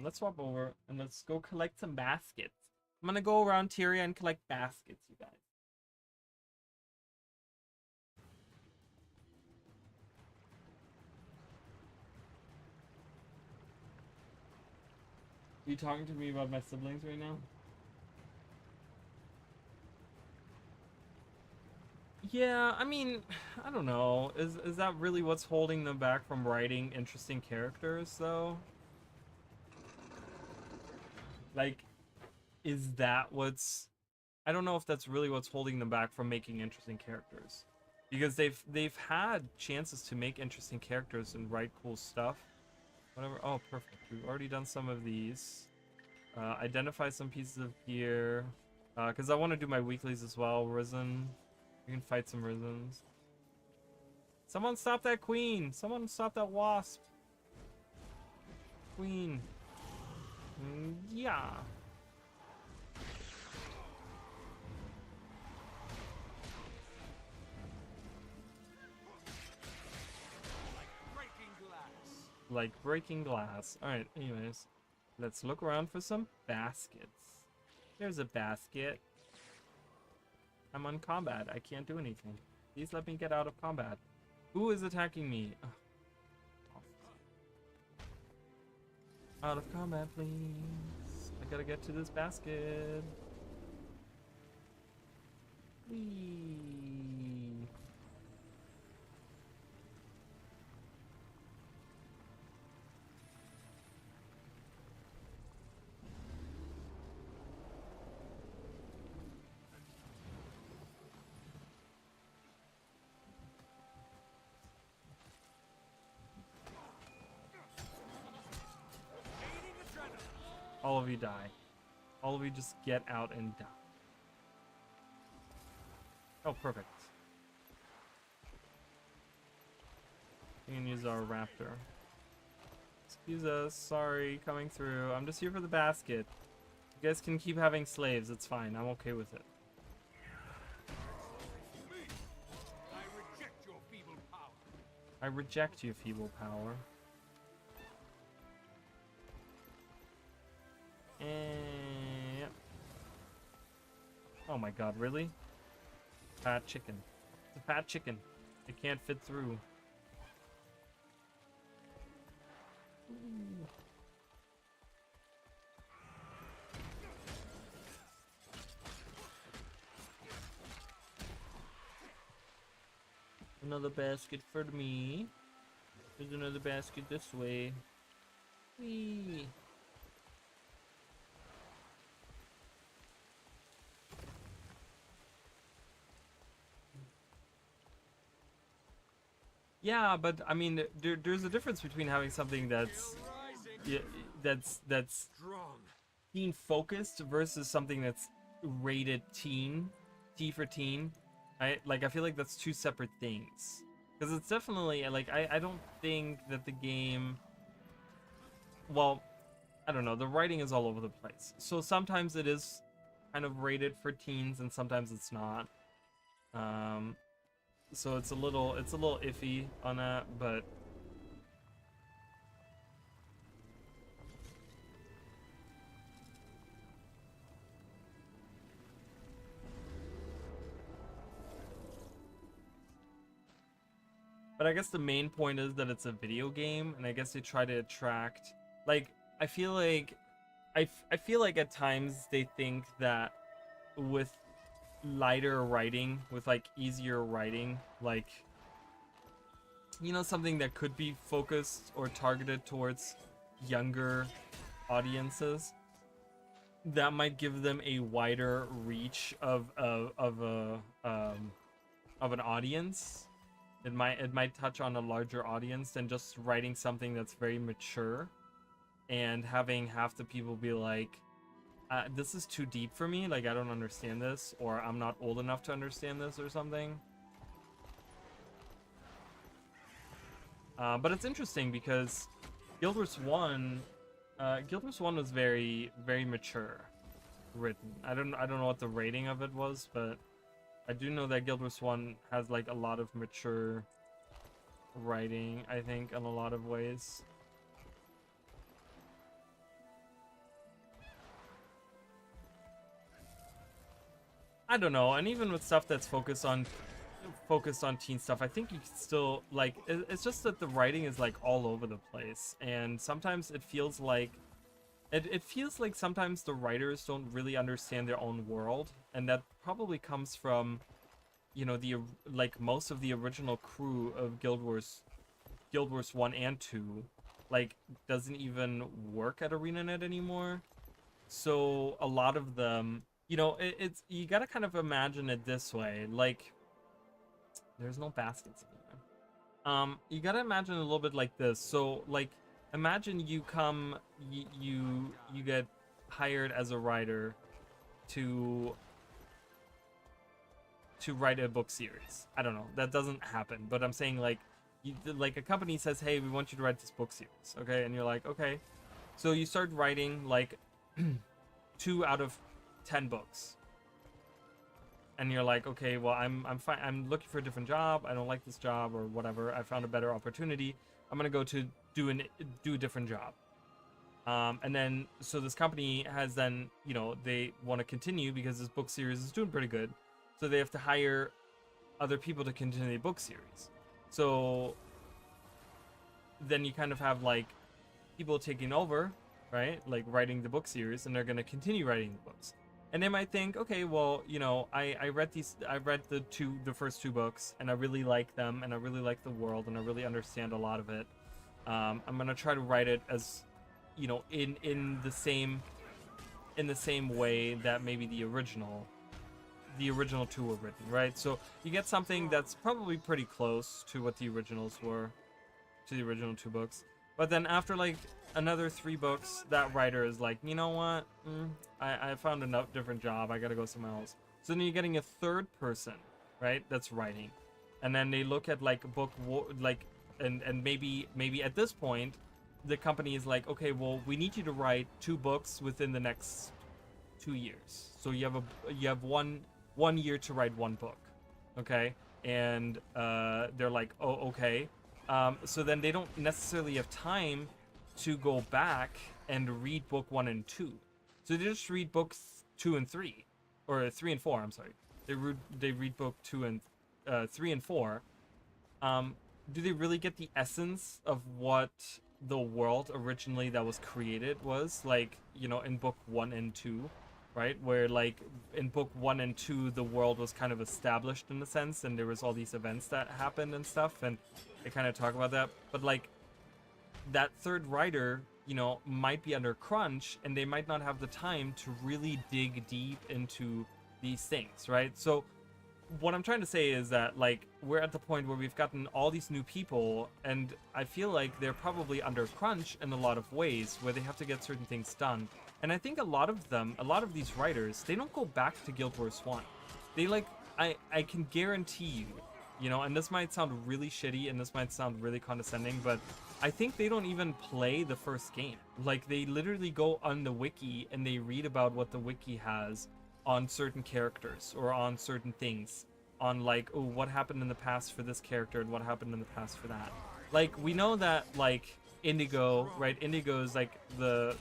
Let's swap over and let's go collect some baskets. I'm gonna go around Tyria and collect baskets, you guys. Are you talking to me about my siblings right now? Yeah, I mean, I don't know. Is that really what's holding them back from writing interesting characters, though? Like, is that what's... I don't know if that's really what's holding them back from making interesting characters. Because they've had chances to make interesting characters and write cool stuff. Whatever. Oh, perfect. We've already done some of these. Identify some pieces of gear. Because I want to do my weeklies as well. Risen. We can fight some Risens. Someone stop that queen! Someone stop that wasp! Queen. Yeah. Breaking glass. Like breaking glass. Alright, anyways. Let's look around for some baskets. There's a basket. I'm on combat. I can't do anything. Please let me get out of combat. Who is attacking me? Ugh. Out of combat, please. I gotta get to this basket. Whee. Gaining adrenaline. All of you die. All of you just get out and die. Oh, perfect. We can use our raptor. Excuse us, sorry, coming through. I'm just here for the basket. You guys can keep having slaves, it's fine. I'm okay with it. Me. I reject your feeble power. I reject you, feeble power. And... oh my god, really? Fat chicken. It's a fat chicken. It can't fit through. Another basket for me. There's another basket this way. Whee! Yeah, but I mean, there's a difference between having something that's Rising. yeah, that's Strong. teen focused versus something that's rated teen, T for teen. I feel like that's two separate things. Because it's definitely like I don't think that the game. Well, I don't know. The writing is all over the place. So sometimes it is kind of rated for teens, and sometimes it's not. So it's a little iffy on that, but I guess the main point is that it's a video game, and I guess they try to attract, like, I feel like I feel like at times they think that with lighter writing, with like easier writing, like, you know, something that could be focused or targeted towards younger audiences, that might give them a wider reach of an audience. It might touch on a larger audience than just writing something that's very mature and having half the people be like, this is too deep for me, like I don't understand this, or I'm not old enough to understand this or something. But it's interesting because Guild Wars 1 was very, very mature written. I don't know what the rating of it was, but I do know that Guild Wars 1 has like a lot of mature writing, I think, in a lot of ways. I don't know, and even with stuff that's focused on teen stuff, I think you can still like it's just that the writing is like all over the place, and sometimes it feels like sometimes the writers don't really understand their own world, and that probably comes from, you know, the like most of the original crew of Guild Wars 1 and 2 like doesn't even work at ArenaNet anymore. So a lot of them, you know, it's you gotta kind of imagine it this way, like there's no baskets anymore. You gotta imagine a little bit like this. So like imagine you come, you get hired as a writer to write a book series. I don't know. That doesn't happen. But I'm saying like, like a company says, hey, we want you to write this book series, okay? And you're like, okay. So you start writing like 2 out of 10 books. And you're like, okay, well, I'm fine. I'm looking for a different job. I don't like this job or whatever. I found a better opportunity. I'm gonna go to do a different job. And then so this company has then, you know, they want to continue because this book series is doing pretty good. So they have to hire other people to continue the book series. So then you kind of have like people taking over, right? Like writing the book series, and they're going to continue writing the books. And they might think, okay, well, you know, I read the first 2 books, and I really like them, and I really like the world, and I really understand a lot of it. I'm going to try to write it as, you know, in the same way that maybe the original 2 were written, right? So you get something that's probably pretty close to what the originals were, to the original 2 books. But then after like another 3 books, that writer is like, you know what? I found a different job. I gotta go somewhere else. So then you're getting a third person, right? That's writing, and then they look at like and maybe at this point, the company is like, okay, well, we need you to write 2 books within the next 2 years. So you have one year to write 1 book, okay? And they're like, oh, okay. So then they don't necessarily have time to go back and read book 1 and 2. So they just read books 2 and 3, or 3 and 4. I'm sorry. They read book 2 and 3 and 4. Do they really get the essence of what the world originally that was created was like? You know, in book 1 and 2. Right, where like in book 1 and 2, the world was kind of established in a sense, and there was all these events that happened and stuff, and they kind of talk about that. But like that third writer, you know, might be under crunch, and they might not have the time to really dig deep into these things, right? So what I'm trying to say is that like we're at the point where we've gotten all these new people, and I feel like they're probably under crunch in a lot of ways where they have to get certain things done. And I think a lot of these writers, they don't go back to Guild Wars 1. They like, I can guarantee you, you know, and this might sound really shitty and this might sound really condescending, but I think they don't even play the first game. Like they literally go on the wiki and they read about what the wiki has on certain characters or on certain things, on like, oh, what happened in the past for this character and what happened in the past for that. Like we know that like Indigo, right? Indigo is like the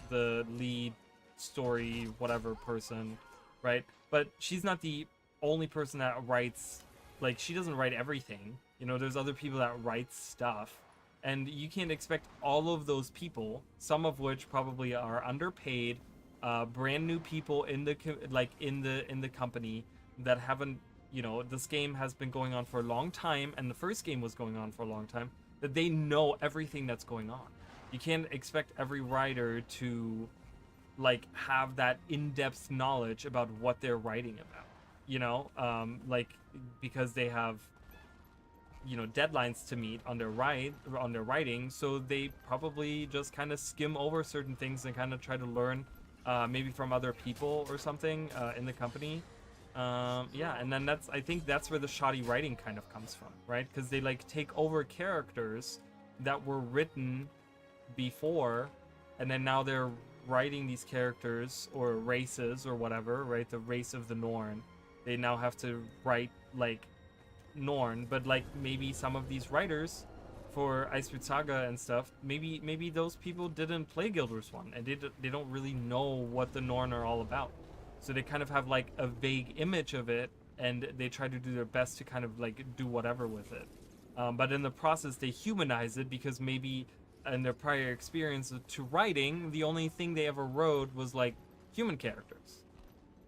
lead story whatever person, right? But she's not the only person that writes. Like she doesn't write everything, you know. There's other people that write stuff, and you can't expect all of those people, some of which probably are underpaid, brand new people in the company that haven't, you know, this game has been going on for a long time, and the first game was going on for a long time, that they know everything that's going on. You can't expect every writer to like have that in-depth knowledge about what they're writing about, you know, like because they have, you know, deadlines to meet on their writing, so they probably just kind of skim over certain things and kind of try to learn maybe from other people or something in the company. Yeah, and then I think that's where the shoddy writing kind of comes from, right? Because they like take over characters that were written before, and then now they're writing these characters or races or whatever, right? The race of the Norn. They now have to write like Norn, but like maybe some of these writers for Icebreed Saga and stuff, maybe those people didn't play Guild Wars 1 and they don't really know what the Norn are all about. So they kind of have like a vague image of it, and they try to do their best to kind of like do whatever with it. But in the process, they humanize it because maybe in their prior experience to writing, the only thing they ever wrote was like human characters.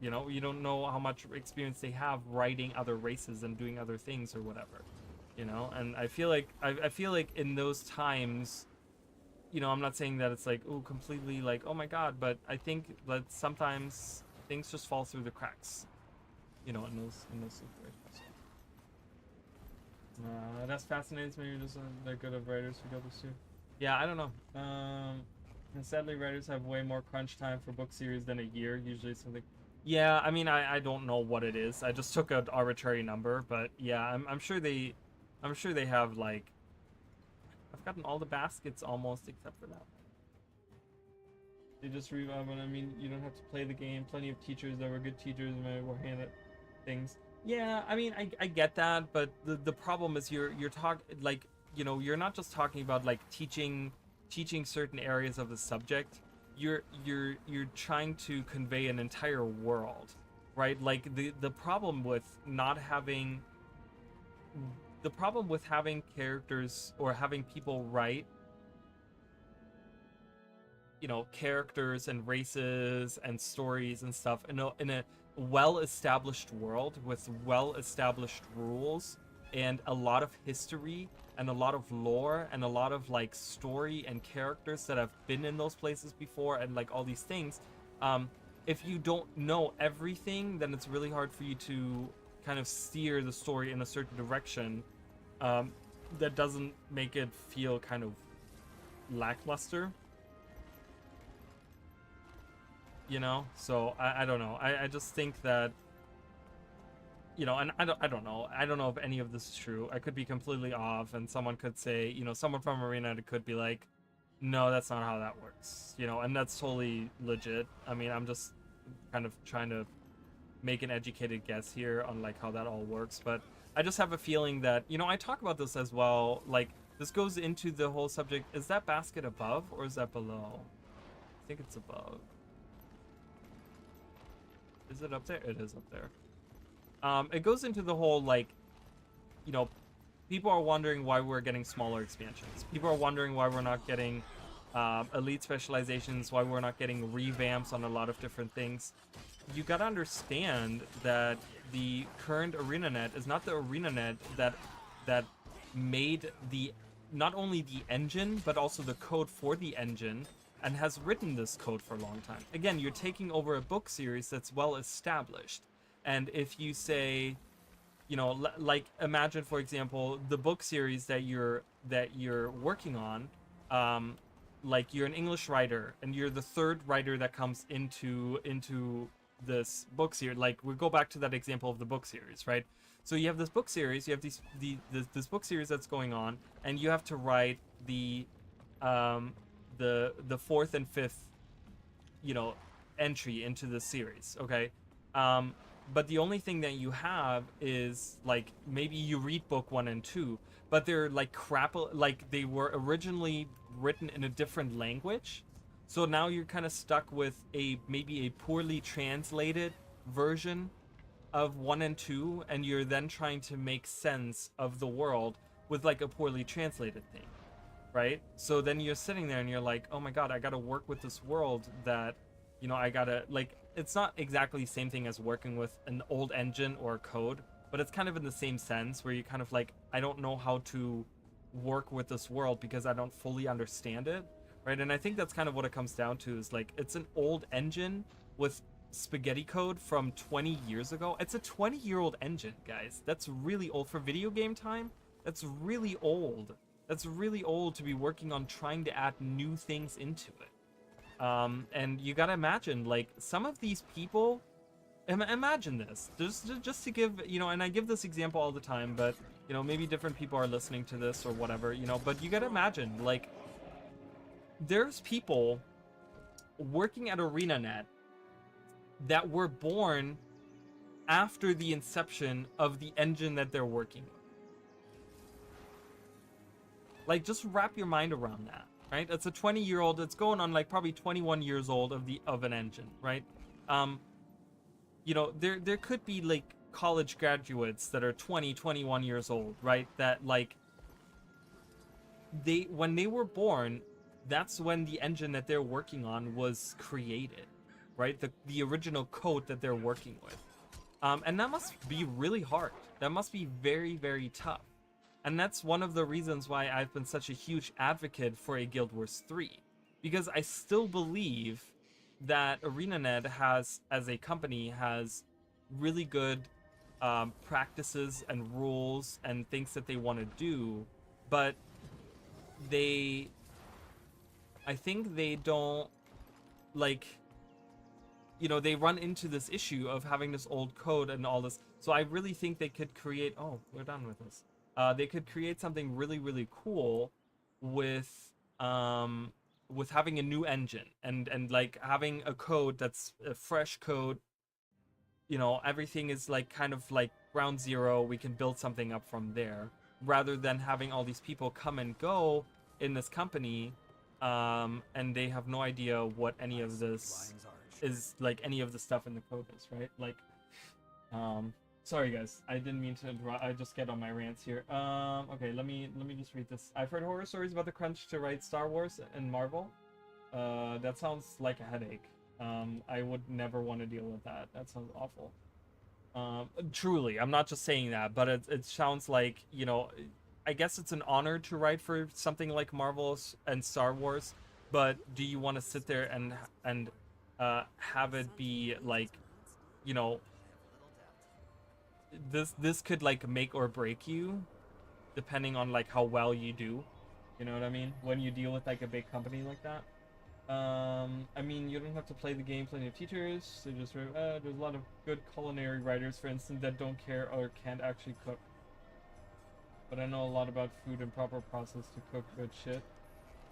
You know, you don't know how much experience they have writing other races and doing other things or whatever. You know, and I feel like in those times, you know, I'm not saying that it's like, oh, completely like, oh my god, but I think that sometimes things just fall through the cracks, you know, in those situations. That's fascinating to me. You're just they're good of writers who go this too. Yeah, I don't know. And sadly, writers have way more crunch time for book series than a year. Usually something Yeah, I mean, I don't know what it is. I just took an arbitrary number, but yeah, I'm sure they have like I've gotten all the baskets almost except for that. They just revive it. I mean, you don't have to play the game. Plenty of teachers that were good teachers were handed things. Yeah, I mean, I get that, but the problem is you're talking like you're not just talking about like teaching certain areas of the subject. You're trying to convey an entire world, right? Like the problem with not having the problem with having characters or having people write characters and races and stories and stuff in a well-established world with well-established rules and a lot of history and a lot of lore and a lot of like story and characters that have been in those places before and like all these things. If you don't know everything, then it's really hard for you to kind of steer the story in a certain direction that doesn't make it feel kind of lackluster. So I don't know. I just think that and I don't know if any of this is true. I could be completely off, and someone could say, someone from Arena could be like, no, that's not how that works, and that's totally legit. I mean, I'm just kind of trying to make an educated guess here on like how that all works, but I just have a feeling that I talk about this as well. Like this goes into the whole subject: is that basket above or is that below? I think it's above. Is it up there? It is up there. It goes into the whole, like, people are wondering why we're getting smaller expansions. People are wondering why we're not getting elite specializations, why we're not getting revamps on a lot of different things. You gotta understand that the current ArenaNet is not the ArenaNet that made not only the engine, but also the code for the engine, and has written this code for a long time. Again, you're taking over a book series that's well established. And if you say, like imagine, for example, the book series that you're working on, like you're an English writer and you're the third writer that comes into this book series. Like we go back to that example of the book series, right? So you have this book series, you have this book series that's going on, and you have to write the fourth and fifth entry into the series, okay? But the only thing that you have is like maybe you read book 1 and 2, but they're like crap, like they were originally written in a different language, so now you're kind of stuck with maybe a poorly translated version of 1 and 2, and you're then trying to make sense of the world with like a poorly translated thing. Right? So then you're sitting there and you're like, oh my god, I gotta work with this world that, I gotta, like, it's not exactly the same thing as working with an old engine or code, but it's kind of in the same sense where you kind of like, I don't know how to work with this world because I don't fully understand it, right? And I think that's kind of what it comes down to is like, it's an old engine with spaghetti code from 20 years ago. It's a 20-year-old engine, guys. That's really old for video game time. That's really old. That's really old to be working on trying to add new things into it. And you gotta imagine, like, some of these people, imagine this, just to give, and I give this example all the time, but, maybe different people are listening to this or whatever, but you gotta imagine, like, there's people working at ArenaNet that were born after the inception of the engine that they're working with. Like, just wrap your mind around that, right? It's a 20-year-old, it's going on like probably 21 years old of an engine, right? There could be like college graduates that are 20, 21 years old, right? That like when they were born, that's when the engine that they're working on was created, right? The original code that they're working with. And that must be really hard. That must be very, very tough. And that's one of the reasons why I've been such a huge advocate for a Guild Wars 3. Because I still believe that ArenaNet as a company, has really good practices and rules and things that they want to do. But I think they don't, like, you know, they run into this issue of having this old code and all this. So I really think they could create, oh, we're done with this. They could create something really, really cool with having a new engine and like having a code that's a fresh code. You know, everything is like kind of like ground zero. We can build something up from there rather than having all these people come and go in this company, and they have no idea what any of this is, like any of the stuff in the code is, right? Like, sorry guys, I didn't mean to interrupt. I just get on my rants here. Okay, let me just read this. I've heard horror stories about the crunch to write Star Wars and Marvel. That sounds like a headache. I would never want to deal with that. That sounds awful. Truly, I'm not just saying that, but it sounds like, you know, I guess it's an honor to write for something like Marvel and Star Wars, but do you want to sit there and have it be like, you know, this could like make or break you, depending on like how well you do. You know what I mean? When you deal with like a big company like that. I mean, you don't have to play the game. Plenty of teachers. They just there's a lot of good culinary writers, for instance, that don't care or can't actually cook. But I know a lot about food and proper process to cook good shit.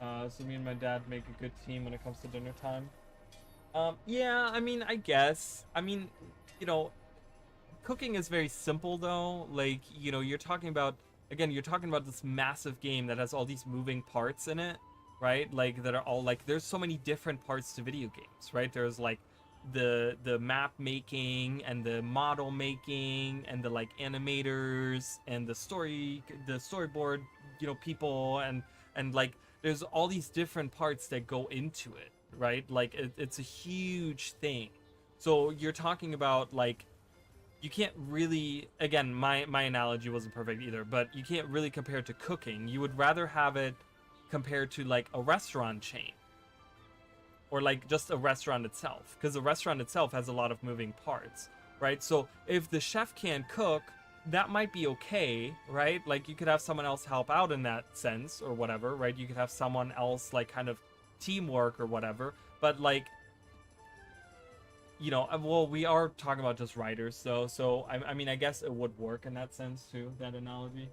So me and my dad make a good team when it comes to dinner time. Yeah, I mean, I guess. I mean, you know, cooking is very simple though. Like, you know, you're talking about this massive game that has all these moving parts in it. Right, like that are all like, there's so many different parts to video games, right? There's like the map making and the model making and the like animators and the storyboard, you know, people and like there's all these different parts that go into it, right? Like it's a huge thing. So you're talking about like, you can't really, again, my analogy wasn't perfect either, but you can't really compare it to cooking. You would rather have it compared to like a restaurant chain or like just a restaurant itself, because the restaurant itself has a lot of moving parts, right? So if the chef can't cook, that might be okay, right? Like you could have someone else help out in that sense or whatever, right? You could have someone else like kind of teamwork or whatever, but like, you know, well, we are talking about just writers though, so I mean, I guess it would work in that sense too, that analogy.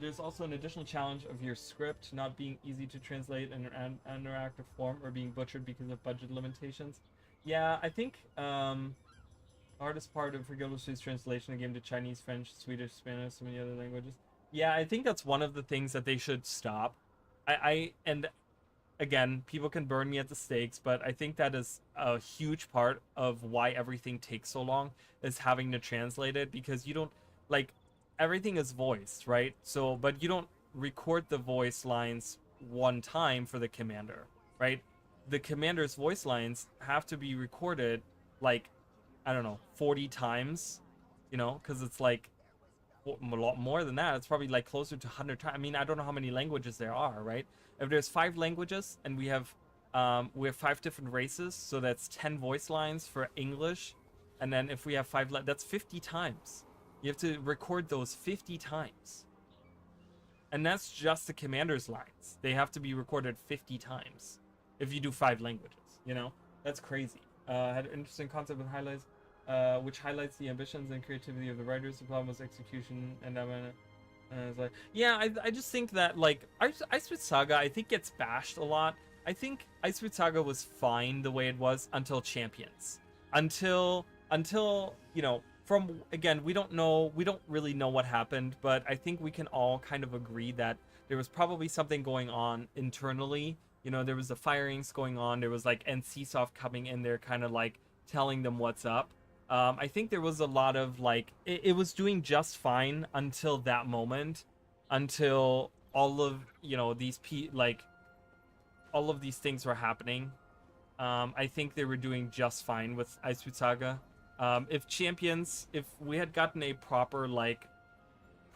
There's also an additional challenge of your script not being easy to translate in an interactive form or being butchered because of budget limitations. Yeah, I think hardest part of Forgildo Street's translation of the game to Chinese, French, Swedish, Spanish, so many other languages. Yeah, I think that's one of the things that they should stop. And again, people can burn me at the stakes, but I think that is a huge part of why everything takes so long, is having to translate it, because you don't, like, everything is voiced, right? So, but you don't record the voice lines one time for the commander, right? The commander's voice lines have to be recorded like, I don't know, 40 times, you know, because it's like a lot more than that. It's probably like closer to 100 times. I mean, I don't know how many languages there are, right? If there's 5 languages and we have 5 different races, so that's 10 voice lines for English, and then if we have 5, that's 50 times. You have to record those 50 times. And that's just the commander's lines. They have to be recorded 50 times if you do 5 languages, you know? That's crazy. Had an interesting concept with highlights, which highlights the ambitions and creativity of the writers. The problem was execution, and it's like, yeah, I just think that, like, Icewind Saga, I think, gets bashed a lot. I think Icewind Saga was fine the way it was until Champions. Until, you know, from, again, we don't really know what happened, but I think we can all kind of agree that there was probably something going on internally. You know, there was the firings going on. There was like NCSoft coming in there, kind of like telling them what's up. I think there was a lot of like, it was doing just fine until that moment, until all of, you know, all of these things were happening. I think they were doing just fine with Icewind Saga. If we had gotten a proper like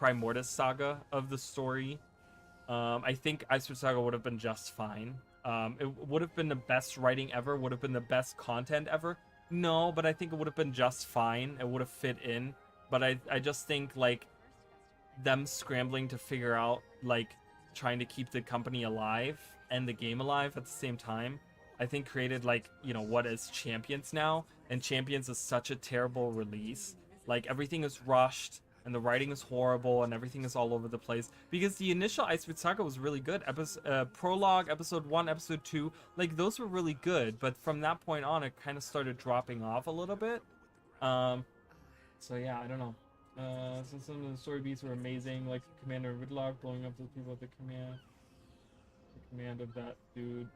Primordus saga of the story, I think Icewind Saga would have been just fine. It would have been the best writing ever, would have been the best content ever. No, but I think it would have been just fine. It would have fit in. But I just think like them scrambling to figure out like trying to keep the company alive and the game alive at the same time I think created like, you know, what is Champions now, and Champions is such a terrible release. Like everything is rushed and the writing is horrible and everything is all over the place, because the initial Ice Fruit Saga was really good. Prologue, episode 1, episode 2, like those were really good, but from that point on it kind of started dropping off a little bit. So yeah, I don't know. So some of the story beats were amazing, like Commander Ridlock blowing up the people at the command of that dude.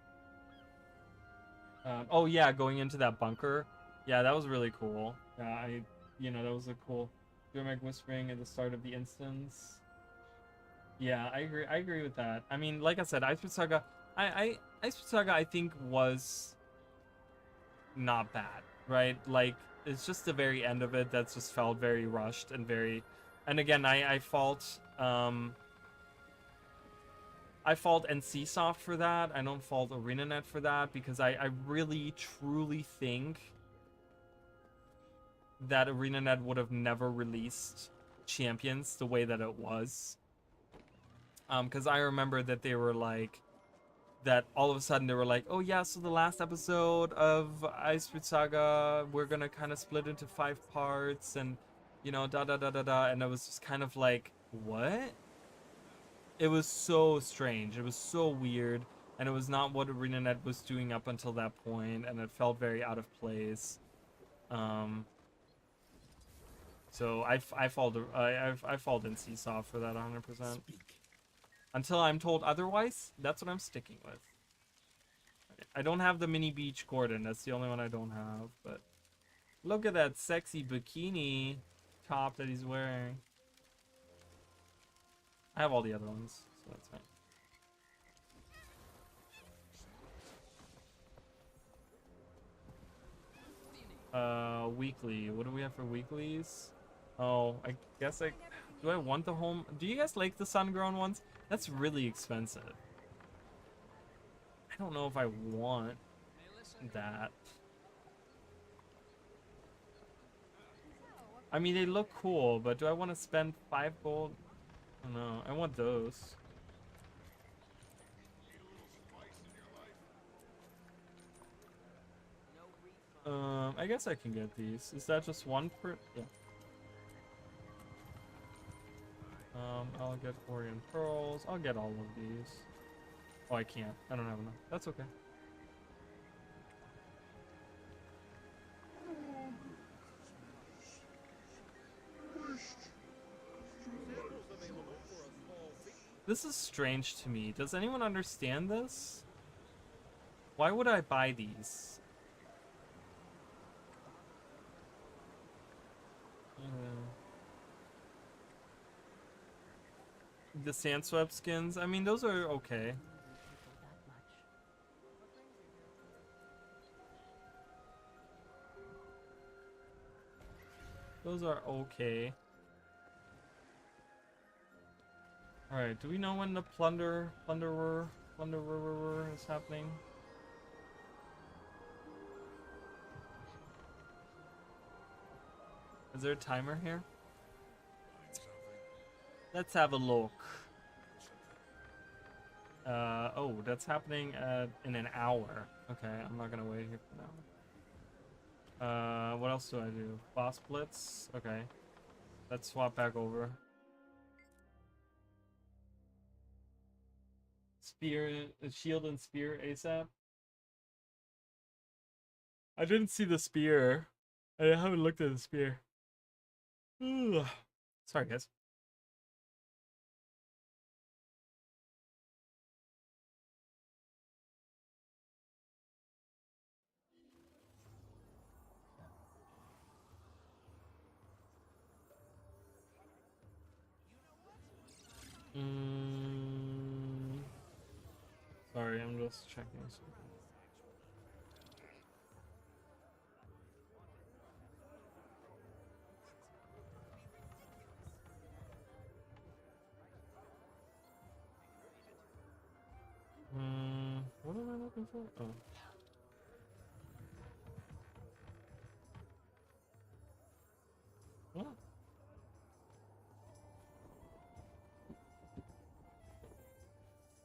Oh yeah, going into that bunker. Yeah, that was really cool. Yeah, that was a cool Durmag whispering at the start of the instance. Yeah, I agree. I agree with that. I mean, like I said, Ice Fruit Saga, Ice Fruit Saga, I think was not bad, right? Like it's just the very end of it that's just felt very rushed and very, and again, I fault NCSoft for that. I don't fault ArenaNet for that, because I really truly think that ArenaNet would have never released Champions the way that it was. Because I remember that they were like, that all of a sudden they were like, oh yeah, so the last episode of Ice Fruit Saga, we're gonna kind of split into 5 parts, and you know, da da da da da, and it was just kind of like, what? It was so strange. It was so weird, and it was not what ArenaNet was doing up until that point, and it felt very out of place. So I fault NCSoft for that 100%. Until I'm told otherwise, that's what I'm sticking with. I don't have the mini beach Gordon. That's the only one I don't have. But look at that sexy bikini top that he's wearing. I have all the other ones, so that's fine. Weekly. What do we have for weeklies? Oh, I guess do I want the home? Do you guys like the sun-grown ones? That's really expensive. I don't know if I want that. I mean, they look cool, but do I want to spend 5 gold? I don't know. I want those. I guess I can get these. Is that just one per? Yeah. I'll get Orient Pearls. I'll get all of these. Oh, I can't. I don't have enough. That's okay. This is strange to me. Does anyone understand this? Why would I buy these? The Sandswept skins, I mean, those are okay. Those are okay. Alright, do we know when the plunderer is happening? Is there a timer here? Let's have a look. Oh, that's happening in an hour. Okay, I'm not gonna wait here for now. What else do I do? Boss Blitz? Okay. Let's swap back over. Spear, shield and spear ASAP. I didn't see the spear. I haven't looked at the spear. Ugh. Sorry, guys. Sorry, I'm just checking something. What am I looking for? Oh. What?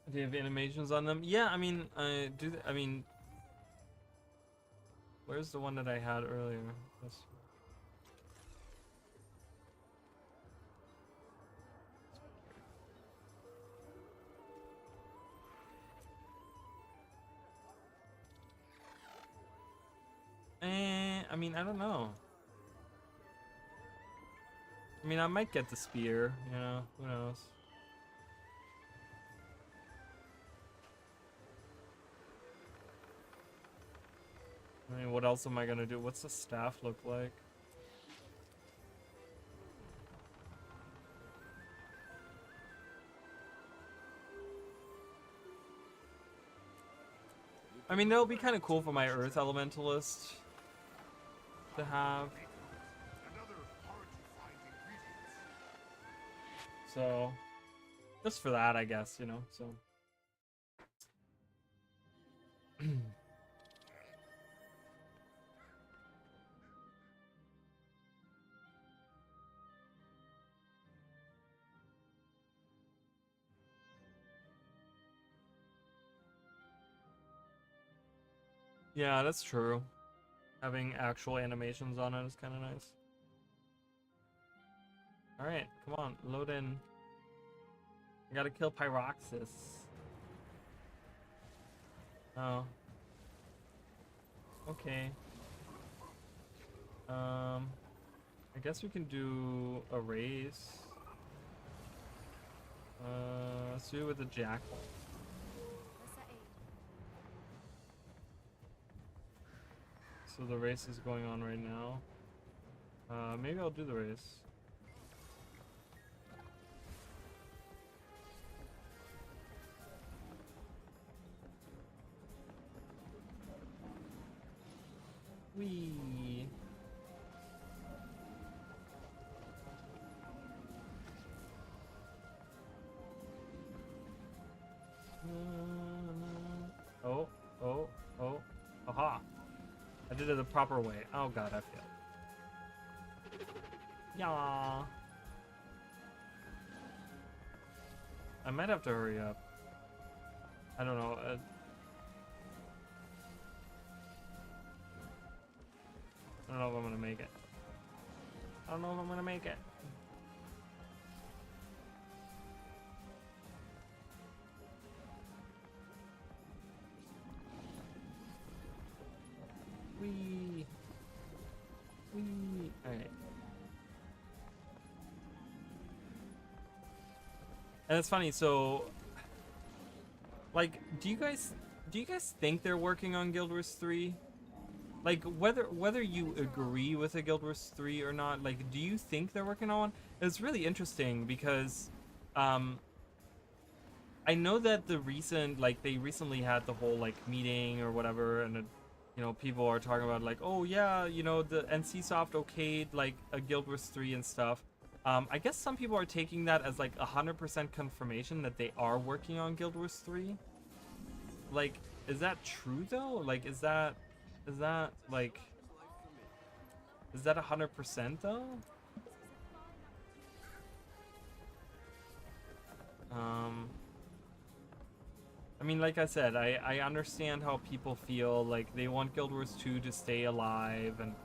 Do you have animations on them? Yeah, I mean, I mean, Where's the one that I had earlier? This. I mean, I don't know. I mean, I might get the spear, you know, who knows? I mean, what else am I gonna do? What's the staff look like? I mean, that'll be kind of cool for my Earth Elementalist to have. Another hard to find ingredients. So, just for that, I guess, you know, so. Yeah, that's true. Having actual animations on it is kind of nice. Alright, come on, load in. I gotta kill Pyroxis. Oh. Okay. I guess we can do a race. Let's do it with the jackal. So the race is going on right now. Maybe I'll do the race. Wee. Oh, oh, oh. Aha. I did it the proper way. Oh god, I failed. Yeah. I might have to hurry up. I don't know. I don't know if I'm gonna make it. I don't know if I'm gonna make it. Wee. Wee. Alright. And it's funny, so like, do you guys think they're working on Guild Wars 3? Like, whether you agree with the Guild Wars 3 or not, like, do you think they're working on one? It's really interesting because I know that they recently had the whole like meeting or whatever, and you know, people are talking about like, oh yeah, you know, the NCSoft okayed like a Guild Wars 3 and stuff. I guess some people are taking that as like 100% confirmation that they are working on Guild Wars 3. Like, is that true though? Like, is that like, is that 100% though? I mean, like I said, I understand how people feel like they want Guild Wars 2 to stay alive, and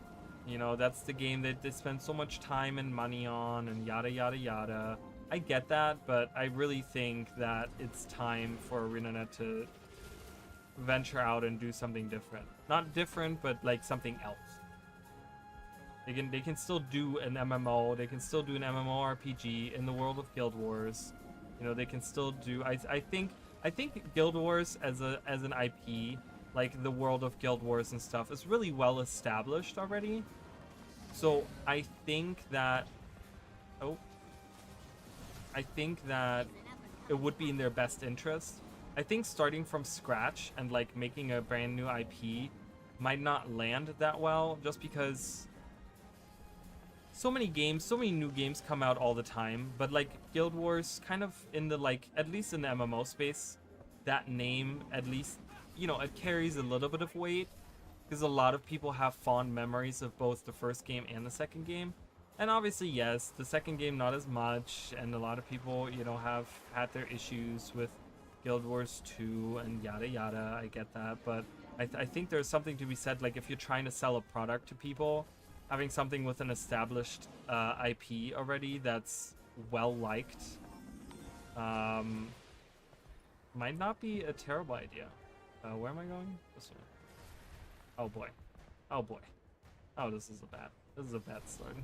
you know, that's the game that they spend so much time and money on, and yada yada yada. I get that, but I really think that it's time for ArenaNet to venture out and do something different. Not different, but like something else. They can still do an MMO, they can still do an MMORPG in the world of Guild Wars. You know, they can still do I think Guild Wars as an IP, like the world of Guild Wars and stuff, is really well established already. So I think that it would be in their best interest. I think starting from scratch and like making a brand new IP might not land that well, just because so many new games come out all the time, but like Guild Wars, kind of in the like, at least in the MMO space, that name, at least, you know, it carries a little bit of weight, because a lot of people have fond memories of both the first game and the second game. And obviously, yes, the second game not as much, and a lot of people, you know, have had their issues with Guild Wars 2 and yada yada, I get that, but I think there's something to be said, like if you're trying to sell a product to people, having something with an established IP already that's well liked might not be a terrible idea. Where am I going? This way. Oh boy. Oh boy. Oh, this is a bad start.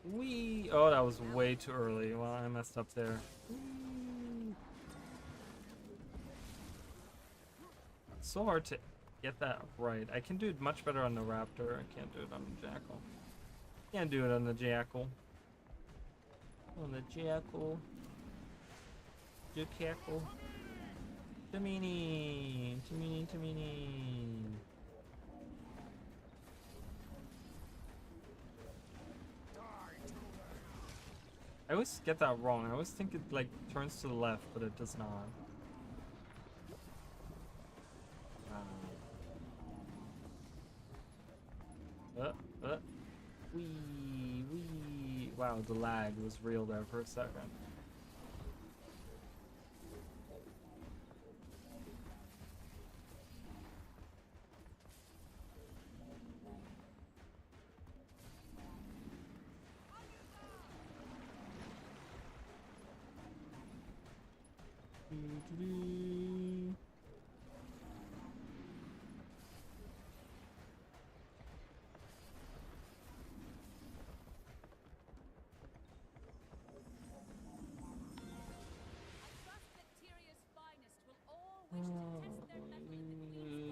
Wee! Oh, that was way too early. Well, I messed up there. It's so hard to get that right. I can do it much better on the Raptor. I can't do it on the Jackal. Can't do it on the Jackal. On the Jackal. Jackal. Tamini. Tamini, Tamini. I always get that wrong. I always think it like turns to the left, but it does not. Wee. Wow, the lag was real there for a second.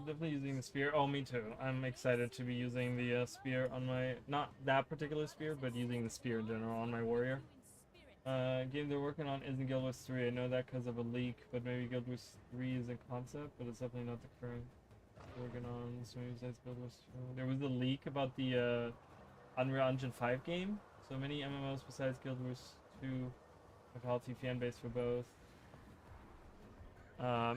Definitely using the spear. Oh, me too. I'm excited to be using the spear on my, not that particular spear, but using the spear in general on my warrior. Game they're working on isn't Guild Wars 3. I know that because of a leak, but maybe Guild Wars 3 is a concept, but it's definitely not the current. Working on so many besides Guild Wars 2. There was a leak about the Unreal Engine 5 game. So many MMOs besides Guild Wars 2 have healthy fan base for both.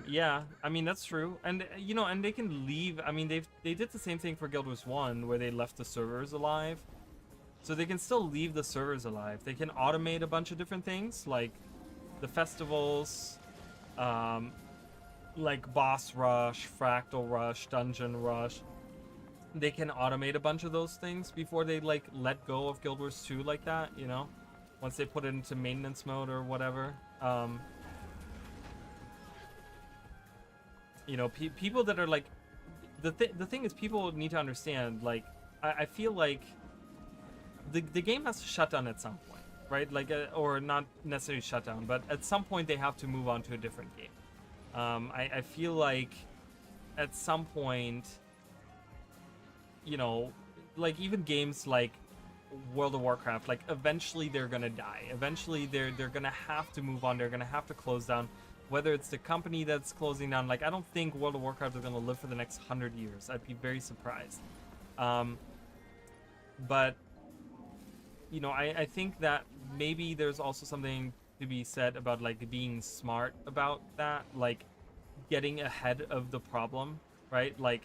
Yeah, I mean that's true, and you know, and they can leave. I mean, they did the same thing for Guild Wars 1, where they left the servers alive, so they can still leave the servers alive. They can automate a bunch of different things, like the festivals, like Boss Rush, Fractal Rush, Dungeon Rush. They can automate a bunch of those things before they like let go of Guild Wars 2 like that. You know, once they put it into maintenance mode or whatever. You know, people that are like, the thing is, people need to understand, like, I feel like the game has to shut down at some point, right? Like, or not necessarily shut down, but at some point they have to move on to a different game. I feel like at some point, you know, like even games like World of Warcraft, like eventually they're gonna die. Eventually they're gonna have to move on. They're gonna have to close down. Whether it's the company that's closing down, like I don't think World of Warcraft is going to live for the next 100 years. I'd be very surprised. But, you know, I think that maybe there's also something to be said about like being smart about that, like getting ahead of the problem, right? Like,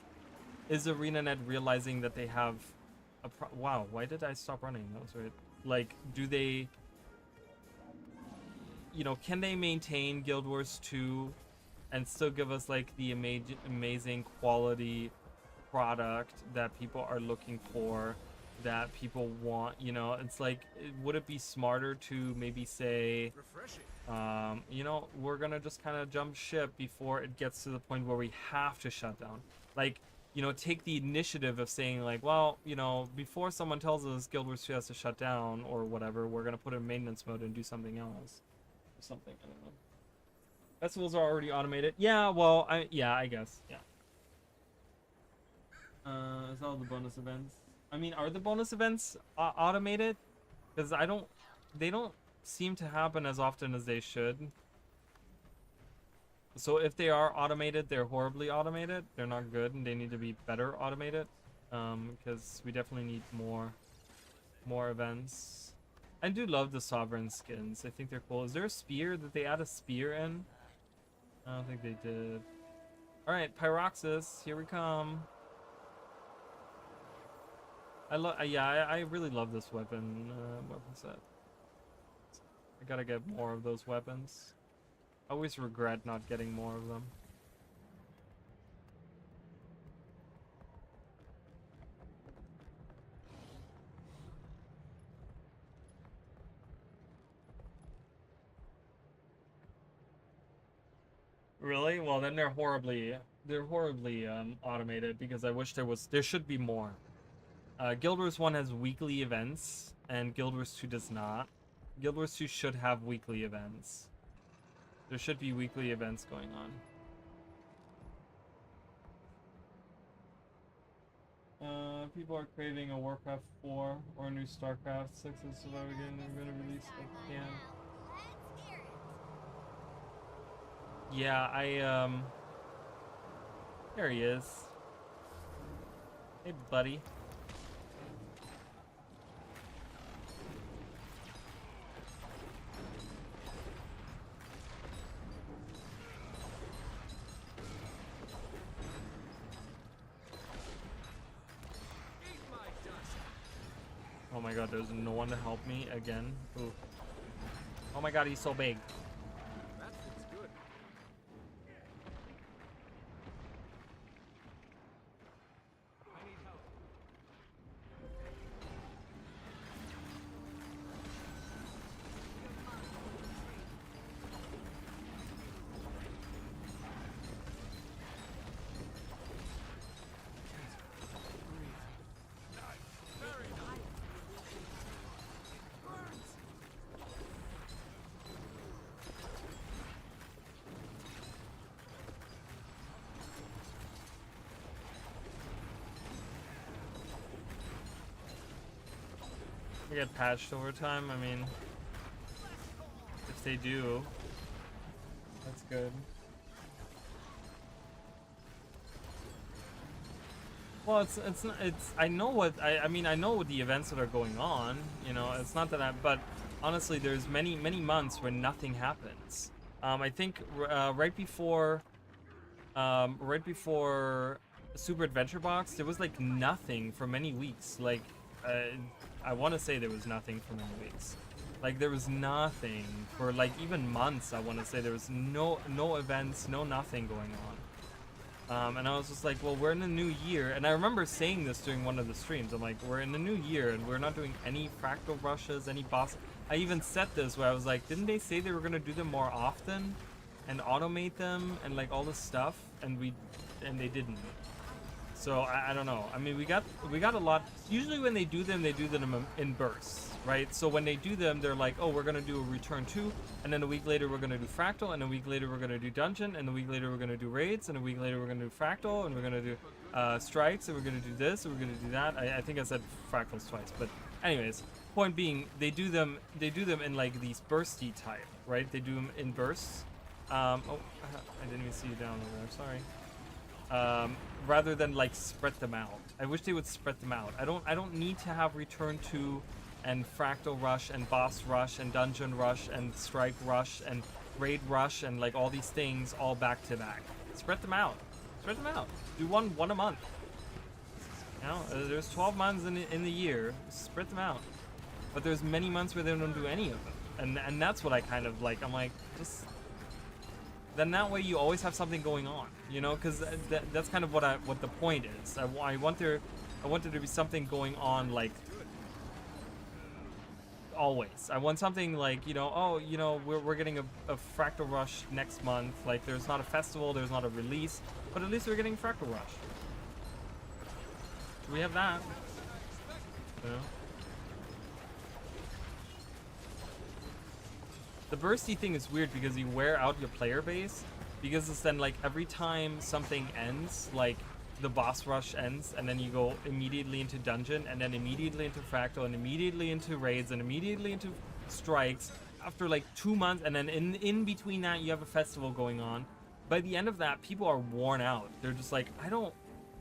is ArenaNet realizing that they have a wow, why did I stop running? That was weird. Like, do they... You know, can they maintain Guild Wars 2 and still give us like the amazing quality product that people are looking for, that people want? You know, it's like, would it be smarter to maybe say, you know, we're gonna just kind of jump ship before it gets to the point where we have to shut down? Like, you know, take the initiative of saying like, well, you know, before someone tells us Guild Wars 2 has to shut down or whatever, we're gonna put it in maintenance mode and do something else. Something, I don't know. Festivals are already automated. Yeah, well, I guess. Yeah. Is all the bonus events? I mean, are the bonus events automated? Because they don't seem to happen as often as they should. So if they are automated, they're horribly automated. They're not good, and they need to be better automated. Because we definitely need more events. I do love the Sovereign skins. I think they're cool. Is there a spear? Did they add a spear in? I don't think they did. All right, Pyroxis, here we come. I really love this weapon set. I gotta get more of those weapons. I always regret not getting more of them. Really? Well, then they're horribly automated because I wish there should be more. Guild Wars 1 has weekly events, and Guild Wars 2 does not. Guild Wars 2 should have weekly events. There should be weekly events going on. People are craving a Warcraft 4 or a new StarCraft 6 is so again they're gonna release like can. Let's hear it. Yeah, there he is. Hey buddy. Eat my dust. Oh my god, there's no one to help me again. Ooh. Oh my god, he's so big. That looks good. I need help. Very nice. Burns. They get patched over time. I mean, if they do, that's good. Well, I know what I mean. I know what the events that are going on. You know, it's not that but honestly, there's many months where nothing happens. I think right before Super Adventure Box, there was like nothing for many weeks. Like, I want to say there was nothing for many weeks. Like there was nothing for like even months. I want to say there was no events, no nothing going on. And I was just like, well, we're in a new year. And I remember saying this during one of the streams. I'm like, we're in a new year and we're not doing any fractal rushes, any boss. I even said this where I was like, didn't they say they were going to do them more often and automate them and like all this stuff? And they didn't. So I don't know. I mean, we got a lot. Usually when they do them in bursts, right? So when they do them, they're like, oh, we're gonna do a Return 2, and then a week later we're gonna do Fractal, and a week later we're gonna do Dungeon, and a week later we're gonna do Raids, and a week later we're gonna do Fractal, and we're gonna do Strikes, and we're gonna do this, and we're gonna do that. I think I said Fractals twice, but anyways, point being, they do them in like these bursty type, right? They do them in bursts. Oh, I didn't even see you down over there. Sorry. Rather than like spread them out. I wish they would spread them out. I don't need to have Return 2 and Fractal Rush and Boss Rush and Dungeon Rush and Strike Rush and Raid Rush and like all these things all back to back. Spread them out. Spread them out. Do one a month. You know, there's 12 months in the year. Spread them out. But there's many months where they don't do any of them. And that's what I kind of like. I'm like, just then that way you always have something going on, you know, because that's kind of what the point is. I want there to be something going on, like always. I want something like, you know, oh, you know, we're getting a Fractal Rush next month. Like there's not a festival, there's not a release, but at least we're getting Fractal Rush. We have that, you know. The bursty thing is weird because you wear out your player base, because it's then like every time something ends, like the boss rush ends, and then you go immediately into dungeon, and then immediately into fractal, and immediately into raids, and immediately into strikes after like 2 months, and then in between that you have a festival going on. By the end of that, people are worn out. They're just like, I don't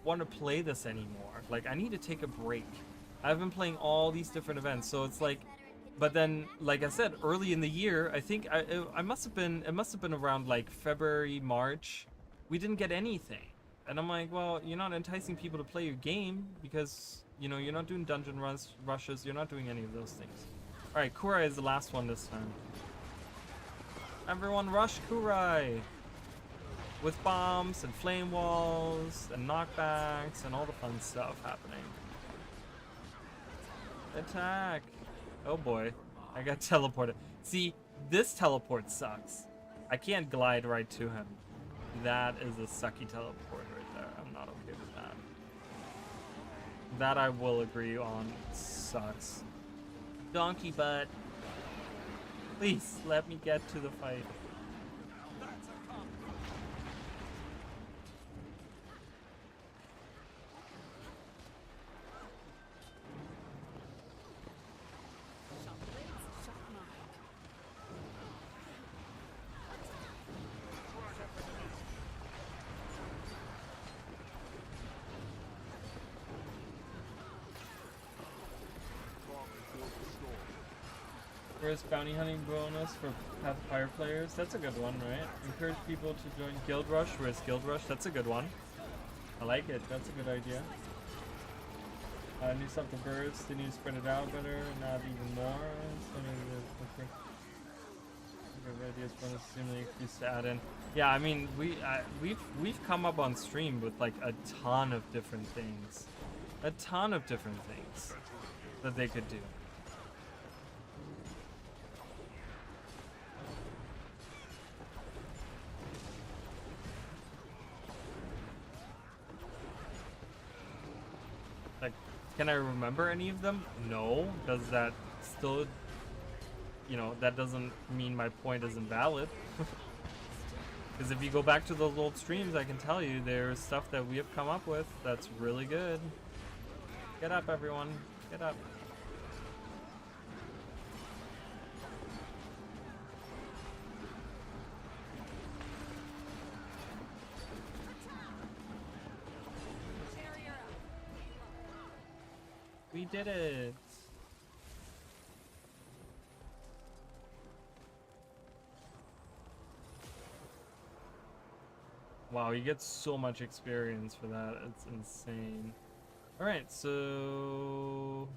want to play this anymore. Like, I need to take a break. I've been playing all these different events, so it's like. But then, like I said, early in the year, I think it must have been around like February, March, we didn't get anything. And I'm like, well, you're not enticing people to play your game because, you know, you're not doing dungeon rushes, you're not doing any of those things. Alright, Kurai is the last one this time. Everyone rush Kurai! With bombs and flame walls and knockbacks and all the fun stuff happening. Attack! Oh boy, I got teleported. See, this teleport sucks. I can't glide right to him. That is a sucky teleport right there. I'm not okay with that. That I will agree on sucks. Donkey butt. Please let me get to the fight. First bounty hunting bonus for Path of Fire players. That's a good one, right? Encourage people to join Guild Rush. Where's Guild Rush? That's a good one. I like it. That's a good idea. New stuff to burst. They need to spread it out better and add even more. Ideas bonus seemingly excuse to add in. Yeah, I mean we've come up on stream with like a ton of different things, that they could do. Like, can I remember any of them? No. Does that still, you know, that doesn't mean my point isn't valid. Because if you go back to those old streams, I can tell you there's stuff that we have come up with that's really good. Get up, everyone. Get up. We did it. Wow, you get so much experience for that. It's insane. Alright, so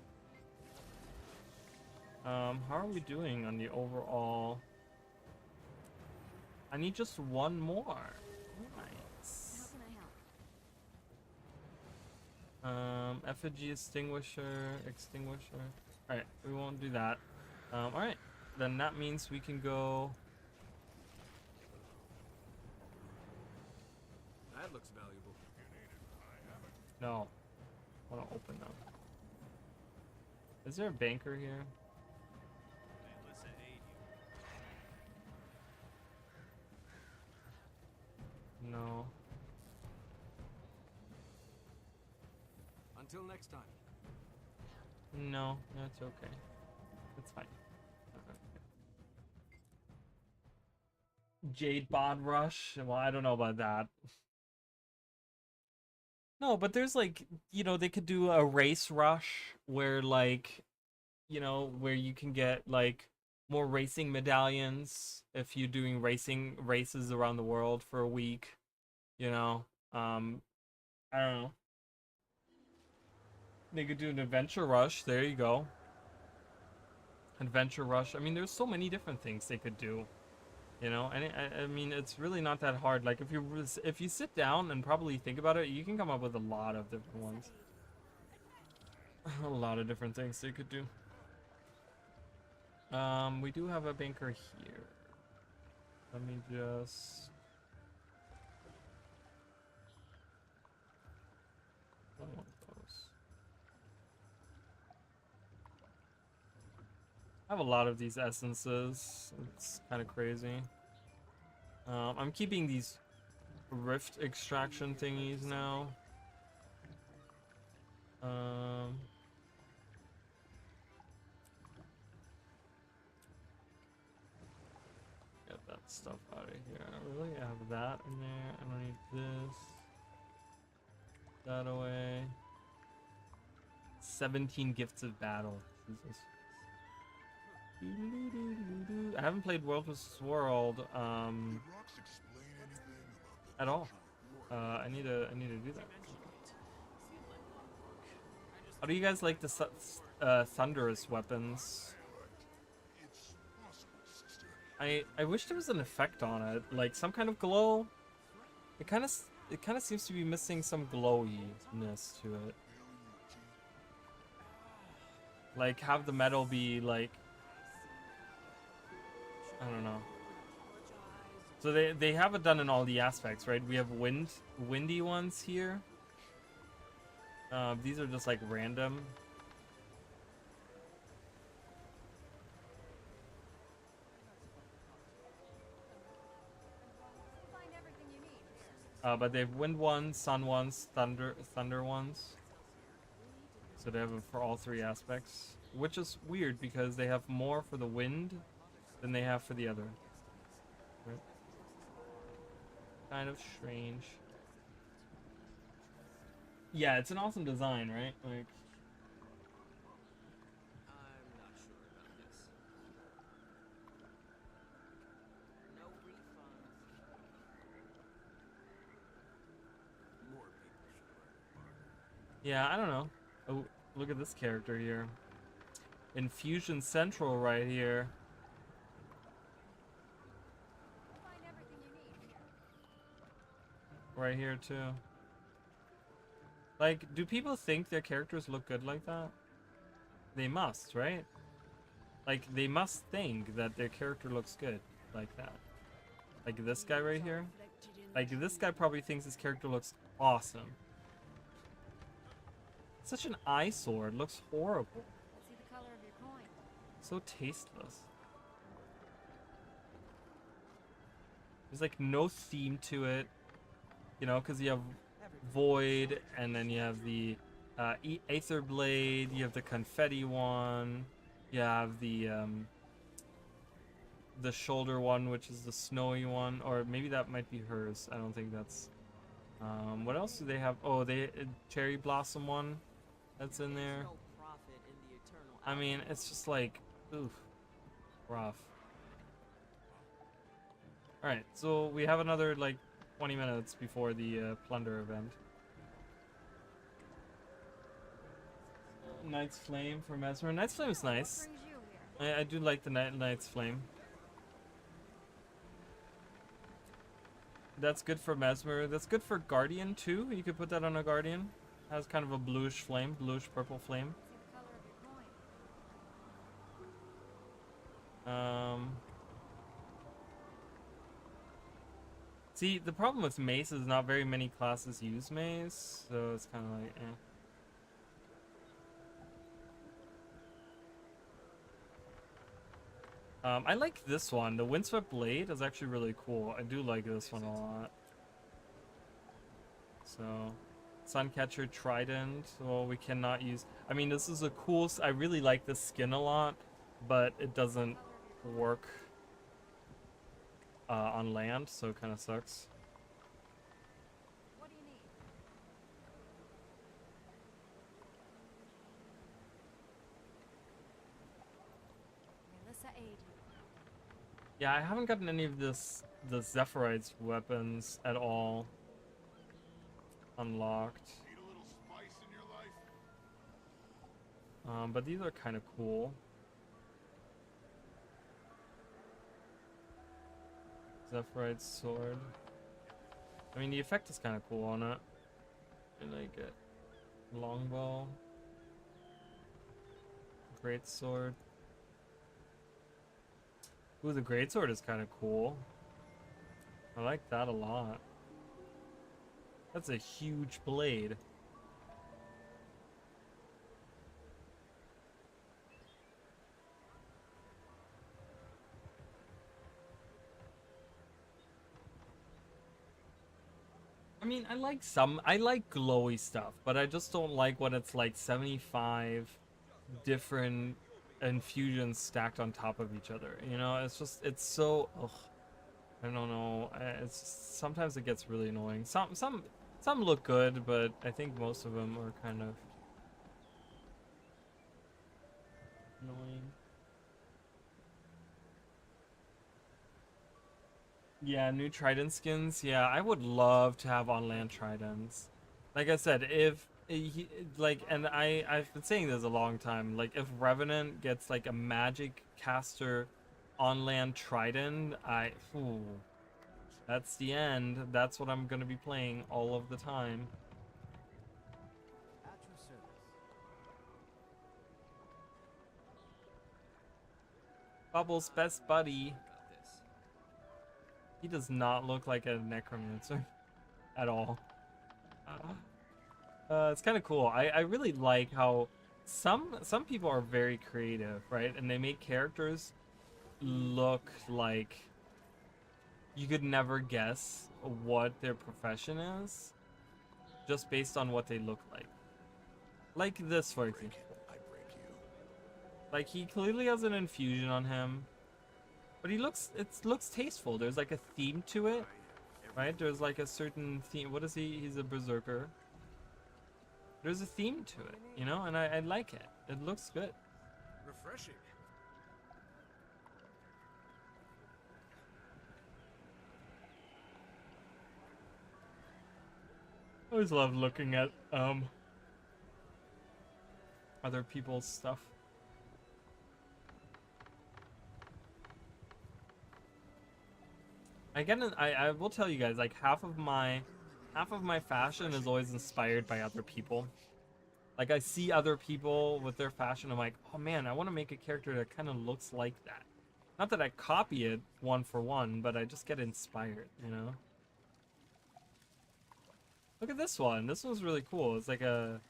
how are we doing on the overall? I need just one more. Nice. Effigy extinguisher. Alright, we won't do that. Alright, then that means we can go. That looks valuable. No. I want to open them. Is there a banker here? No. Until next time. No, that's okay. It's fine. Jade Bond Rush? Well, I don't know about that. No, but there's like, you know, they could do a race rush where like, you know, where you can get like more racing medallions if you're doing races around the world for a week, you know. I don't know. They could do an adventure rush. There you go. Adventure rush. I mean, there's so many different things they could do. You know, and I mean, it's really not that hard. Like, if you sit down and probably think about it, you can come up with a lot of different ones. A lot of different things they could do. We do have a banker here. Let me just. I don't want those. I have a lot of these essences. It's kind of crazy. I'm keeping these rift extraction thingies now. Get that stuff out of here. Really? I have that in there. I don't need this. That away. 17 gifts of battle. Jesus. I haven't played World vs. World at all. I need to do that. How do you guys like the thunderous weapons? I wish there was an effect on it, like some kind of glow. It kind of seems to be missing some glowiness to it. Like have the metal be like, I don't know. So they have it done in all the aspects, right? We have windy ones here. These are just like random. Find everything you need. But they have wind ones, sun ones, thunder ones. So they have it for all three aspects, which is weird because they have more for the wind than they have for the other. Right? Kind of strange. Yeah, it's an awesome design, right? Like, I'm not sure about this. No refunds. More people should learn to barter. yeah, I don't know. Oh, look at this character here. Infusion Central right here. Find everything you need. Right here too. Like, do people think their characters look good like that? They must, right? Like, they must think that their character looks good like that. Like this guy right here. Like, this guy probably thinks his character looks awesome. Such an eyesore. It looks horrible. Let's see the color of your coin. So tasteless. There's like no theme to it. You know, because you have Void, and then you have the Aether Blade, you have the Confetti one, you have the shoulder one, which is the snowy one, or maybe that might be hers. I don't think that's. What else do they have? Oh, they Cherry Blossom one, that's in there. No profit in the eternal I mean, it's just like, oof, rough. All right, so we have another like 20 minutes before the plunder event. Knight's Flame for Mesmer. Knight's Flame is nice. What brings you here? I do like the Knight's Flame. That's good for Mesmer. That's good for Guardian too. You could put that on a Guardian. Has kind of a bluish flame, bluish purple flame. See the color of your coin. See, the problem with Mace is not very many classes use Mace, so it's kind of like, eh. I like this one. The Windswept Blade is actually really cool. I do like this one a lot. So, Suncatcher Trident. Well, we cannot use. I mean, this is a cool. I really like this skin a lot, but it doesn't work on land, so it kind of sucks. What do you need? Melissa aid you. Yeah, I haven't gotten any of the Zephyrite's weapons at all unlocked. Need a little spice in your life? But these are kind of cool. Zephyrite's sword. I mean, the effect is kind of cool on it. I like it. Longbow. Great sword. Ooh, the greatsword is kind of cool. I like that a lot. That's a huge blade. I mean, I like glowy stuff, but I just don't like when it's like 75 different infusions stacked on top of each other. You know, it's so, ugh, I don't know. It's just, sometimes it gets really annoying. Some look good, but I think most of them are kind of annoying. Yeah, new Trident skins. Yeah, I would love to have on land Tridents. Like I said, if like, and I've been saying this a long time. Like, if Revenant gets like a magic caster on land Trident, ooh, that's the end. That's what I'm gonna be playing all of the time. At your service. Bubbles' best buddy. Got this. He does not look like a necromancer at all. It's kind of cool. I really like how some people are very creative, right? And they make characters look like you could never guess what their profession is just based on what they look like. Like this, for example. Like, he clearly has an infusion on him, but it looks tasteful. There's like a theme to it, right? There's like a certain theme. What is he? He's a berserker. There's a theme to it, you know, and I like it. It looks good. Refreshing. I always love looking at other people's stuff. I will tell you guys, like, half of my fashion is always inspired by other people. Like, I see other people with their fashion, I'm like, oh man, I want to make a character that kind of looks like that. Not that I copy it one for one, but I just get inspired, you know? Look at this one. This one's really cool. It's like a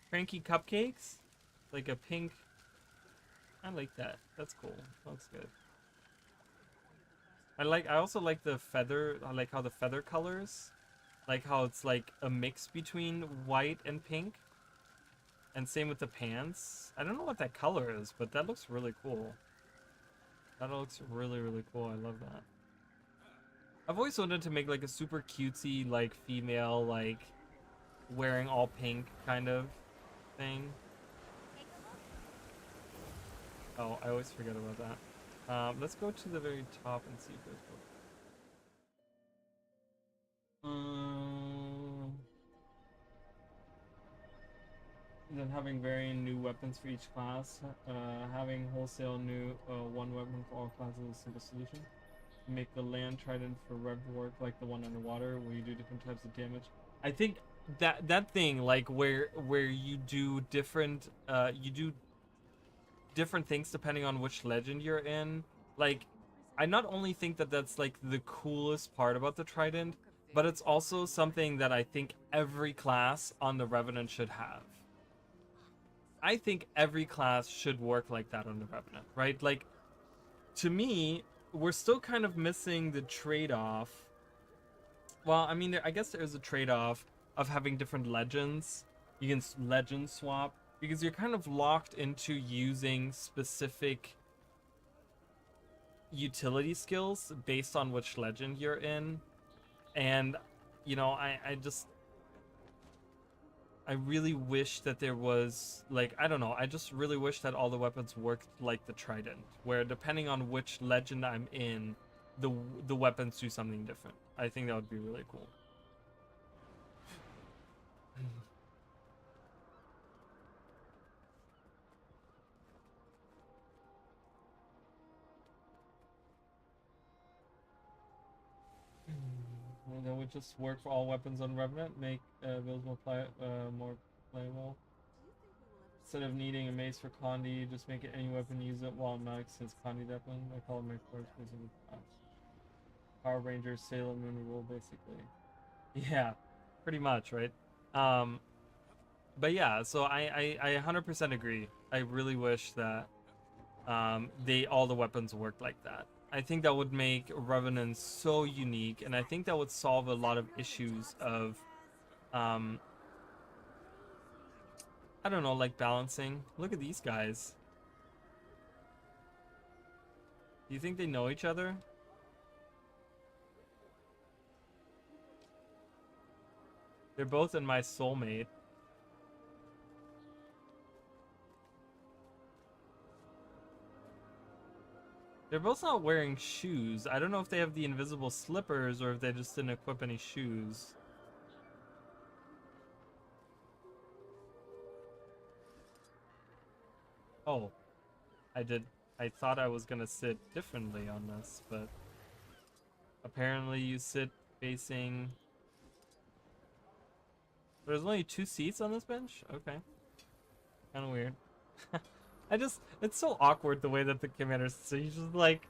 Cranky Cupcakes. Like a pink. I like that. That's cool. Looks good. I also like the feather. I like how the feather colors, like how it's like a mix between white and pink. And same with the pants. I don't know what that color is, but that looks really cool. That looks really, really cool. I love that. I've always wanted to make like a super cutesy, like, female, like, wearing all pink kind of thing. Oh, I always forget about that. Let's go to the very top and see if there's then having varying new weapons for each class. Having wholesale new one weapon for all classes is a simple solution. Make the land trident for rev work like the one underwater, where you do different types of damage. I think that thing, like, where you do different things depending on which legend you're in. Like, I not only think that that's like the coolest part about the trident, but it's also something that I think every class on the Revenant should have. I think every class should work like that on the Revenant, right? Like, to me, we're still kind of missing the trade-off. Well, I mean, I guess there's a trade-off of having different legends. You can legend swap, because you're kind of locked into using specific utility skills based on which legend you're in. And, you know, I really wish that there was, like, I don't know, I just really wish that all the weapons worked like the trident, where depending on which legend I'm in, the weapons do something different. I think that would be really cool. That would just work for all weapons on Revenant, make builds more playable. Instead of needing a mace for Condi, just make it any weapon, use it while Max his Condi weapon. I call it my first person. Power Rangers, Sailor Moon rule, basically. Yeah, pretty much, right? But yeah, so I 100% agree. I really wish that all the weapons worked like that. I think that would make Revenant so unique, and I think that would solve a lot of issues of I don't know, like balancing. Look at these guys. Do you think they know each other? They're both in my soulmate. They're both not wearing shoes. I don't know if they have the invisible slippers or if they just didn't equip any shoes. Oh, I did. I thought I was gonna sit differently on this, but apparently you sit facing. There's only 2 seats on this bench? Okay. Kind of weird. It's so awkward the way that the commander sits. He's just like,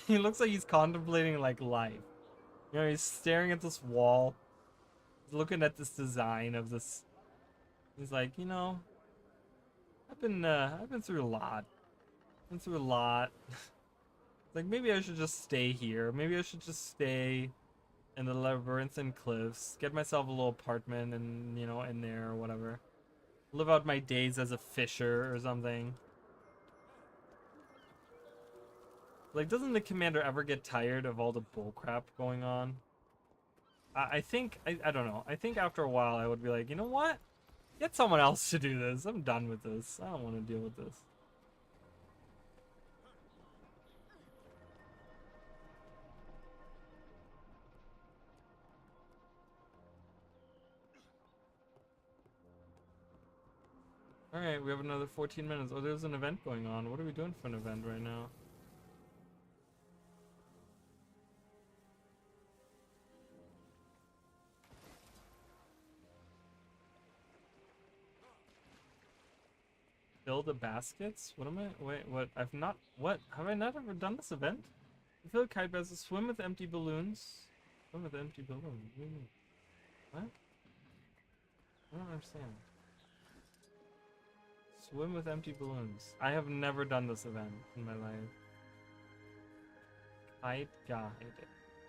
he looks like he's contemplating like life. You know, he's staring at this wall. He's looking at this design of this. He's like, you know, I've been through a lot. Been through a lot. Like maybe I should just stay here. Maybe I should just stay in the Labyrinthine Cliffs, get myself a little apartment and, you know, in there or whatever. Live out my days as a fisher or something. Like, doesn't the commander ever get tired of all the bullcrap going on? I think, I don't know. I think after a while I would be like, you know what? Get someone else to do this. I'm done with this. I don't want to deal with this. Alright, we have another 14 minutes. Oh, there's an event going on. What are we doing for an event right now? Fill the baskets? What am I? Wait, what? I've not. What? Have I not ever done this event? Fill a kite baskets. Swim with empty balloons. Swim with empty balloons. What do you mean? What? I don't understand. Swim with empty balloons. I have never done this event in my life. Kite guide.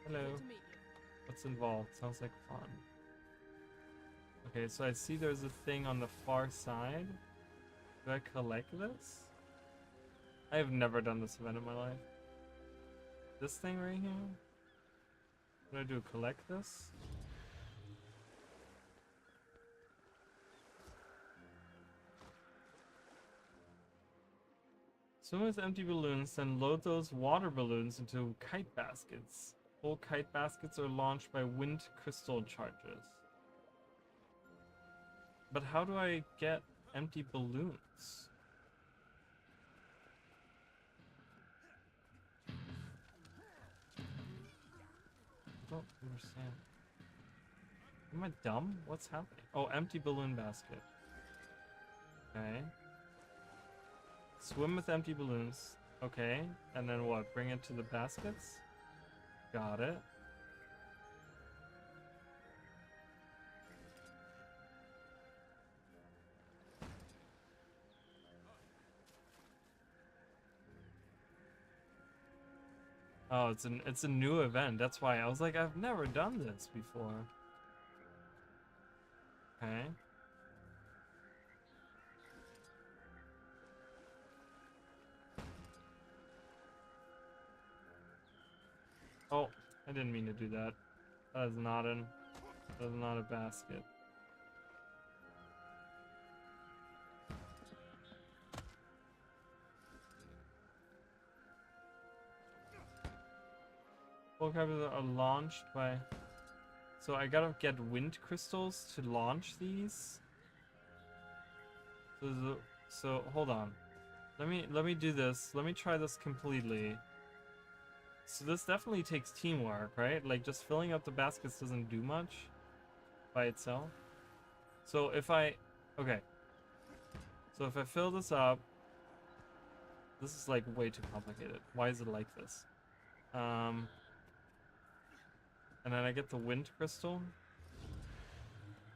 Hello. Good to meet you. What's involved? Sounds like fun. Okay, so I see there's a thing on the far side. Do I collect this? I have never done this event in my life. This thing right here? What do I do? Collect this? Swim with empty balloons, then load those water balloons into kite baskets. Full kite baskets are launched by wind crystal charges. But how do I get empty balloons? I don't understand. Am I dumb? What's happening? Oh, empty balloon basket. Okay. Swim with empty balloons. Okay. And then what? Bring it to the baskets? Got it. Oh, it's a new event. That's why I was like, I've never done this before. Okay. Oh, I didn't mean to do that. That is not a basket. Full crabs are launched by. So I gotta get wind crystals to launch these. So hold on. Let me do this. Let me try this completely. So this definitely takes teamwork, right? Like just filling up the baskets doesn't do much by itself. So if I So if I fill this up, this is like way too complicated. Why is it like this? And then I get the wind crystal.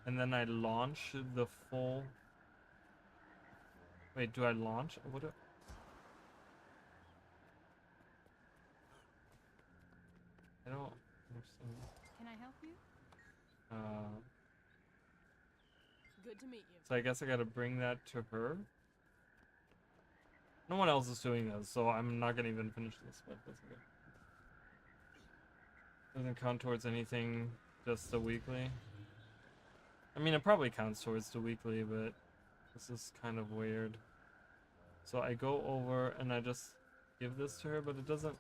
And then I launch the full. Wait, do I launch? What do... I don't understand. Can I help you? Good to meet you. So I guess I gotta bring that to her. No one else is doing this, so I'm not gonna even finish this, but that's okay. Doesn't count towards anything, just the weekly. I mean, it probably counts towards the weekly, but this is kind of weird. So I go over and I just give this to her, but it doesn't.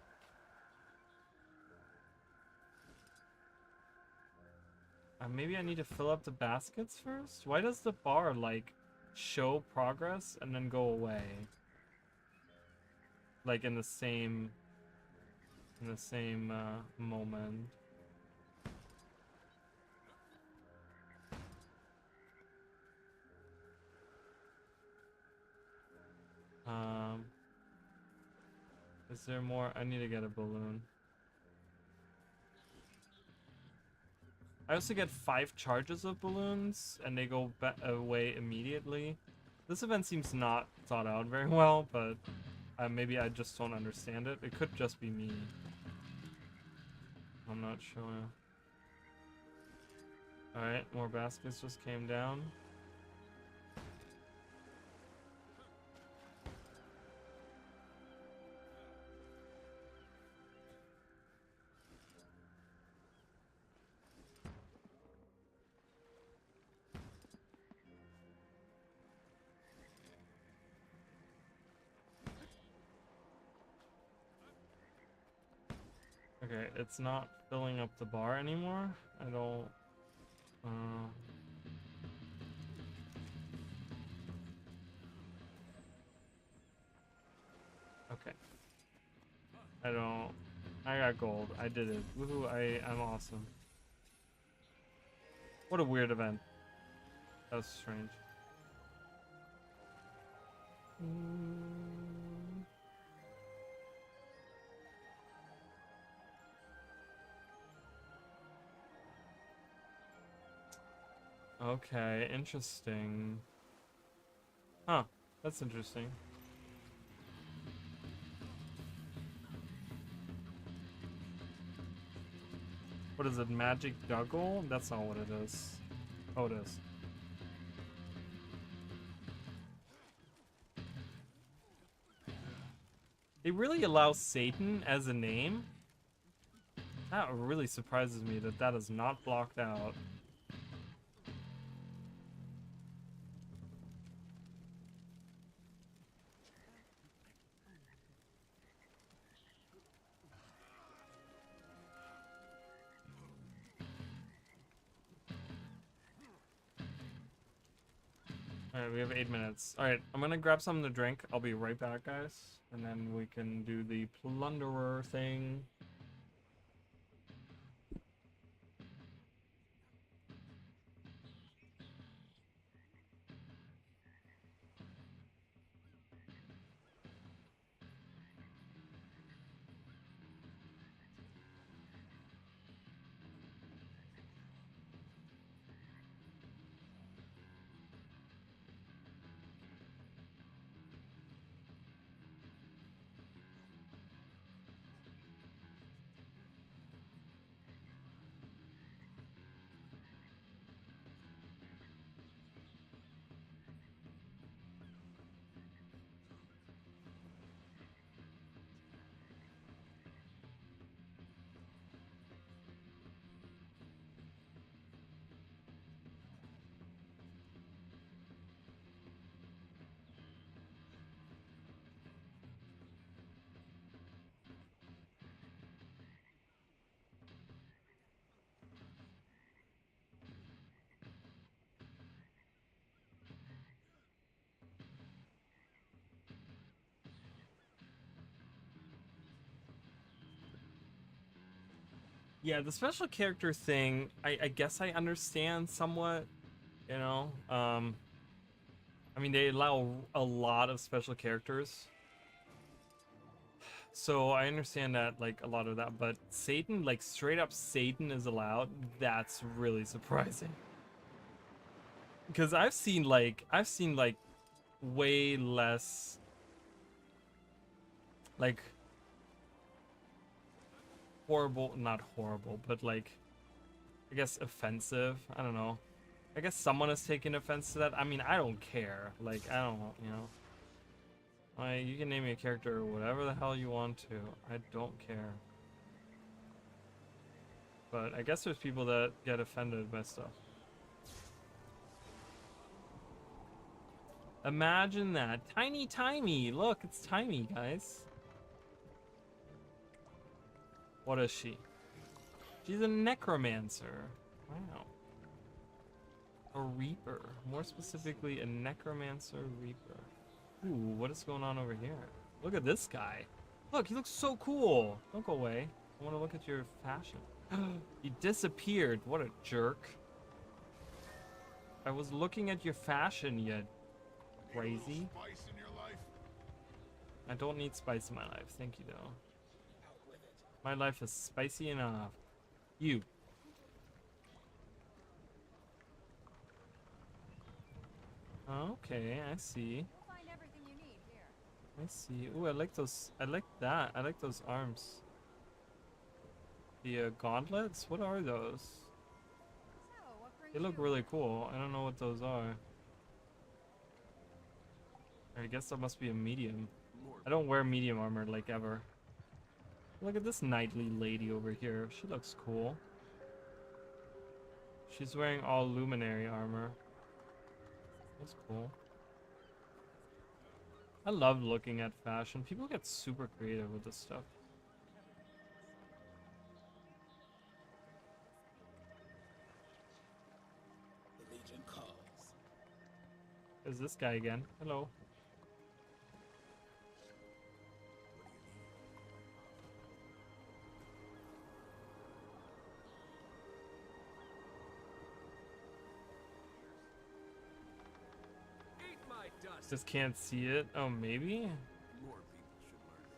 Maybe I need to fill up the baskets first? Why does the bar, like, show progress and then go away? Like, in the same moment. Is there more? I need to get a balloon. I also get 5 charges of balloons, and they go away immediately. This event seems not thought out very well, but maybe I just don't understand it. It could just be me. I'm not sure. Alright, more baskets just came down. Okay, it's not filling up the bar anymore. I don't... Okay. I got gold. I did it. Woohoo, I'm awesome. What a weird event. That was strange. Okay, interesting. Huh, that's interesting. What is it, Magic Juggle? That's not what it is. Oh, it is. They really allow Satan as a name? That really surprises me that that is not blocked out. Alright, we have 8 minutes. Alright, I'm gonna grab something to drink. I'll be right back, guys. And then we can do the plunderer thing. Yeah, the special character thing, I guess I understand somewhat, you know. I mean, they allow a lot of special characters. So I understand that, like, a lot of that, but Satan, like, straight up Satan is allowed, that's really surprising. Because I've seen like, way less, like, horrible, not horrible, but like, I guess offensive, I don't know. I guess someone has taken offense to that. I mean, I don't care. Like, I don't, you know. You can name me a character or whatever the hell you want to. I don't care. But I guess there's people that get offended by stuff. Imagine that. Tiny Timey. Look, it's Timey, guys. What is she? She's a necromancer. Wow. A reaper. More specifically, a necromancer reaper. Ooh, what is going on over here? Look at this guy. Look, he looks so cool. Don't go away. I want to look at your fashion. He disappeared. What a jerk. I was looking at your fashion, you crazy. Spice in your life? I don't need spice in my life. Thank you, though. My life is spicy enough. You. Okay, I see. You'll find everything you need here. I see. Ooh, I like those. I like that. I like those arms. The gauntlets? What are those? So, what brings They look you? really cool. I don't know what those are. I guess that must be a medium. I don't wear medium armor like ever. Look at this knightly lady over here. She looks cool. She's wearing all luminary armor. That's cool. I love looking at fashion. People get super creative with this stuff. The Legion calls. There's this guy again. Hello. Eat my dust. Just can't see it. Oh, maybe? More people should learn to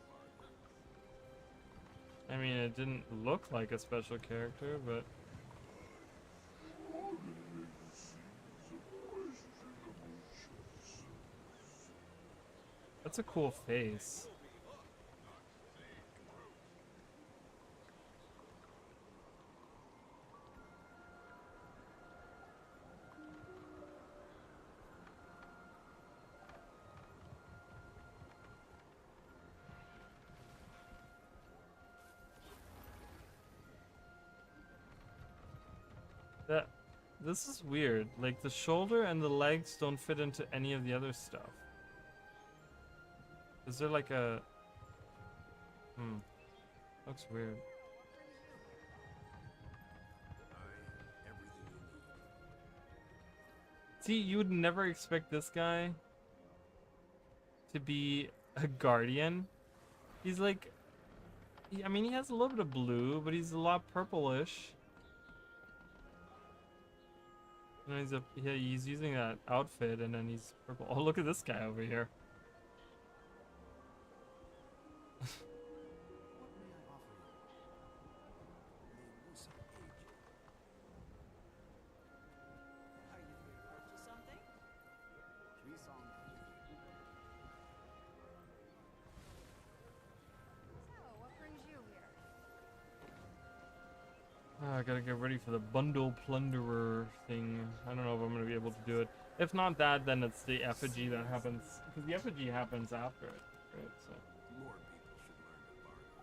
bargain. I mean, it didn't look like a special character, but... That's a cool face. This is weird. Like, the shoulder and the legs don't fit into any of the other stuff. Is there like a... Looks weird. Everything you need. See, you would never expect this guy to be a guardian. He's like... I mean, he has a little bit of blue, but he's a lot purplish. You know, he's using that outfit, and then he's purple. Oh, look at this guy over here. What may I offer you? Melusa aged. How you doing? Purchase something? Treeson. So, what brings you here? I gotta get ready for the bundle plunderer thing. I don't know if I'm gonna be able to do it. If not that, then it's the effigy that happens. Because the effigy happens after it, right? So. More people should learn to bargain.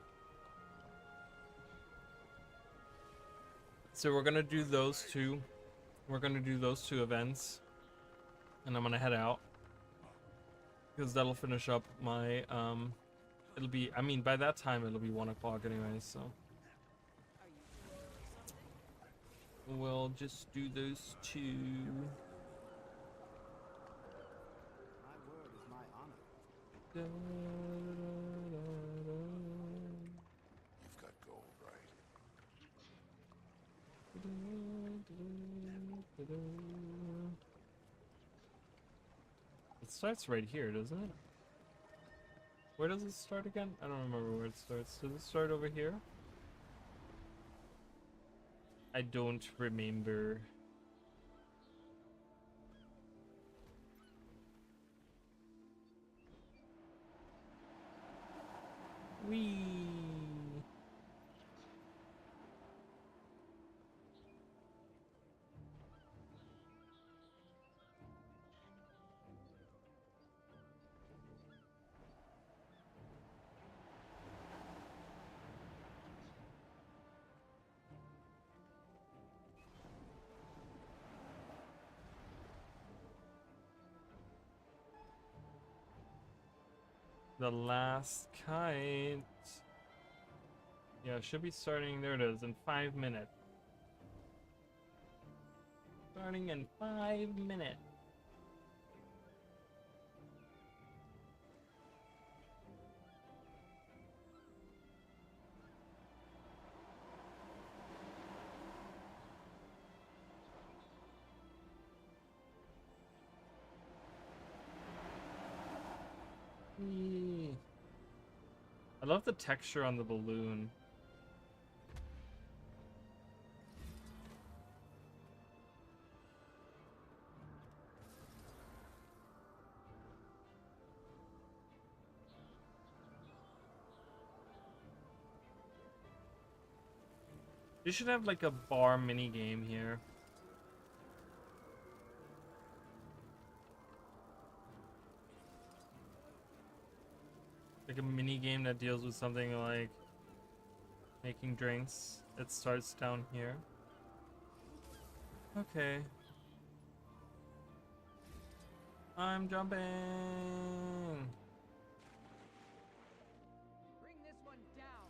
So we're gonna do those two. We're gonna do those two events, and I'm gonna head out because that'll finish up my It'll be. I mean, by that time it'll be 1 o'clock anyway. So Are you something? we'll just do those two. My word is my honor. You've got gold, right? It starts right here, doesn't it? Where does it start again? I don't remember where it starts. Does it start over here? I don't remember. Whee! The last kite. Yeah, it should be starting. There it is, in 5 minutes. Starting in 5 minutes. Yee. I love the texture on the balloon. You should have like a bar mini game here. Like a mini game that deals with something like making drinks. It starts down here. Okay. I'm jumping. Bring this one down.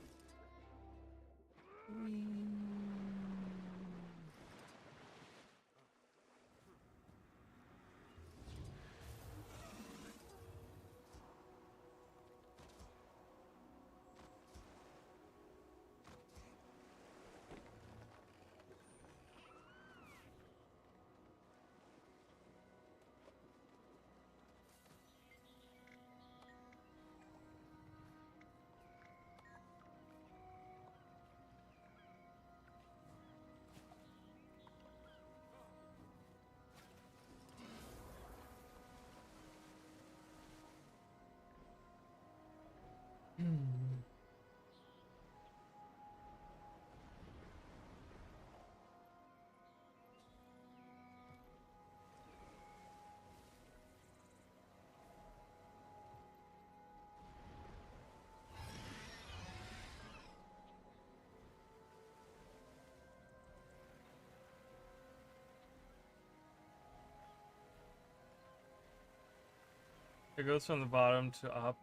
It goes from the bottom to up.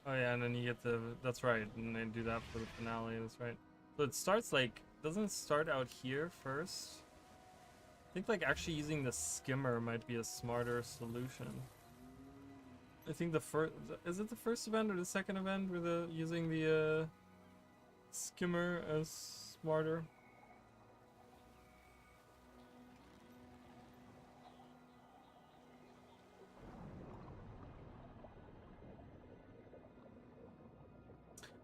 Oh yeah, and then you get the, that's right, and they do that for the finale, that's right. So it starts like, doesn't it start out here first? I think like actually using the skimmer might be a smarter solution. I think the first, is it the first event or the second event where the using the skimmer as smarter?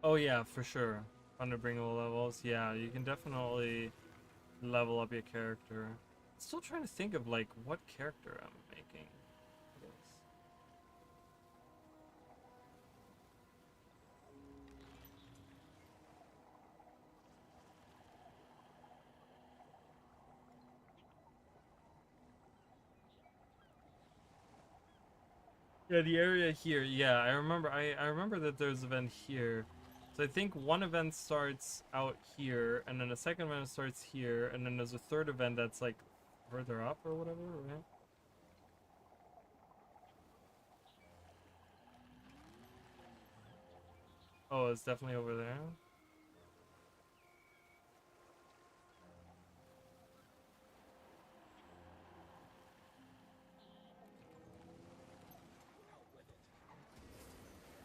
Oh yeah, for sure. Unbringable levels. Yeah, you can definitely level up your character. Still trying to think of like what character I'm making. Yeah, the area here. Yeah, I remember. I remember that there's an event here. So I think one event starts out here, and then a second event starts here, and then there's a third event that's like further up or whatever, right? Oh, it's definitely over there.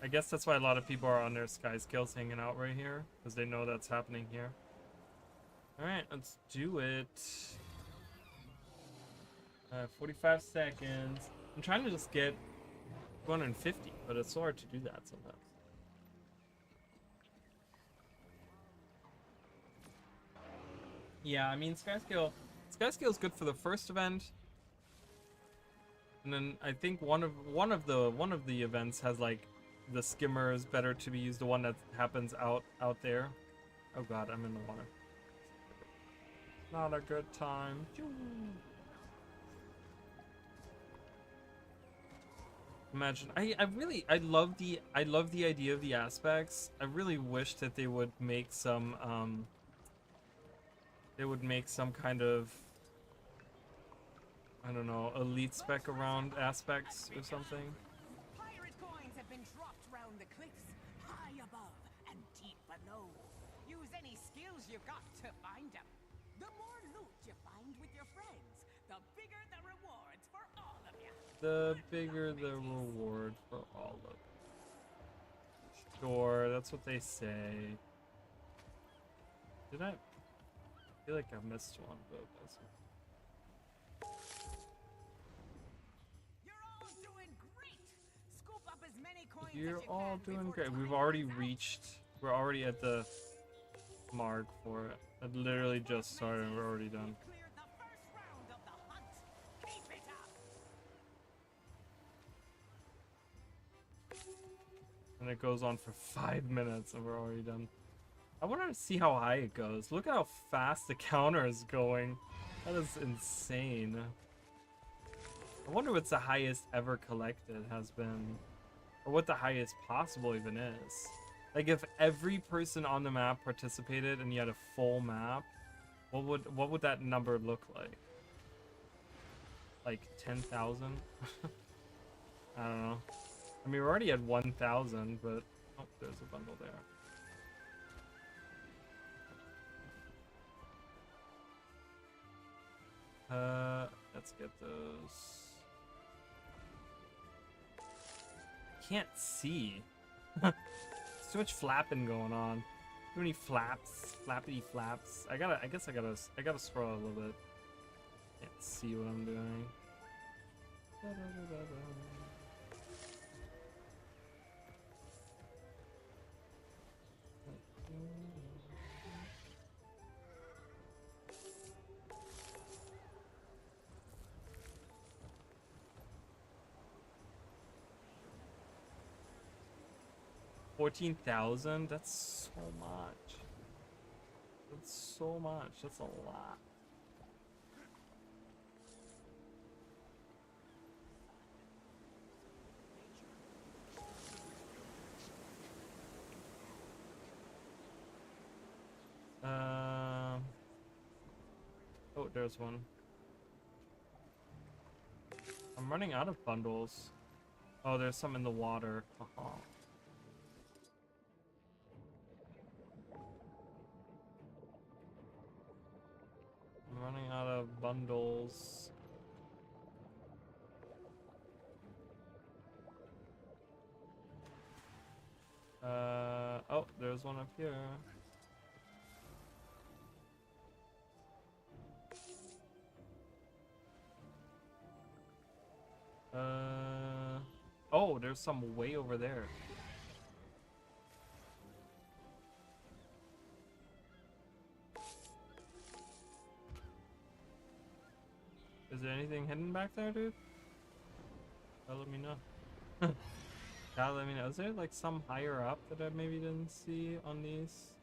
I guess that's why a lot of people are on their sky skills hanging out right here, because they know that's happening here. Alright, let's do it. 45 seconds. I'm trying to just get 250, but it's so hard to do that sometimes. Yeah, I mean Skyscale is good for the first event. And then I think one of the events has like the skimmer is better to be used, the one that happens out there. Oh god, I'm in the water. Not a good time. Imagine I love the idea of the aspects. I really wish that they would make some kind of, I don't know, elite spec around aspects or something. Pirate coins have been dropped round the cliffs, high above, and deep below. Use any skills you got to find them. The more loot you find with your friends, the bigger the rewards for all of you. The bigger the reward for all of it. Sure, that's what they say. Did I feel like I missed one, but that's You're all doing great. Scoop up as many coins You're as you all can doing before great. We've time already runs out. reached, we're already at the mark for it. I literally just started and we're already done. Cleared the first round of the hunt. Keep it up. And it goes on for 5 minutes and we're already done. I wanted to see how high it goes. Look at how fast the counter is going. That is insane. I wonder what's the highest ever collected has been. Or what the highest possible even is. Like if every person on the map participated and you had a full map, what would that number look like? Like 10,000? I don't know. I mean, we're already at 1,000, but oh, there's a bundle there. Let's get those. Can't see. There's too much flapping going on. Too many flaps, flappity flaps. I guess I gotta scroll a little bit. Can't see what I'm doing. $14,000? That's so much. That's so much. That's a lot. Oh, there's one. I'm running out of bundles. Oh, there's some in the water. Haha. I'm running out of bundles. Oh, there's one up here. Oh, there's some way over there. Is there anything hidden back there, dude? Let me know. Let me know. Is there like some higher up that I maybe didn't see on these?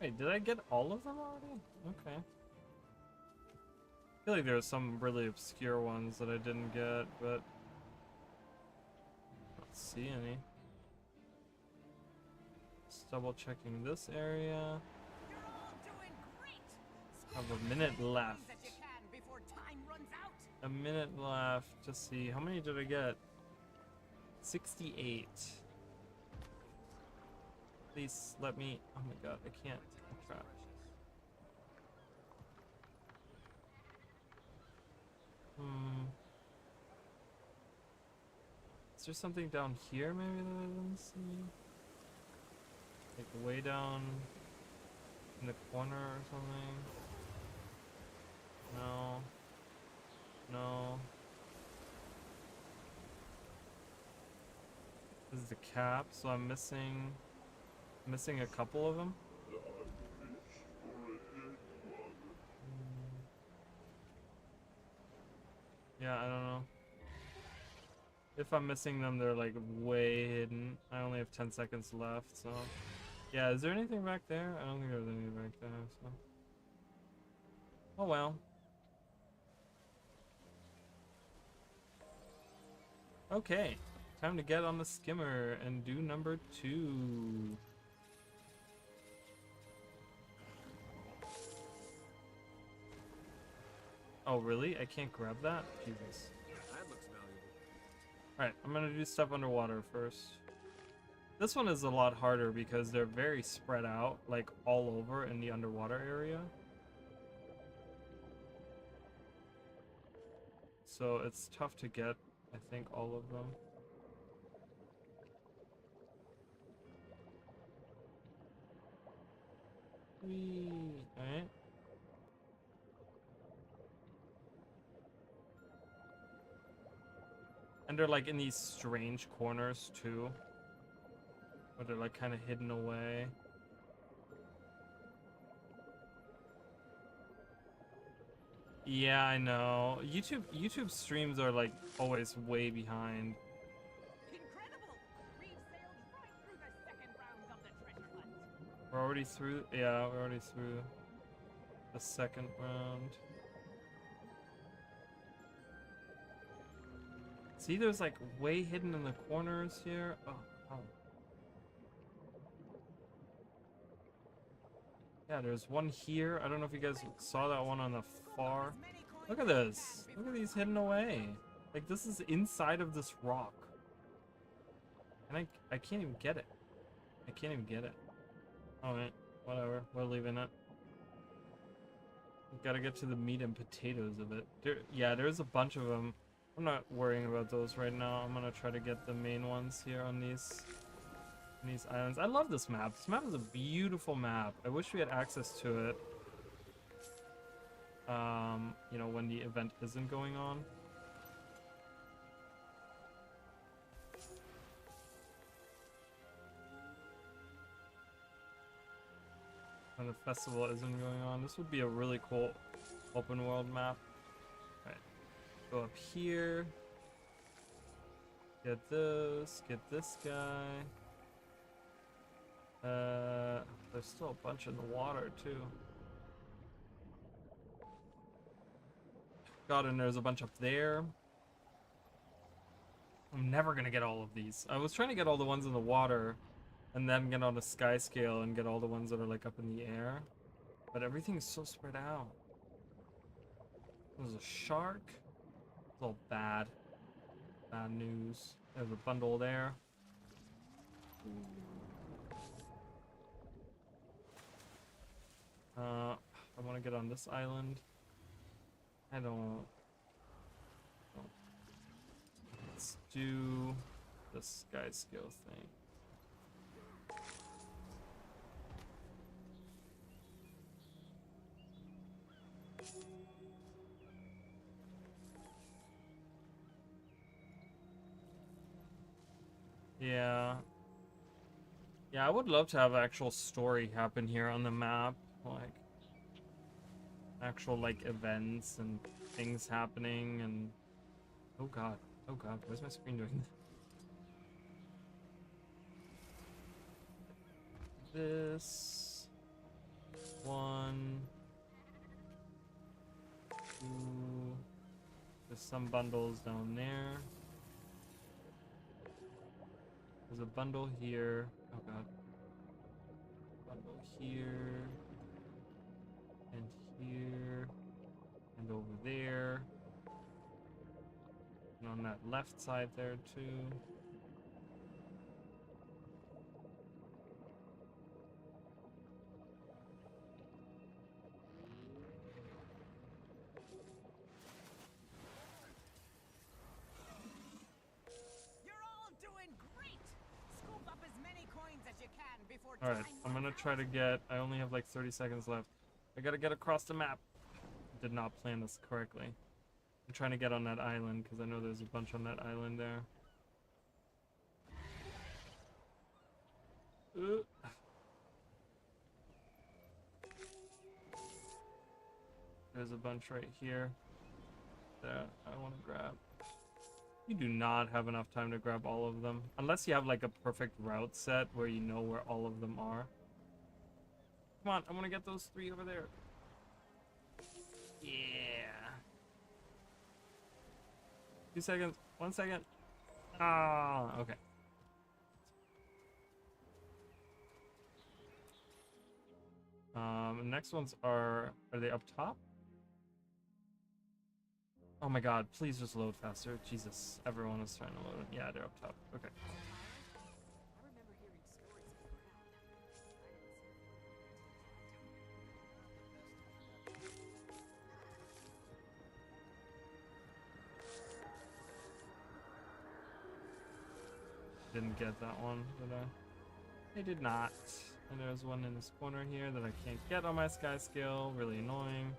Wait, did I get all of them already? Okay. I feel like there were some really obscure ones that I didn't get, but I don't see any. Just double checking this area. You're all doing great. I have a minute left. That you can before time runs out. A minute left to see. How many did I get? 68. Please let me. Oh my god, I can't. Oh, crap. Is there something down here maybe that I didn't see? Like way down in the corner or something? No. No. This is the cap, so I'm missing a couple of them. Yeah, I don't know. If I'm missing them, they're like way hidden. I only have 10 seconds left, so. Yeah, is there anything back there? I don't think there's anything back there, so. Oh well. Okay. time to get on the skimmer and do number 2. Oh, really? I can't grab that? Jesus. That looks valuable. Alright, I'm gonna do stuff underwater first. This one is a lot harder because they're very spread out, like all over in the underwater area. So it's tough to get, I think, all of them. Alright. And they're like in these strange corners too. Where they're like kind of hidden away. Yeah, I know. YouTube streams are like always way behind. Incredible! We've sailed right through the second round of the treasure hunt. We're already through. Yeah, we're already through the second round. See, there's like way hidden in the corners here. Oh. Yeah, there's one here. I don't know if you guys saw that one on the far. Look at this. Look at these hidden away. Like, this is inside of this rock. And I can't even get it. I can't even get it. Alright, whatever. We're leaving it. We've got to get to the meat and potatoes of it. Yeah, there's a bunch of them. I'm not worrying about those right now. I'm gonna try to get the main ones here on these islands. I love this map. This map is a beautiful map. I wish we had access to it. You know, when the event isn't going on. When the festival isn't going on. This would be a really cool open world map. Alright. Go up here. Get this guy. There's still a bunch in the water too. God, and there's a bunch up there. I'm never gonna get all of these. I was trying to get all the ones in the water and then get on the sky scale and get all the ones that are like up in the air. But everything's so spread out. There's a shark. It's all bad. Bad news. There's a bundle there. I want to get on this island. I don't. Let's do the sky scale thing. Yeah. Yeah, I would love to have actual story happen here on the map. Like, actual, like, events and things happening and... Oh god, where's my screen doing that? This... 1... 2... There's some bundles down there. There's a bundle here. Oh god. Bundle here. And here. And over there. And on that left side there too. You're all doing great. Scoop up as many coins as you can before Alright, time I'm gonna runs try out. to get... I only have like 30 seconds left. I gotta get across the map. Did not plan this correctly. I'm trying to get on that island because I know there's a bunch on that island there. There's a bunch right here that I want to grab. You do not have enough time to grab all of them. Unless you have like a perfect route set where you know where all of them are. Come on, I want to get those 3 over there. Yeah. 2 seconds. 1 second. Ah, okay. Next ones are they up top? Oh my god, please just load faster. Jesus, everyone is trying to load it. Yeah, they're up top. Okay. I remember hearing stories of the ground. Didn't get that one, did I? I did not. And there's one in this corner here that I can't get on my sky skill. Really annoying.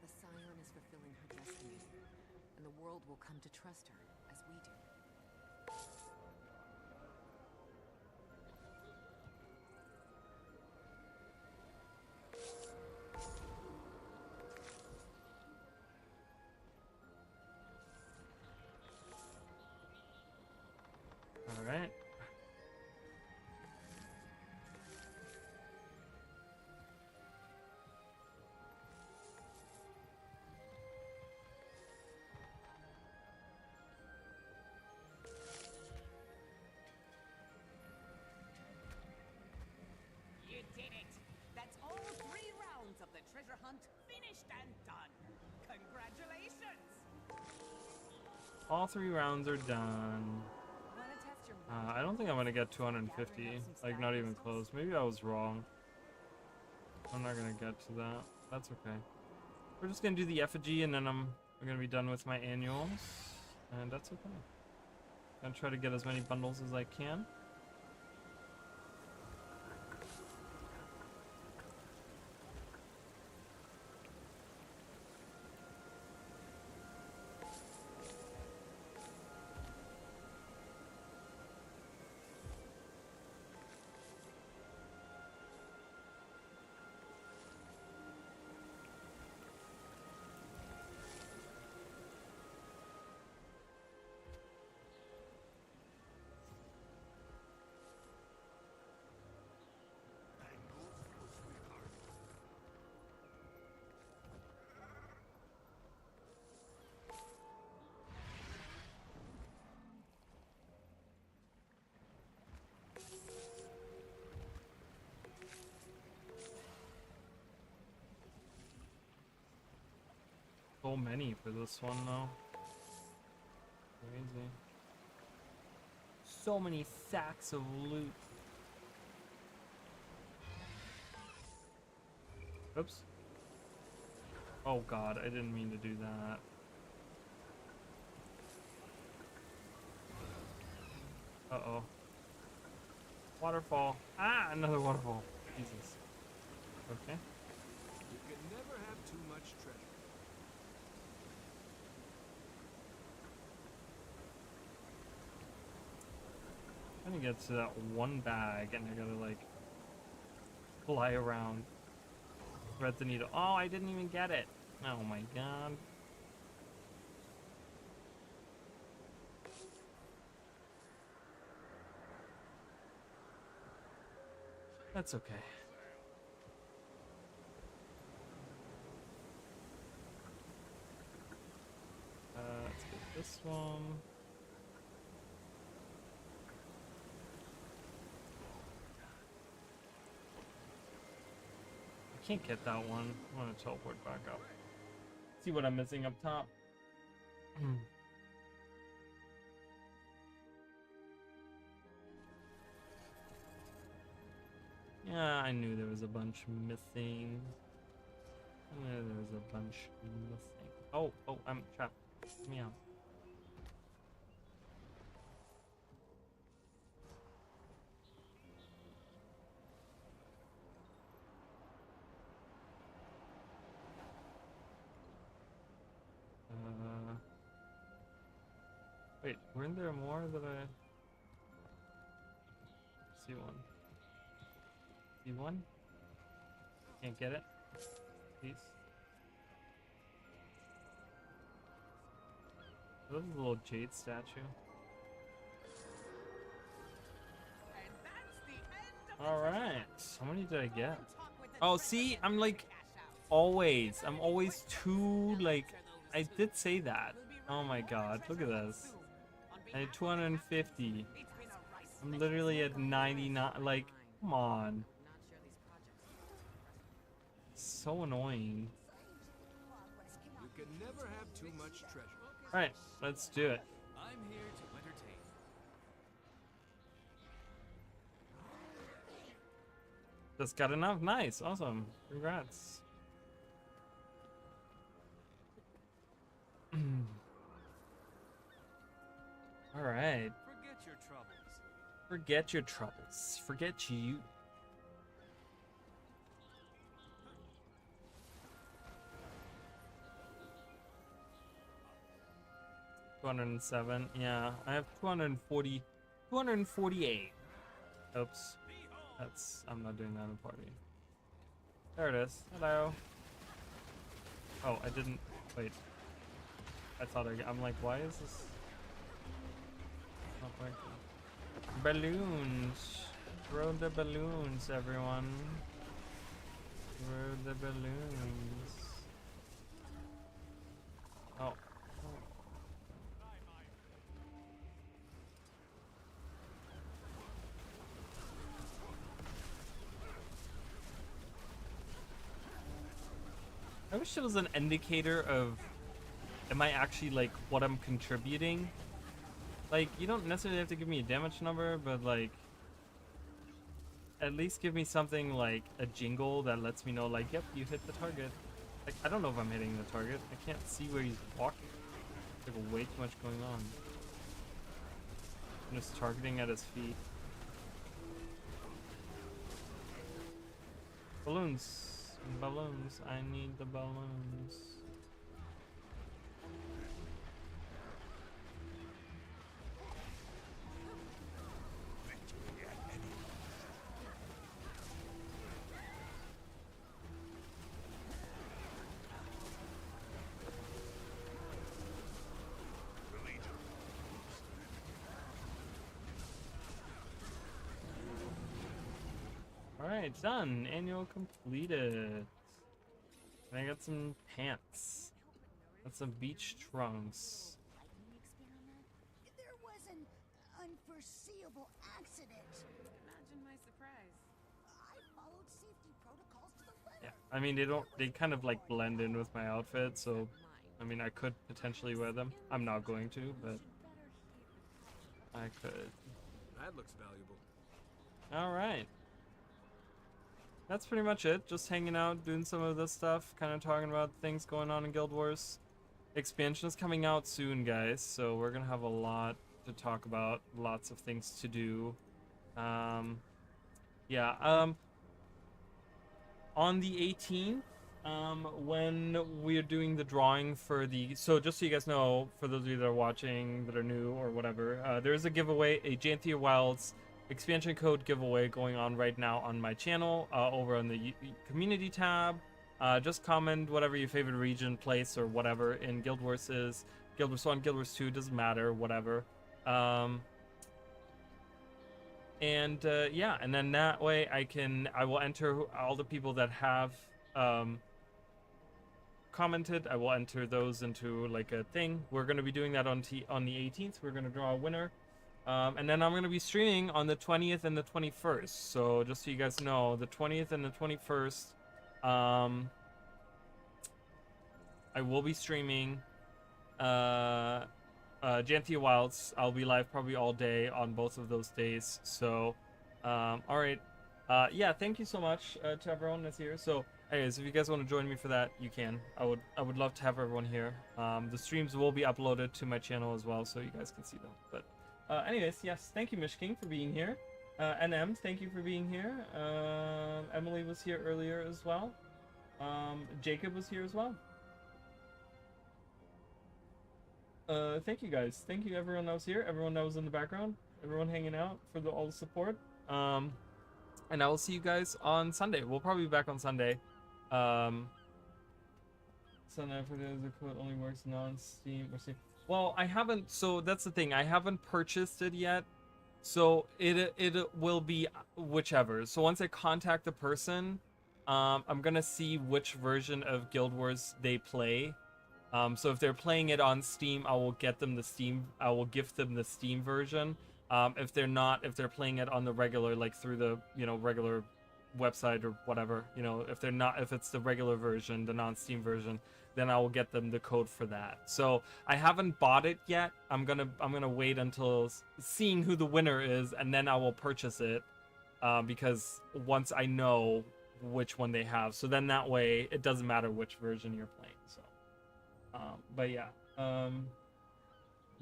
The Scion is fulfilling her destiny, and the world will come to trust her as we do. All right. You did it! That's all 3 rounds of the treasure hunt finished and done. Congratulations! All 3 rounds are done. Wanna test your I don't think I'm gonna get 250. Like, not even close. Maybe I was wrong. I'm not gonna get to that. That's okay. We're just gonna do the effigy, and then we're gonna be done with my annuals, and that's okay. Gonna try to get as many bundles as I can. So many for this one, though. Crazy. So many sacks of loot. Oops. Oh god, I didn't mean to do that. Uh-oh. Waterfall. Ah, another waterfall. Jesus. Okay. You can never have too much treasure. Trying to get to that one bag, and I gotta, like, fly around. Thread the needle. Oh, I didn't even get it. Oh my god. That's okay. Let's get this one. I can't get that one. I want to teleport back up. See what I'm missing up top. Yeah, I knew there was a bunch missing. I knew there was a bunch missing. Oh, I'm trapped. Let me out. Wait, weren't there more that I see one? See one? Can't get it? Please. This is a little jade statue. many did I Go get? and talk with the Oh, treasurer see, before I'm you like cash out. always. I'm always too like. Answer those I soon. did say that. We'll be Oh running my more god, look at treasure this. hunts soon. On I had behalf of the 250. captains, it's been a right I'm special literally at service. 99. Like, come on. Not sure these projects. So annoying. You can never have too much treasure. Alright, let's do it. I'm here to entertain. Just got enough. Nice. Awesome. Congrats. Alright. Forget your troubles. Forget your troubles. Forget you. $207. Yeah, I have 240. 248. Oops. That's. I'm not doing that in party. There it is. Hello. Oh, I didn't. Wait. I thought I'm like, why is this not working? Balloons. Throw the balloons, everyone. Throw the balloons. Oh. I wish it was an indicator of, am I actually like what I'm contributing? Like, you don't necessarily have to give me a damage number, but like, at least give me something like a jingle that lets me know like, yep, you hit the target. Like, I don't know if I'm hitting the target. I can't see where he's walking. There's like way too much going on. I'm just targeting at his feet. Balloons. Balloons. I need the balloons. Alright, done. Annual completed. And I got some pants. Got some beach trunks. There was an unforeseeable accident. Imagine my surprise. I followed safety protocols to the letter. Yeah, I mean they kind of like blend in with my outfit, so I mean I could potentially wear them. I'm not going to, but I could. That looks valuable. Alright. That's pretty much it. Just hanging out, doing some of this stuff, kind of talking about things going on in Guild Wars. Expansion is coming out soon, guys, so we're gonna have a lot to talk about, lots of things to do. On the 18th, when we're doing the drawing for the, so just so you guys know, for those of you that are watching, that are new or whatever, there's a giveaway, a Janthia Wilds expansion code giveaway going on right now on my channel, over on the community tab. Just comment whatever your favorite region, place, or whatever in Guild Wars is. Guild Wars 1, Guild Wars 2, doesn't matter, whatever. Yeah, and then that way I will enter all the people that have commented. I will enter those into like a thing. We're going to be doing that on the 18th. We're going to draw a winner. And then I'm going to be streaming on the 20th and the 21st. So just so you guys know, the 20th and the 21st, I will be streaming Janthia Wilds. I'll be live probably all day on both of those days. So, alright. Yeah, thank you so much to everyone that's here. So, anyways, if you guys want to join me for that, you can. I would love to have everyone here. The streams will be uploaded to my channel as well, so you guys can see them. But anyways, yes, thank you, Mish King, for being here. NM, thank you for being here. Emily was here earlier as well. Jacob was here as well. Thank you guys. Thank you everyone that was here, everyone that was in the background, everyone hanging out for all the support. And I will see you guys on Sunday. We'll probably be back on Sunday. Sunday for the code only works non-Steam or Steam. Well, I haven't, so that's the thing. I haven't purchased it yet. So it will be whichever. So once I contact the person, I'm gonna see which version of Guild Wars they play. So if they're playing it on Steam, I will get them the Steam. I will gift them the Steam version. If they're not, if they're playing it on the regular, like through the regular website or whatever, if they're not, if it's the regular version, the non-Steam version, then I will get them the code for that. So I haven't bought it yet. I'm gonna wait until seeing who the winner is, and then I will purchase it, because once I know which one they have, so then that way it doesn't matter which version you're playing. So, but yeah,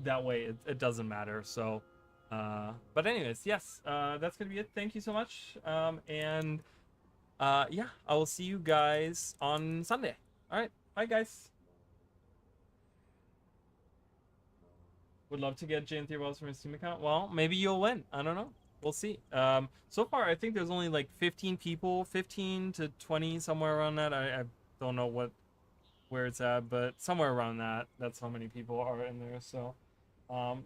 that way it doesn't matter. So, but anyways, yes, that's gonna be it. Thank you so much, and yeah, I will see you guys on Sunday. All right. Bye, guys. Would love to get Jane Theobald from his Steam account. Well, maybe you'll win. I don't know. We'll see. So far, I think there's only like 15 people, 15 to 20, somewhere around that. I don't know where it's at, but somewhere around that. That's how many people are in there. So,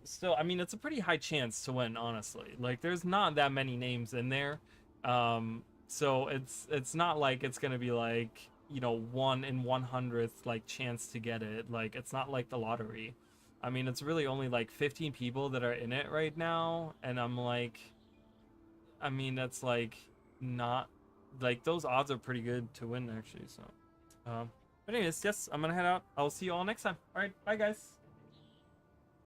still, I mean, it's a pretty high chance to win, honestly. Like, there's not that many names in there. So it's not like it's gonna be like, 1 in 100th like chance to get it. Like, it's not like the lottery. I mean, it's really only like 15 people that are in it right now, and I'm like, I mean, that's like not like, those odds are pretty good to win actually. So but anyways, yes, I'm gonna head out. I'll see you all next time. All right, bye guys.